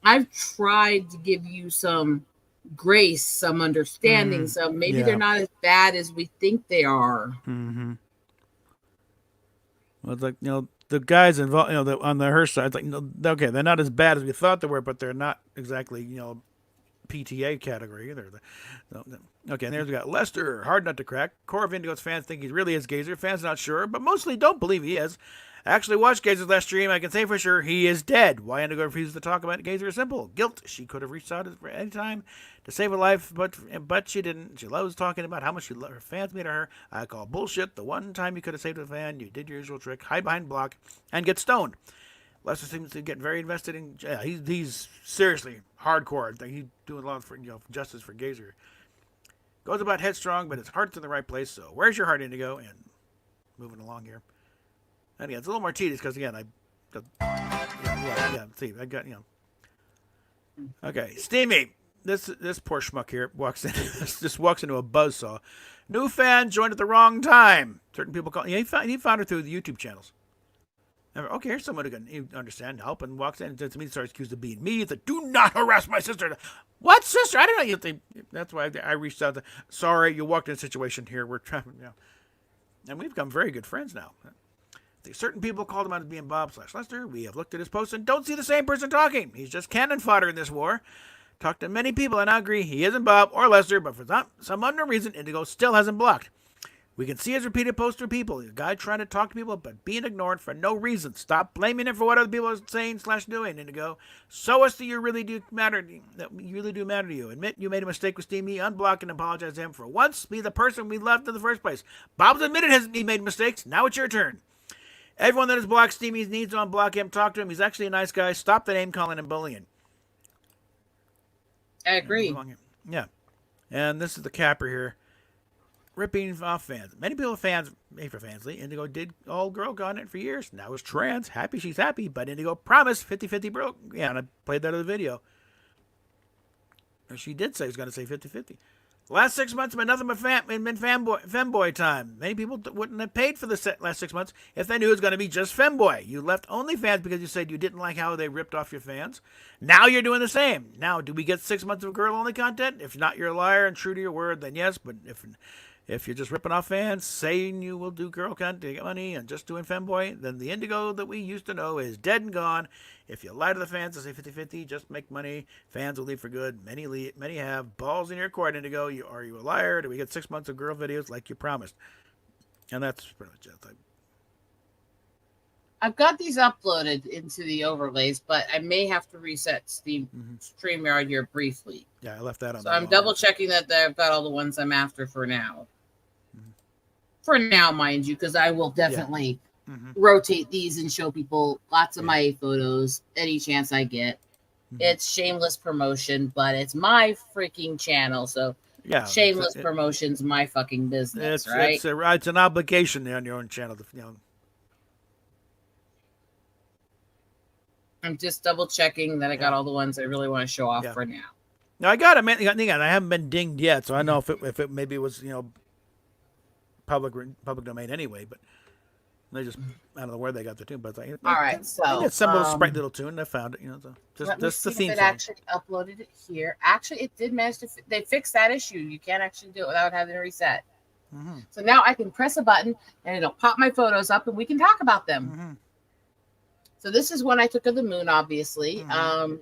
I've tried to give you some grace, some understanding, some maybe they're not as bad as we think they are. Mm-hmm. Well, it's like, the guys involved, on her side, it's like, okay, they're not as bad as we thought they were, but they're not exactly, PTA category either. Okay, and there's we got Lester, hard nut to crack. Core of Indigo's fans think he really is Gazer. Fans not sure, but mostly don't believe he is. Actually watched Gazer's last stream. I can say for sure he is dead. Why Indigo refuses to talk about Gazer is simple. Guilt. She could have reached out at any time to save a life, but she didn't. She loves talking about how much her fans made of her. I call bullshit. The one time you could have saved a fan, you did your usual trick, hide behind block, and get stoned. Lester seems to get very invested in. Yeah, he's seriously hardcore. He's doing a lot for justice for Gazer. Goes about headstrong, but his heart's in the right place. So where's your heart, Indigo? And moving along here. And again, it's a little more tedious because again, see, I got Okay, Steamy. This poor schmuck here walks into a buzzsaw. New fan joined at the wrong time. Certain people call. He found her through the YouTube channels. Okay, here's someone who can understand, help, and walks in and to me starts accused of being me. That do not harass my sister. What sister? I didn't know you think. That's why I reached out. Sorry, you walked in a situation here. We're trying, and we've become very good friends now. Certain people called him out as being Bob/Lester. We have looked at his posts and don't see the same person talking. He's just cannon fodder in this war. Talked to many people and I agree he isn't Bob or Lester, but for some unknown reason, Indigo still hasn't blocked. We can see his repeated posts to people. A guy trying to talk to people but being ignored for no reason. Stop blaming him for what other people are saying/doing, Indigo. Show us that you really do matter. That you really do matter to you. Admit you made a mistake with Steamy. Unblock and apologize to him for once. Be the person we left in the first place. Bob's admitted he made mistakes. Now it's your turn. Everyone that has blocked Steamy needs to unblock him. Talk to him. He's actually a nice guy. Stop the name calling and bullying. I agree. Yeah. And this is the capper here. Ripping off fans. Many people fans, made for Fansly. Indigo did all girl content for years. Now it's trans. Happy she's happy. But Indigo promised 50-50 broke. Yeah, and I played that in the video. And she did say it was going to say 50-50. Last 6 months have been nothing but femboy time. Many people wouldn't have paid for the last 6 months if they knew it was going to be just femboy. You left OnlyFans because you said you didn't like how they ripped off your fans. Now you're doing the same. Now, do we get 6 months of girl-only content? If not, you're a liar and true to your word, then yes. But if you're just ripping off fans, saying you will do girl content to get money and just doing femboy, then the Indigo that we used to know is dead and gone. If you lie to the fans and say 50-50, just make money. Fans will leave for good. Many have balls in your court, Indigo. Are you a liar? Do we get 6 months of girl videos like you promised? And that's pretty much it. I've got these uploaded into the overlays, but I may have to reset StreamYard here briefly. Yeah, I left that on. So I'm double checking that I've got all the ones I'm after for now. For now, mind you, because I will definitely rotate these and show people lots of my photos any chance I get. It's shameless promotion, but it's my freaking channel, so shameless promotion's my fucking business, right? It's an obligation on your own channel. I'm just double checking that I got all the ones I really want to show off for now. Now I got them. I haven't been dinged yet, so I don't know if it maybe was public domain anyway. But they just I don't know where they got the tune. But all right, so it's some little sprite little tune. I found it. So just the theme song. It actually uploaded it here. Actually, it did manage to. They fixed that issue. You can't actually do it without having to reset. So now I can press a button and it'll pop my photos up and we can talk about them. So this is one I took of the moon, obviously. I'm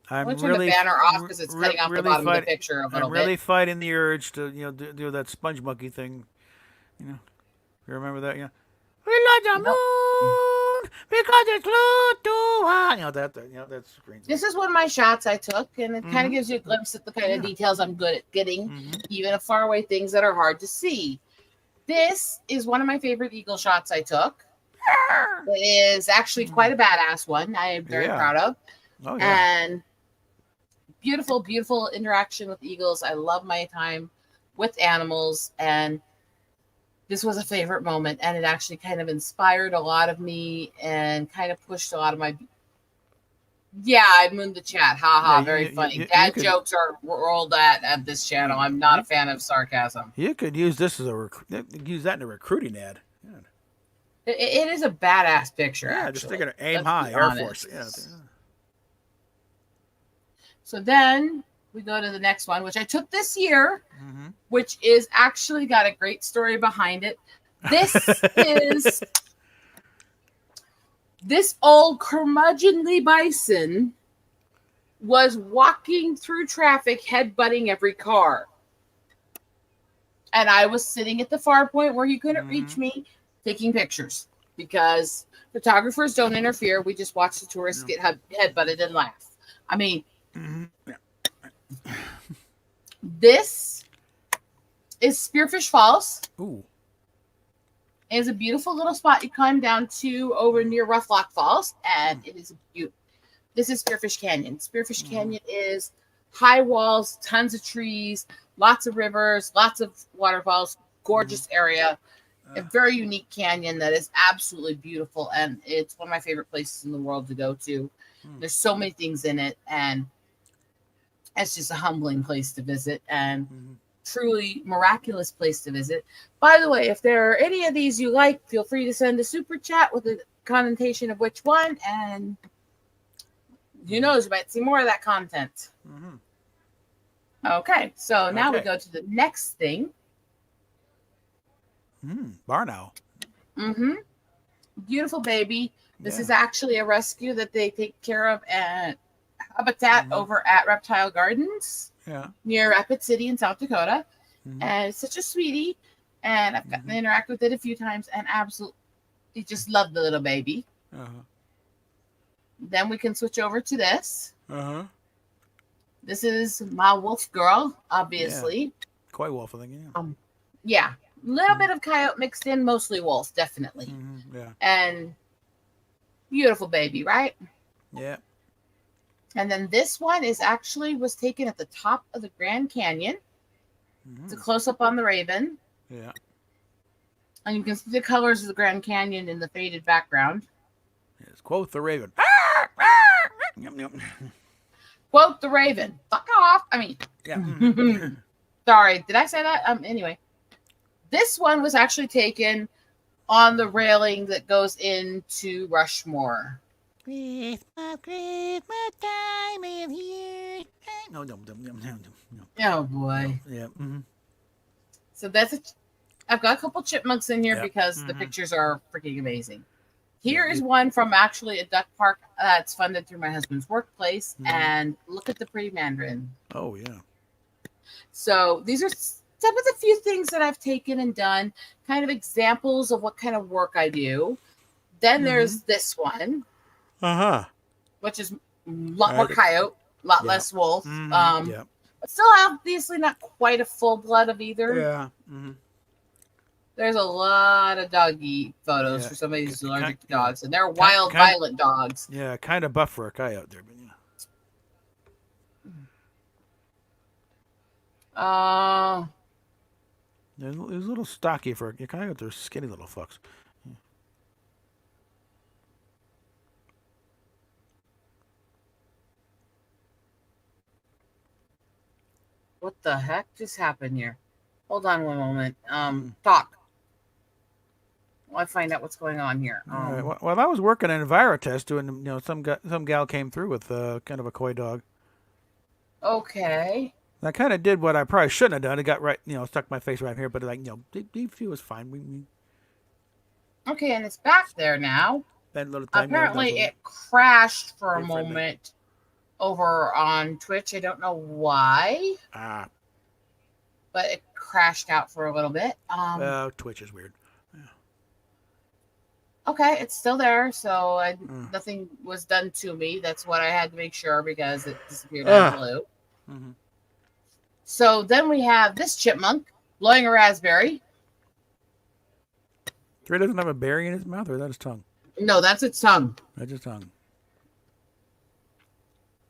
going to turn the banner off because it's cutting off the bottom of the picture a little bit. I'm really fighting the urge to do that sponge monkey thing. You remember that? Yeah. We love the moon because it's glued to us. That's green. This is one of my shots I took, and it kind of gives you a glimpse at the kind of details I'm good at getting, even of far away things that are hard to see. This is one of my favorite eagle shots I took. It is actually quite a badass one. I am very proud of. Oh, yeah. And beautiful, beautiful interaction with eagles. I love my time with animals, and this was a favorite moment, and it actually kind of inspired a lot of me and kind of pushed a lot of my I mooned the chat. Very funny. Dad jokes are rolled at this channel. I'm not a fan of sarcasm. You could use this as use that in a recruiting ad. It is a badass picture. Yeah, actually. just thinking of aim high, Air Force. Yeah. So then we go to the next one, which I took this year, which is actually got a great story behind it. This is this old curmudgeonly bison was walking through traffic, headbutting every car. And I was sitting at the far point where he couldn't reach me, taking pictures, because photographers don't interfere. We just watch the tourists get headbutted and laugh. I mean, this is Spearfish Falls. Ooh. It's a beautiful little spot you climb down to over near Rough Lock Falls, and it is beautiful. This is Spearfish Canyon. Spearfish Canyon is high walls, tons of trees, lots of rivers, lots of waterfalls, gorgeous area. A very unique canyon that is absolutely beautiful, and it's one of my favorite places in the world to go to. There's so many things in it, and it's just a humbling place to visit and truly miraculous place to visit. By the way, if there are any of these you like, feel free to send a super chat with a connotation of which one, and who knows, you might see more of that content. Okay, so now we go to the next thing. Barn owl. Beautiful baby. This is actually a rescue that they take care of at Habitat over at Reptile Gardens near Rapid City in South Dakota. And it's such a sweetie. And I've gotten to interact with it a few times and absolutely just love the little baby. Then we can switch over to this. This is my wolf girl, obviously. Coy wolf, I think. Yeah. Little bit of coyote mixed in, mostly wolf, definitely. And beautiful baby, right? Yeah. And then this one is actually was taken at the top of the Grand Canyon. It's a close up on the Raven. Yeah. And you can see the colors of the Grand Canyon in the faded background. Yes. Quote the Raven. Yum, yum. Quote the Raven. Fuck off. I mean, Yeah. sorry, did I say that? Anyway, this one was actually taken on the railing that goes into Rushmore. Christmas time is here. No. Oh boy. Yeah. So I've got a couple chipmunks in here Yeah. because the pictures are freaking amazing. Here is one from actually a duck park that's funded through my husband's workplace. And look at the pretty mandarin. Oh yeah. So these are some of the few things that I've taken and done, kind of examples of what kind of work I do. Then there's this one, which is a lot more coyote, a lot less wolf. Yeah. But still obviously not quite a full blood of either. Yeah. There's a lot of doggy photos for somebody who's allergic to dogs, and they're wild, violent dogs. Yeah, kind of buff for a coyote there, but yeah. It was a little stocky for a coyote. They're skinny little fucks. What the heck just happened here? Hold on one moment. Talk. I find out what's going on here. All right. Well, I was working in EnviroTest doing, some gal came through with kind of a coy dog. Okay. And I kind of did what I probably shouldn't have done. It got right, stuck my face right here, but DP was fine. Okay, and it's back there now. That little time. Apparently, it crashed for a moment over on Twitch. I don't know why. But it crashed out for a little bit. Twitch is weird. Okay, it's still there, so nothing was done to me. That's what I had to make sure because it disappeared out of the blue. So then we have this chipmunk blowing a raspberry. Trey doesn't have a berry in his mouth, or is that his tongue? No, that's its tongue. That's his tongue.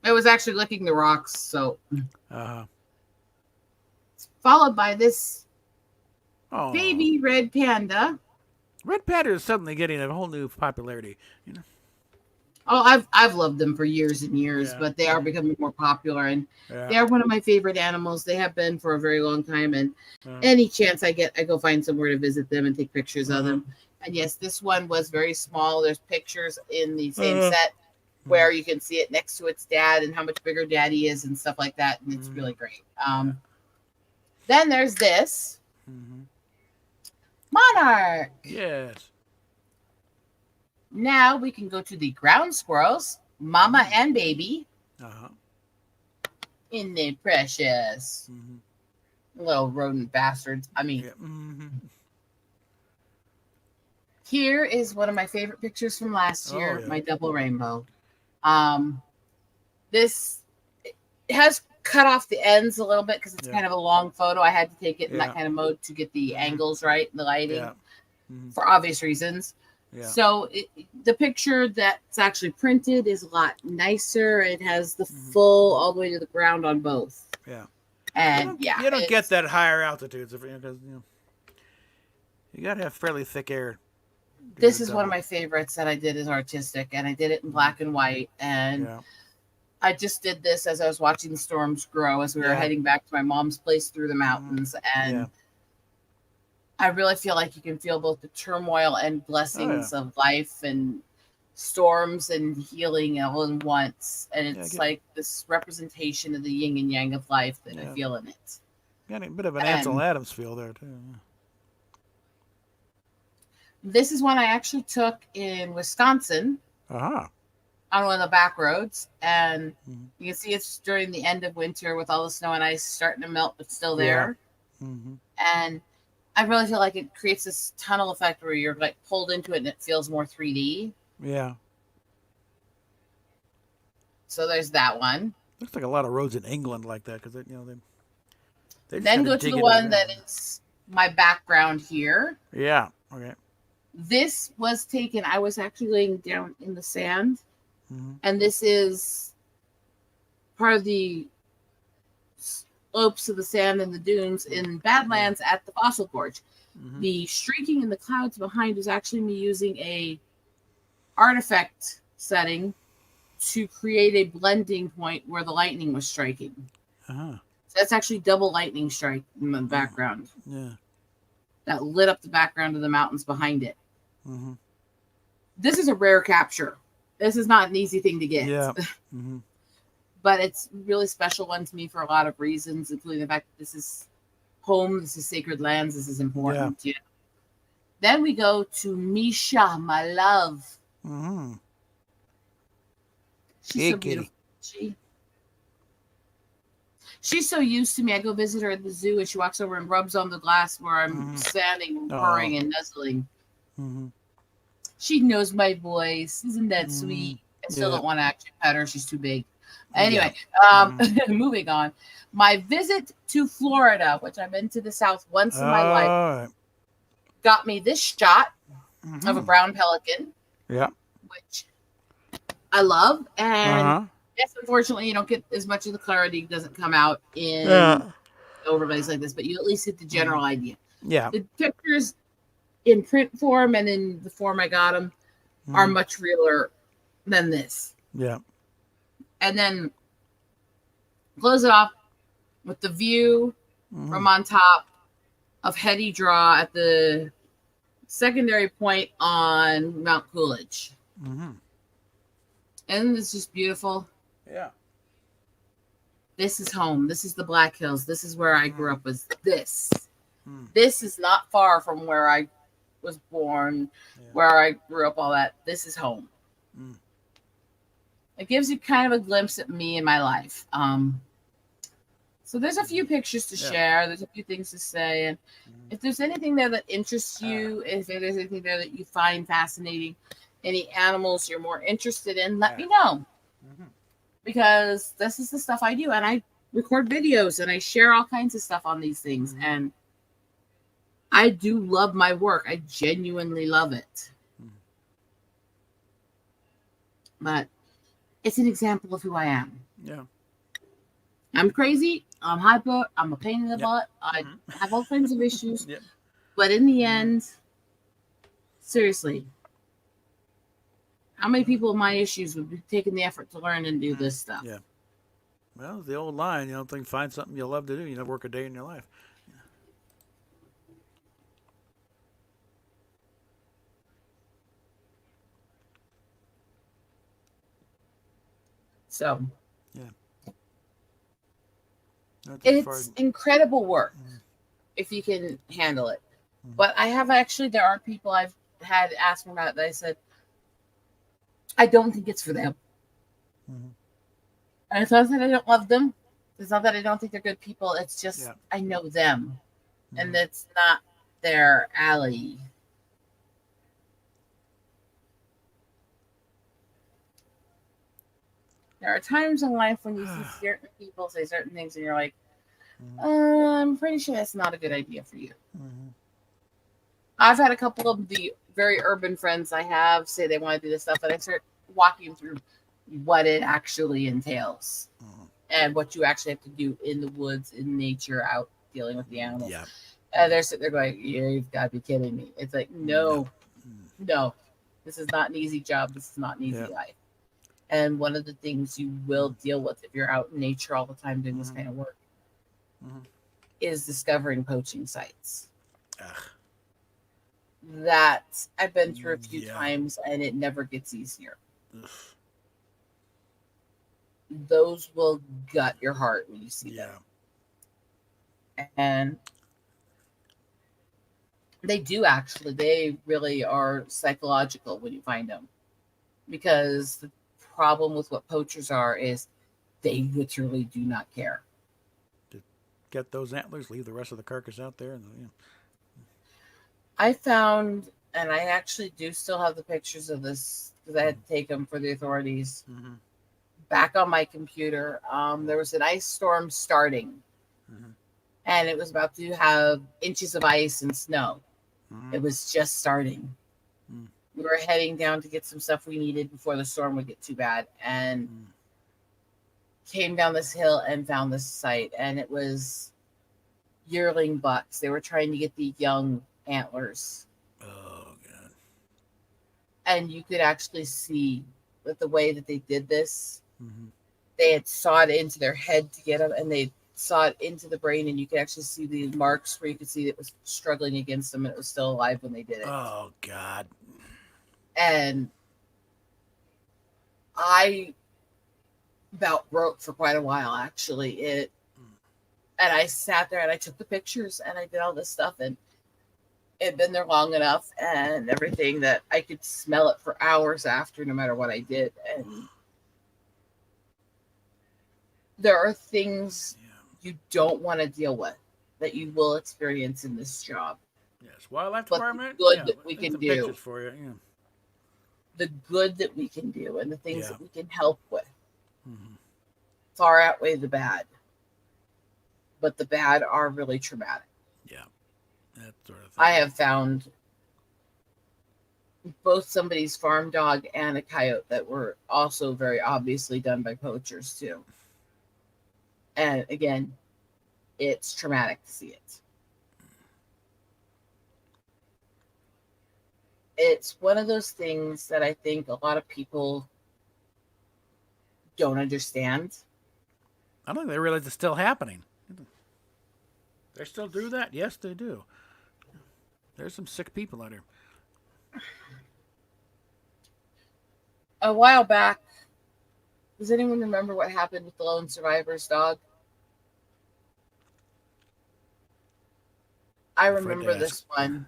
It was actually licking the rocks, so. Followed by this baby red panda. Red panda is suddenly getting a whole new popularity. Oh, I've loved them for years and years, but they are becoming more popular, and they are one of my favorite animals. They have been for a very long time, and any chance I get, I go find somewhere to visit them and take pictures of them. And yes, this one was very small. There's pictures in the same set where you can see it next to its dad and how much bigger daddy is and stuff like that, and it's really great. Then there's this monarch. Yes. Now we can go to the ground squirrels, mama and baby. In the precious little rodent bastards. I mean, here is one of my favorite pictures from last year, my double rainbow. This has cut off the ends a little bit because it's kind of a long photo. I had to take it in that kind of mode to get the angles right and the lighting for obvious reasons. So the picture that's actually printed is a lot nicer. It has the full all the way to the ground on both. And you don't get that higher altitudes because you got to have fairly thick air. This is one of my favorites that I did as artistic, and I did it in black and white. And I just did this as I was watching the storms grow as we were heading back to my mom's place through the mountains. And I really feel like you can feel both the turmoil and blessings of life and storms and healing all in once. And it's like this representation of the yin and yang of life that I feel in it. Got a bit of an Ansel Adams feel there, too. This is one I actually took in Wisconsin on one of the back roads. And you can see it's during the end of winter with all the snow and ice starting to melt, but still there. And I really feel like it creates this tunnel effect where you're like pulled into it and it feels more 3D. Yeah. So there's that one. Looks like a lot of roads in England like that because they then go to the one that is my background here. Yeah. Okay. This was taken. I was actually laying down in the sand, and this is part of the slopes of the sand and the dunes in Badlands at the Fossil Gorge. The streaking in the clouds behind is actually me using a artifact setting to create a blending point where the lightning was striking. Uh-huh. So that's actually double lightning strike in the background. Yeah. That lit up the background of the mountains behind it. Mm-hmm. This is a rare capture. This is not an easy thing to get. Yeah. Mm-hmm. But it's a really special one to me for a lot of reasons, including the fact that this is home, this is sacred lands, this is important. Yeah. Then we go to Misha, my love. Mm-hmm. She's Hey, so kitty. beautiful. She's so used to me. I go visit her at the zoo, and she walks over and rubs on the glass where I'm standing, and purring and nuzzling. Mm-hmm. She knows my voice. Isn't that sweet? I still don't want to actually pet her. She's too big. Anyway, moving on. My visit to Florida, which I've been to the South once in my life, got me this shot of a brown pelican. Yeah. Which I love. And yes, unfortunately, you don't get as much of the clarity. It doesn't come out in overlays like this, but you at least get the general idea. Yeah. The pictures in print form and in the form I got them are much realer than this. Yeah. And then close it off with the view from on top of Heady Draw at the secondary point on Mount Coolidge. And it's just beautiful. Yeah. This is home. This is the Black Hills. This is where I grew up. Was this. This is not far from where I was born, where I grew up, all that. This is home. It gives you kind of a glimpse at me and my life. So there's a few pictures to share. There's a few things to say. And if there's anything there that interests you, if there's anything there that you find fascinating, any animals you're more interested in, let me know. Because this is the stuff I do. And I record videos and I share all kinds of stuff on these things. And I do love my work. I genuinely love it. But it's an example of who I am. Yeah. I'm crazy. I'm hyper. I'm a pain in the butt. I have all kinds of issues. But in the end, seriously, how many people with my issues would be taking the effort to learn and do this stuff? Yeah. Well, the old line, find something you love to do. You never work a day in your life. So, it's incredible work if you can handle it. But I have there are people I've had ask me about it that I said, I don't think it's for them. And it's not that I don't love them. It's not that I don't think they're good people. It's just I know them. And it's not their alley. There are times in life when you see certain people say certain things and you're like, I'm pretty sure that's not a good idea for you. I've had a couple of the very urban friends I have say they want to do this stuff, and I start walking through what it actually entails and what you actually have to do in the woods, in nature, out dealing with the animals. Yeah. And they're sitting there going, you've got to be kidding me. It's like, no, this is not an easy job. This is not an easy life. And one of the things you will deal with if you're out in nature all the time doing this kind of work is discovering poaching sites. That I've been through a few times, and it never gets easier. Those will gut your heart when you see them. And they do actually. They really are psychological when you find them. Because the problem with what poachers are is they literally do not care. Get those antlers, leave the rest of the carcass out there. And, I found, and I actually do still have the pictures of this because I had to take them for the authorities back on my computer. There was an ice storm starting, and it was about to have inches of ice and snow. It was just starting. We were heading down to get some stuff we needed before the storm would get too bad, and came down this hill and found this site, and it was yearling bucks. They were trying to get the young antlers. Oh god. And you could actually see that the way that they did this, Mm-hmm. they had sawed into their head to get them, and they sawed into the brain, and you could actually see the marks where you could see it was struggling against them, and it was still alive when they did it. Oh god. And I about broke for quite a while, actually. And I sat there and I took the pictures and I did all this stuff, and it had been there long enough and everything that I could smell it for hours after, no matter what I did. And there are things you don't want to deal with that you will experience in this job. Yes, wildlife But the department. good that we take can some do. pictures for you. Yeah. The good that we can do and the things Yeah. that we can help with Mm-hmm. far outweigh the bad. But the bad are really traumatic. Yeah. That sort of thing. I have found both somebody's farm dog and a coyote that were also very obviously done by poachers too. And again, it's traumatic to see it. It's one of those things that I think a lot of people don't understand. I don't think they realize it's still happening. They still do that? Yes, they do. There's some sick people out here. A while back, does anyone remember what happened with the lone survivor's dog? I remember this one.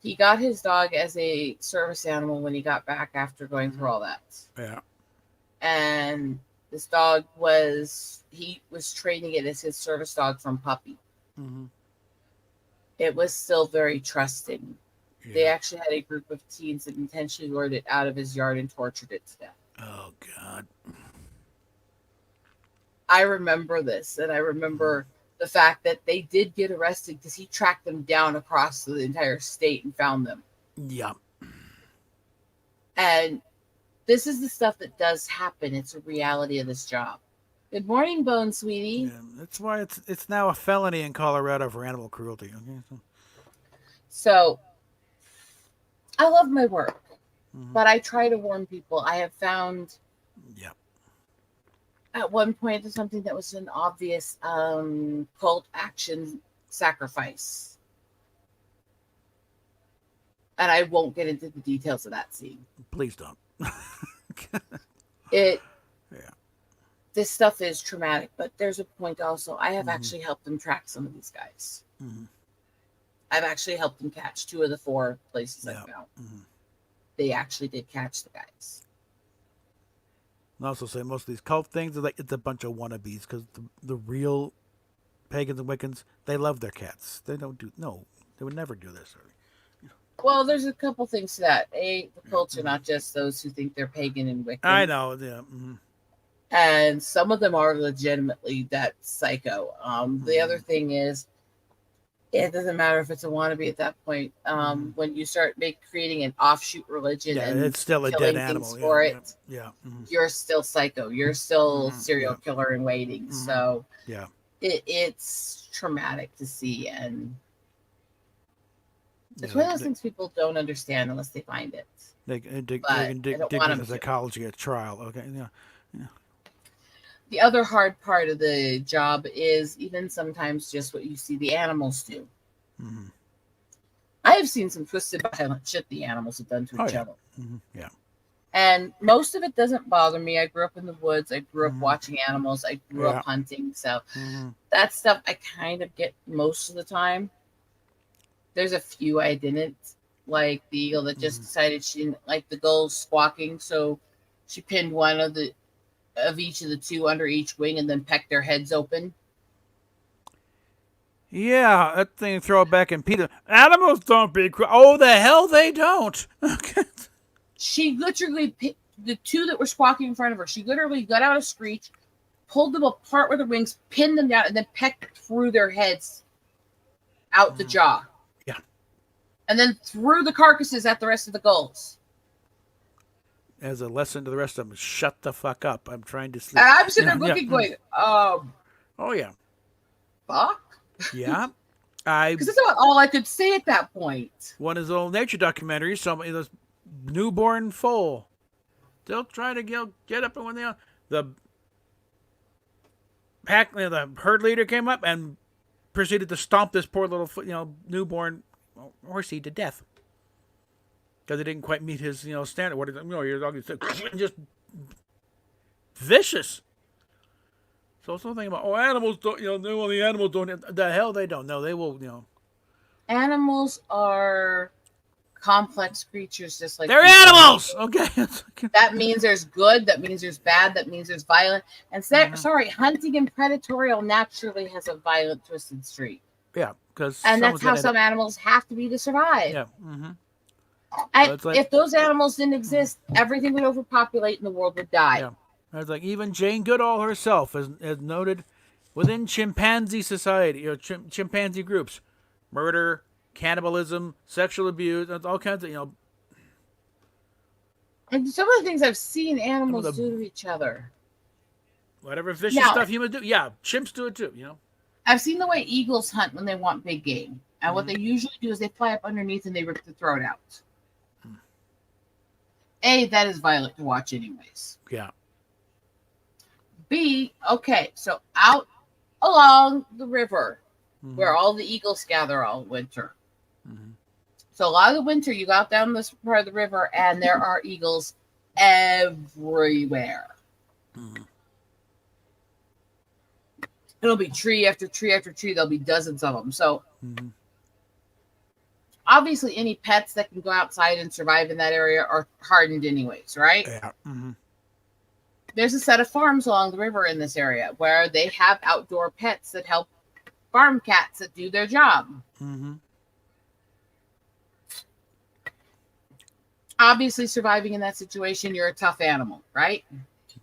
He got his dog as a service animal when he got back after going through all that. Yeah. And this dog was training it as his service dog from puppy. Mm-hmm. It was still very trusting. Yeah. They actually had a group of teens that intentionally lured it out of his yard and tortured it to death. Oh god. I remember this, and I remember the fact that they did get arrested because he tracked them down across the entire state and found them. Yeah. And this is the stuff that does happen. It's a reality of this job. Good morning, Bone Sweetie. Yeah. That's why it's now a felony in Colorado for animal cruelty. Okay. So I love my work, Mhm. but I try to warn people. I have found Yeah. at one point there's something that was an obvious cult action sacrifice. And I won't get into the details of that scene. Please don't. Yeah. This stuff is traumatic, but there's a point also. I have actually helped them track some of these guys. Mhm. I've actually helped them catch 2 of the 4 places I Yeah. found. Mhm. They actually did catch the guys. And also say most of these cult things are like it's a bunch of wannabes because the real pagans and Wiccans, they love their cats. They don't do they would never do this. Well, there's a couple things to that. The cults are not just those who think they're pagan and Wiccan. I know. Yeah. Mhm. And some of them are legitimately that psycho. The other thing is, it doesn't matter if it's a wannabe at that point. When you start creating an offshoot religion Yeah, and it's still a killing dead things animal. for Yeah. it, Yeah. Mhm. you're still psycho. You're still Mhm. serial Yeah. killer in waiting. Mhm. So Yeah. it's traumatic to see, and it's Yeah, one of those things people don't understand unless they find it. They can But I dig don't into want 'em the to. psychology at trial. Okay. Yeah. The other hard part of the job is even sometimes just what you see the animals do. Mhm. I have seen some twisted, violent shit the animals have done to Oh, each yeah. other. Mhm. Yeah. And most of it doesn't bother me. I grew up in the woods. I grew up Mhm. watching animals. I grew Yeah. up hunting. So Mhm. that stuff I kind of get most of the time. There's a few I didn't. Like the eagle that just decided she didn't like the gulls squawking. So she pinned one of each of the 2 under each wing and then pecked their heads open. Yeah, that thing throw it back in Peter. Animals don't be oh the hell they don't. Okay. She literally picked the 2 that were squawking in front of her. She literally got out a screech, pulled them apart with her wings, pinned them down, and then pecked through their heads out the jaw. Yeah. And then threw the carcasses at the rest of the gulls. as a lesson to the rest of them, shut the fuck up. I'm trying to sleep. And I'm sitting there Yeah, looking, yeah. going, Oh yeah, fuck? yeah. I Because that's about all I could say at that point. one of his old nature documentaries. Somebody, this newborn foal, they'll try to get up, and when the the herd leader came up and proceeded to stomp this poor little newborn horsey to death because it didn't quite meet his standard. What is you're just vicious. So something about animals don't the animals don't, the hell they don't. No, they will Animals are complex creatures just like they're people. animals. Okay. That means there's good, that means there's bad, that means there's violent. And sorry, hunting and predatorial naturally has a violent, twisted streak. Yeah, because And that's how some animals have to be to survive. Yeah. Mm-hmm. And It's like- if those animals didn't exist, everything would overpopulate and the world would die. Yeah. It's like even Jane Goodall herself has noted within chimpanzee society or chimpanzee groups, murder, cannibalism, sexual abuse, all kinds of And some of the things I've seen animals Some of the- do to each other. whatever vicious Now- stuff humans do. Yeah, chimps do it too. I've seen the way eagles hunt when they want big game. And what they usually do is they fly up underneath and they rip the throat out. A, that is violent to watch anyways. Yeah. B, okay, so out along the river Mhm. where all the eagles gather all winter. Mhm. So a lot of the winter you go out down this part of the river and there are eagles everywhere. Mhm. It'll be tree after tree after tree. There'll be dozens of them. So Mhm. obviously any pets that can go outside and survive in that area are hardened anyways, right? Yeah. Mm-hmm. There's a set of farms along the river in this area where they have outdoor pets that help farm cats that do their job. Mm-hmm. Obviously, surviving in that situation, you're a tough animal, right?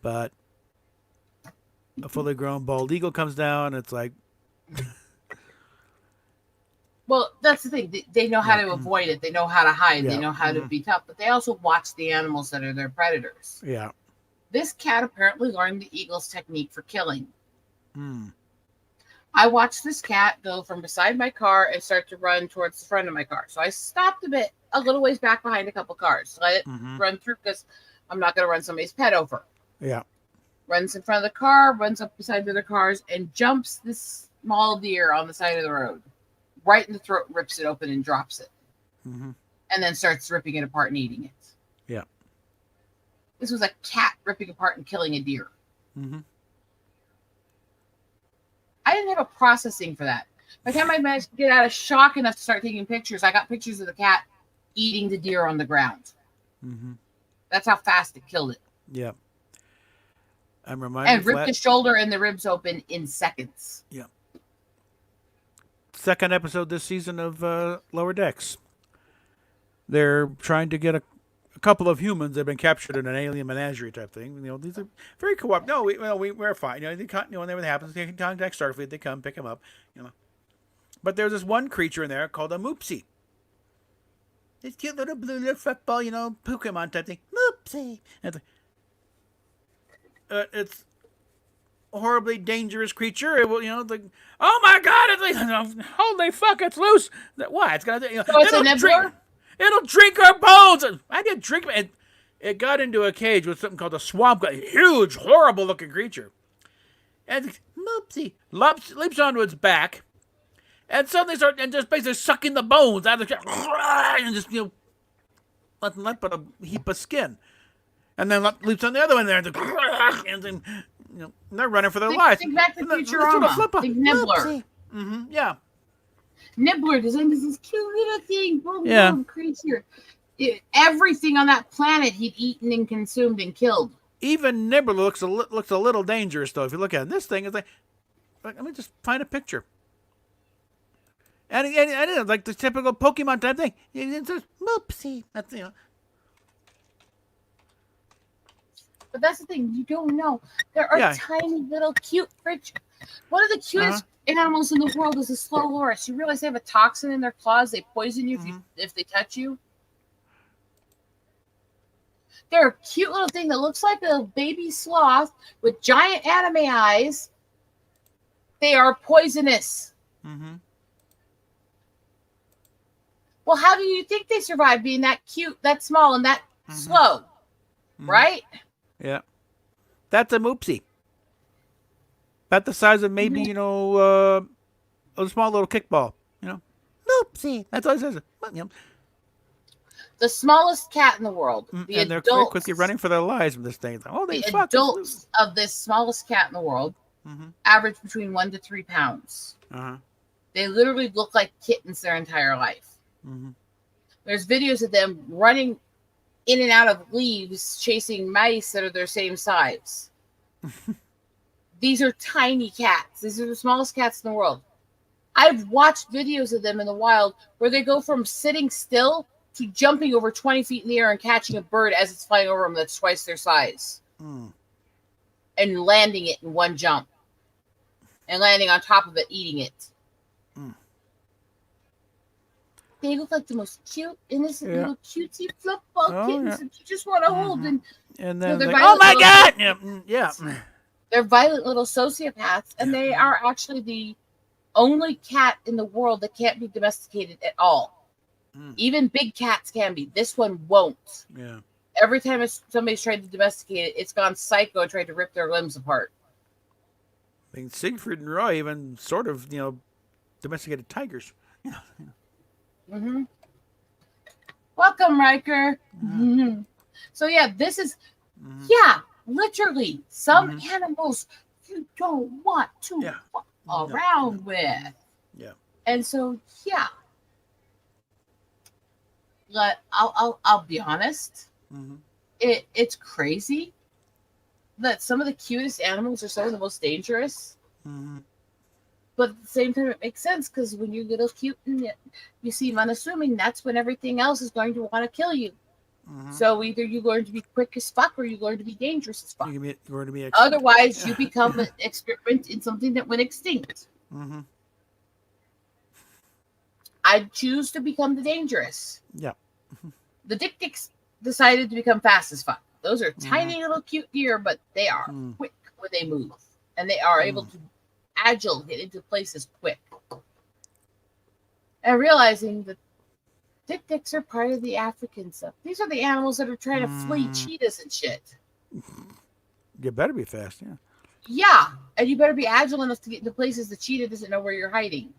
But a fully grown bald eagle comes down. It's like Well, that's the thing. They know how to avoid it. They know how to hide. They Yeah. know how to be tough. But they also watch the animals that are their predators. yeah. This cat apparently learned the eagle's technique for killing. Mm. I watched this cat go from beside my car and start to run towards the front of my car. So I stopped a little ways back behind a couple cars. Let it Mhm. run through because I'm not going to run somebody's pet over. Yeah. Runs in front of the car, runs up beside the other cars, and jumps this small deer on the side of the road. Right in the throat, rips it open and drops it. Mm-hmm. And then starts ripping it apart and eating it. Yeah. This was a cat ripping apart and killing a deer. Mm-hmm. I didn't have a processing for that. By the time I managed to get out of shock enough to start taking pictures, I got pictures of the cat eating the deer on the ground. Mm-hmm. That's how fast it killed it. Yeah. I'm reminded. And ripped the shoulder and the ribs open in seconds. Second episode this season of Lower Decks. They're trying to get a couple of humans that have been captured in an alien menagerie type thing. These are very cooperative. No, we're fine. Whenever it happens, they can contact Starfleet. They come pick them up. But there's this one creature in there called a Moopsie. This cute little blue little football, Pokemon type thing. Moopsie. It's a horribly dangerous creature. It will, oh my God! It's like, holy fuck! It's loose. What? It's gonna. So it's a nibbler? It'll drink our bones. I didn't drink it. It got into a cage with something called a swamp guy. Huge, horrible looking creature. And Moopsie leaps onto its back, and suddenly just basically sucking the bones out of the and just nothing left but a heap of skin. And then leaps on the other one there, and then they're running for their lives. Think back to And then Futurama. flip up. Think Nibbler. Mm-hmm. Yeah. Nibbler designed as this cute little thing. Boom, Yeah. boom, creature. Everything on that planet he'd eaten and consumed and killed. Even Nibbler looks a little dangerous though. If you look at it. This thing is like let me just find a picture. And it is like the typical Pokemon type thing. It's just Moopsie. That's But that's the thing, you don't know. There are Yeah. tiny little cute creatures. One of the cutest animals in the world is a slow loris. You realize they have a toxin in their claws. They poison you if they touch you. They're a cute little thing that looks like a baby sloth with giant anime eyes. They are poisonous. Mm-hmm. Well, how do you think they survive being that cute, that small, and that slow? Right? Yeah. That's a moopsie. About the size of maybe, you know, a small little kickball. You know? Moopsie. That's all it says. You know. The smallest cat in the world. The And they're very adults, quickly running for their lives with this thing. It's like, oh, they the fuck. adults of this smallest cat in the world average between 1 to 3 pounds. Uh-huh. They literally look like kittens their entire life. There's videos of them running in and out of leaves, chasing mice that are their same size. These are tiny cats. These are the smallest cats in the world. I've watched videos of them in the wild where they go from sitting still to jumping over 20 feet in the air and catching a bird as it's flying over them that's twice their size. And landing it in one jump. And landing on top of it, eating it. They look like the most cute, innocent little cutesy football kittens that you just want to hold. And then, they're like, oh my God! Yeah. They're violent little sociopaths, and they are actually the only cat in the world that can't be domesticated at all. Even big cats can be. This one won't. Yeah. Every time somebody's tried to domesticate it, it's gone psycho and tried to rip their limbs apart. I mean, Siegfried and Roy even sort of, you know, domesticated tigers. Welcome, Riker. So yeah, this is literally some animals you don't want to fuck around with. Yeah. And so but I'll be honest. It's crazy that some of the cutest animals are some of the most dangerous. But at the same time, it makes sense because when you're little cute and you seem unassuming, that's when everything else is going to want to kill you. So either you're going to be quick as fuck or you're going to be dangerous as fuck. You're going to be Otherwise, you become an experiment in something that went extinct. I choose to become the dangerous. Yeah. The Dik-Tiks decided to become fast as fuck. Those are tiny little cute deer, but they are quick when they move. And they are able to agile, get into places quick. And realizing that Dik-Tiks are part of the African stuff. These are the animals that are trying to flee cheetahs and shit. You better be fast, yeah. Yeah, and you better be agile enough to get into places the cheetah doesn't know where you're hiding.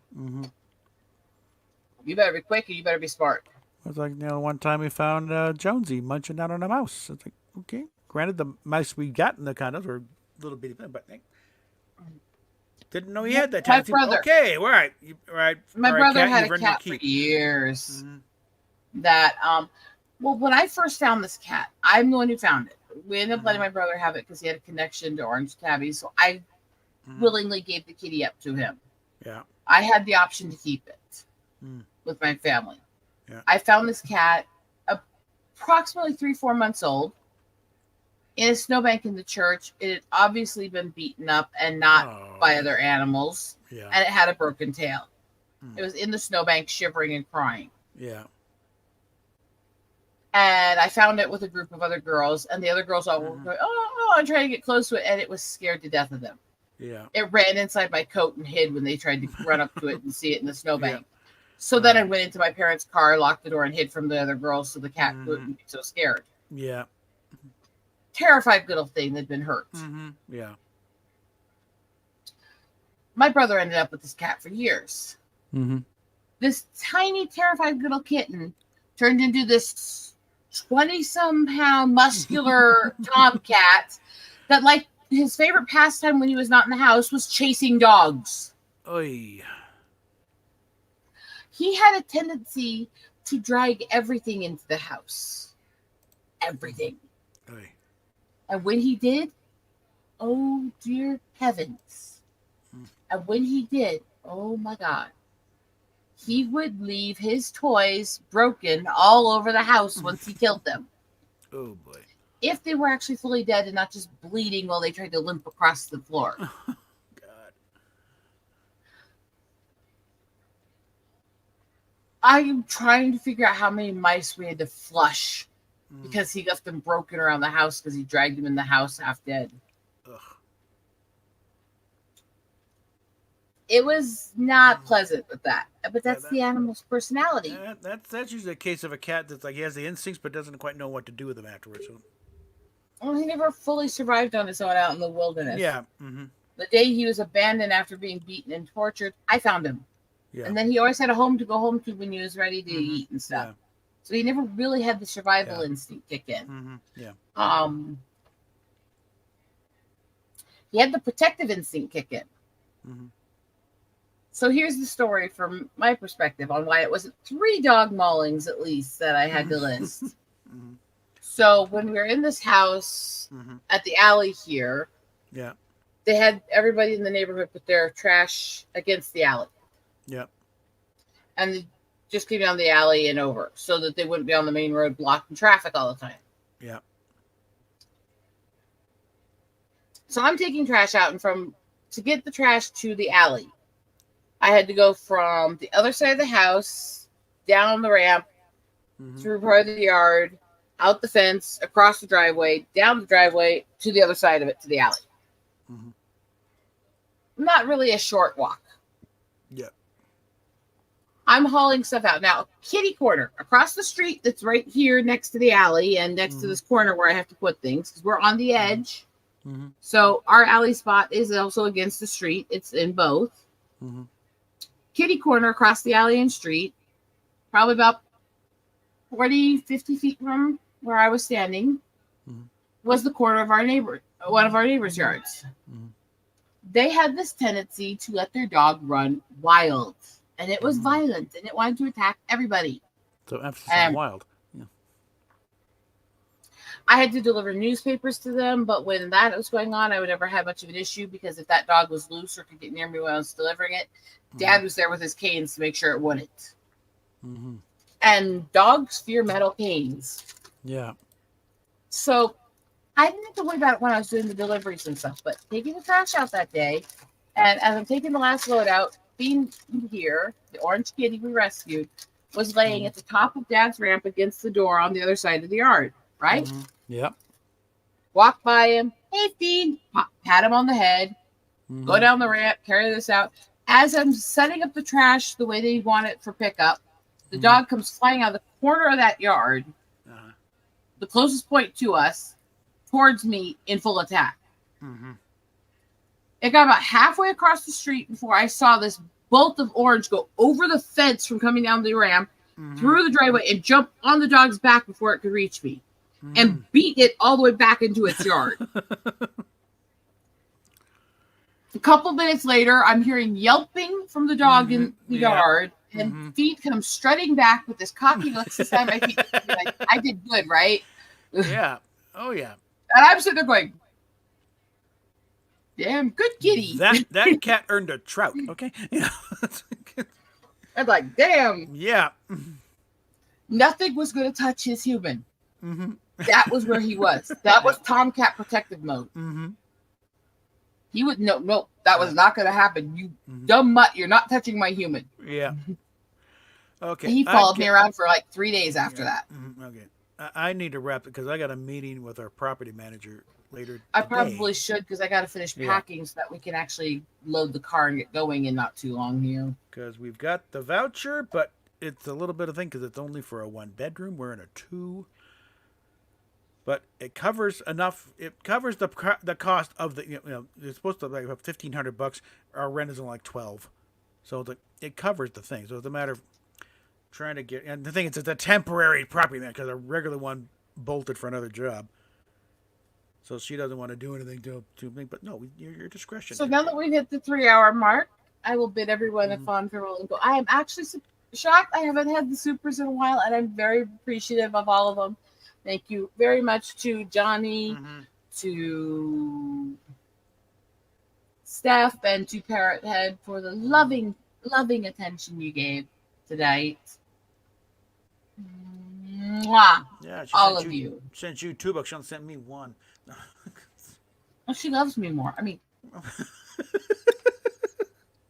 You better be quick and you better be smart. It was like, you know, one time we found Jonesy munching down on a mouse. It's like, okay. Granted, the mice we got in the condos were a little bitty, but didn't know he had that. My brother. Okay, all right. My brother had a cat for years. That, well, when I first found this cat, I'm the one who found it. We ended up letting my brother have it because he had a connection to Orange Tabby. So I willingly gave the kitty up to him. Yeah. I had the option to keep it with my family. Yeah. I found this cat approximately 3-4 months old in a snowbank in the church. It had obviously been beaten up and not by other animals. Yeah. And it had a broken tail. It was in the snowbank shivering and crying. Yeah. And I found it with a group of other girls, and the other girls all were going, oh, I'm trying to get close to it, and it was scared to death of them. Yeah. It ran inside my coat and hid when they tried to run up to it and see it in the snowbank. So then I went into my parents' car, locked the door, and hid from the other girls so the cat wouldn't be so scared. Yeah. Terrified little thing that'd been hurt. Yeah. My brother ended up with this cat for years. This tiny, terrified little kitten turned into this 20-some-pound muscular tomcat that, like, his favorite pastime when he was not in the house was chasing dogs. Oy. He had a tendency to drag everything into the house. Everything. Oy. And when he did, oh dear heavens. And when he did, oh my God. He would leave his toys broken all over the house once he killed them. Oh boy. If they were actually fully dead and not just bleeding while they tried to limp across the floor. God. I am trying to figure out how many mice we had to flush because he left him broken around the house because he dragged him in the house half dead. Ugh. It was not pleasant with that, but that's the animal's personality. That's usually a case of a cat that's like he has the instincts but doesn't quite know what to do with them afterwards. So. Well, he never fully survived on his own out in the wilderness. Yeah. Mm-hmm. The day he was abandoned after being beaten and tortured, I found him. Yeah. And then he always had a home to go home to when he was ready to eat and stuff. Yeah. So he never really had the survival instinct kick in. Mm-hmm. Yeah. He had the protective instinct kick in. Mm-hmm. So here's the story from my perspective on why it wasn't 3 dog maulings at least that I had to list. Mm-hmm. So when we were in this house at the alley here, yeah, they had everybody in the neighborhood put their trash against the alley. Yep. And they just came down the alley and over so that they wouldn't be on the main road blocking traffic all the time. Yeah. So I'm taking trash out, and to get the trash to the alley, I had to go from the other side of the house, down the ramp, through part of the yard, out the fence, across the driveway, down the driveway, to the other side of it, to the alley. Mm-hmm. Not really a short walk. Yeah. I'm hauling stuff out. Now, kitty corner, across the street that's right here next to the alley and next to this corner where I have to put things, because we're on the edge. Mm-hmm. So our alley spot is also against the street. It's in both. Mm-hmm. Kitty corner across the alley and street, probably about 40, 50 feet from where I was standing, was the corner of one of our neighbor's yards. Mm-hmm. They had this tendency to let their dog run wild, and it was violent, and it wanted to attack everybody. So emphasis on wild. Yeah. I had to deliver newspapers to them, but when that was going on, I would never have much of an issue because if that dog was loose or could get near me when I was delivering it, Dad was there with his canes to make sure it wouldn't. Mm-hmm. And dogs fear metal canes. Yeah. So I didn't have to worry about it when I was doing the deliveries and stuff, but taking the trash out that day, and as I'm taking the last load out, being here, the orange kitty we rescued was laying at the top of Dad's ramp against the door on the other side of the yard, right? Mm-hmm. Yep. Walk by him, hey, Fiend, pat him on the head, go down the ramp, carry this out. As I'm setting up the trash the way they want it for pickup, the dog comes flying out of the corner of that yard, the closest point to us, towards me in full attack. Mm-hmm. It got about halfway across the street before I saw this bolt of orange go over the fence from coming down the ramp, through the driveway, and jump on the dog's back before it could reach me, and beat it all the way back into its yard. A couple minutes later, I'm hearing yelping from the dog in the yard, and Feet comes strutting back with this cocky looks inside my feet. Like, I did good, right? Yeah. Oh, yeah. And I'm sitting there going, damn, good kitty. That cat earned a trout, okay? Yeah. I'm like, damn. Yeah. Nothing was going to touch his human. That was where he was. That was Tomcat protective mode. He would no, that was not going to happen. You dumb mutt, you're not touching my human. Yeah. Okay. He followed me around for like 3 days after that. Okay. I need to wrap it because I got a meeting with our property manager later. I probably should because I got to finish packing so that we can actually load the car and get going in not too long here. Because we've got the voucher, but it's a little bit of thing because it's only for a 1-bedroom. We're in a 2. But it covers enough. It covers the cost of the it's supposed to like $1,500. Our rent is only like $12, so it covers the thing. So it's a matter of trying to get. And the thing is, it's a temporary property man because a regular one bolted for another job. So she doesn't want to do anything to me. But no, your discretion. So now that we've hit the 3-hour mark, I will bid everyone a fond farewell and go. I am actually shocked. I haven't had the supers in a while, and I'm very appreciative of all of them. Thank you very much to Johnny, to Steph, and to Parrot Head for the loving attention you gave tonight. Mwah. Yeah, all of you. Sent you $2. She sent me $1. Well, she loves me more. I mean,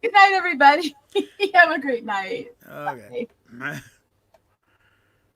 good night, everybody. Have a great night. Okay. Bye.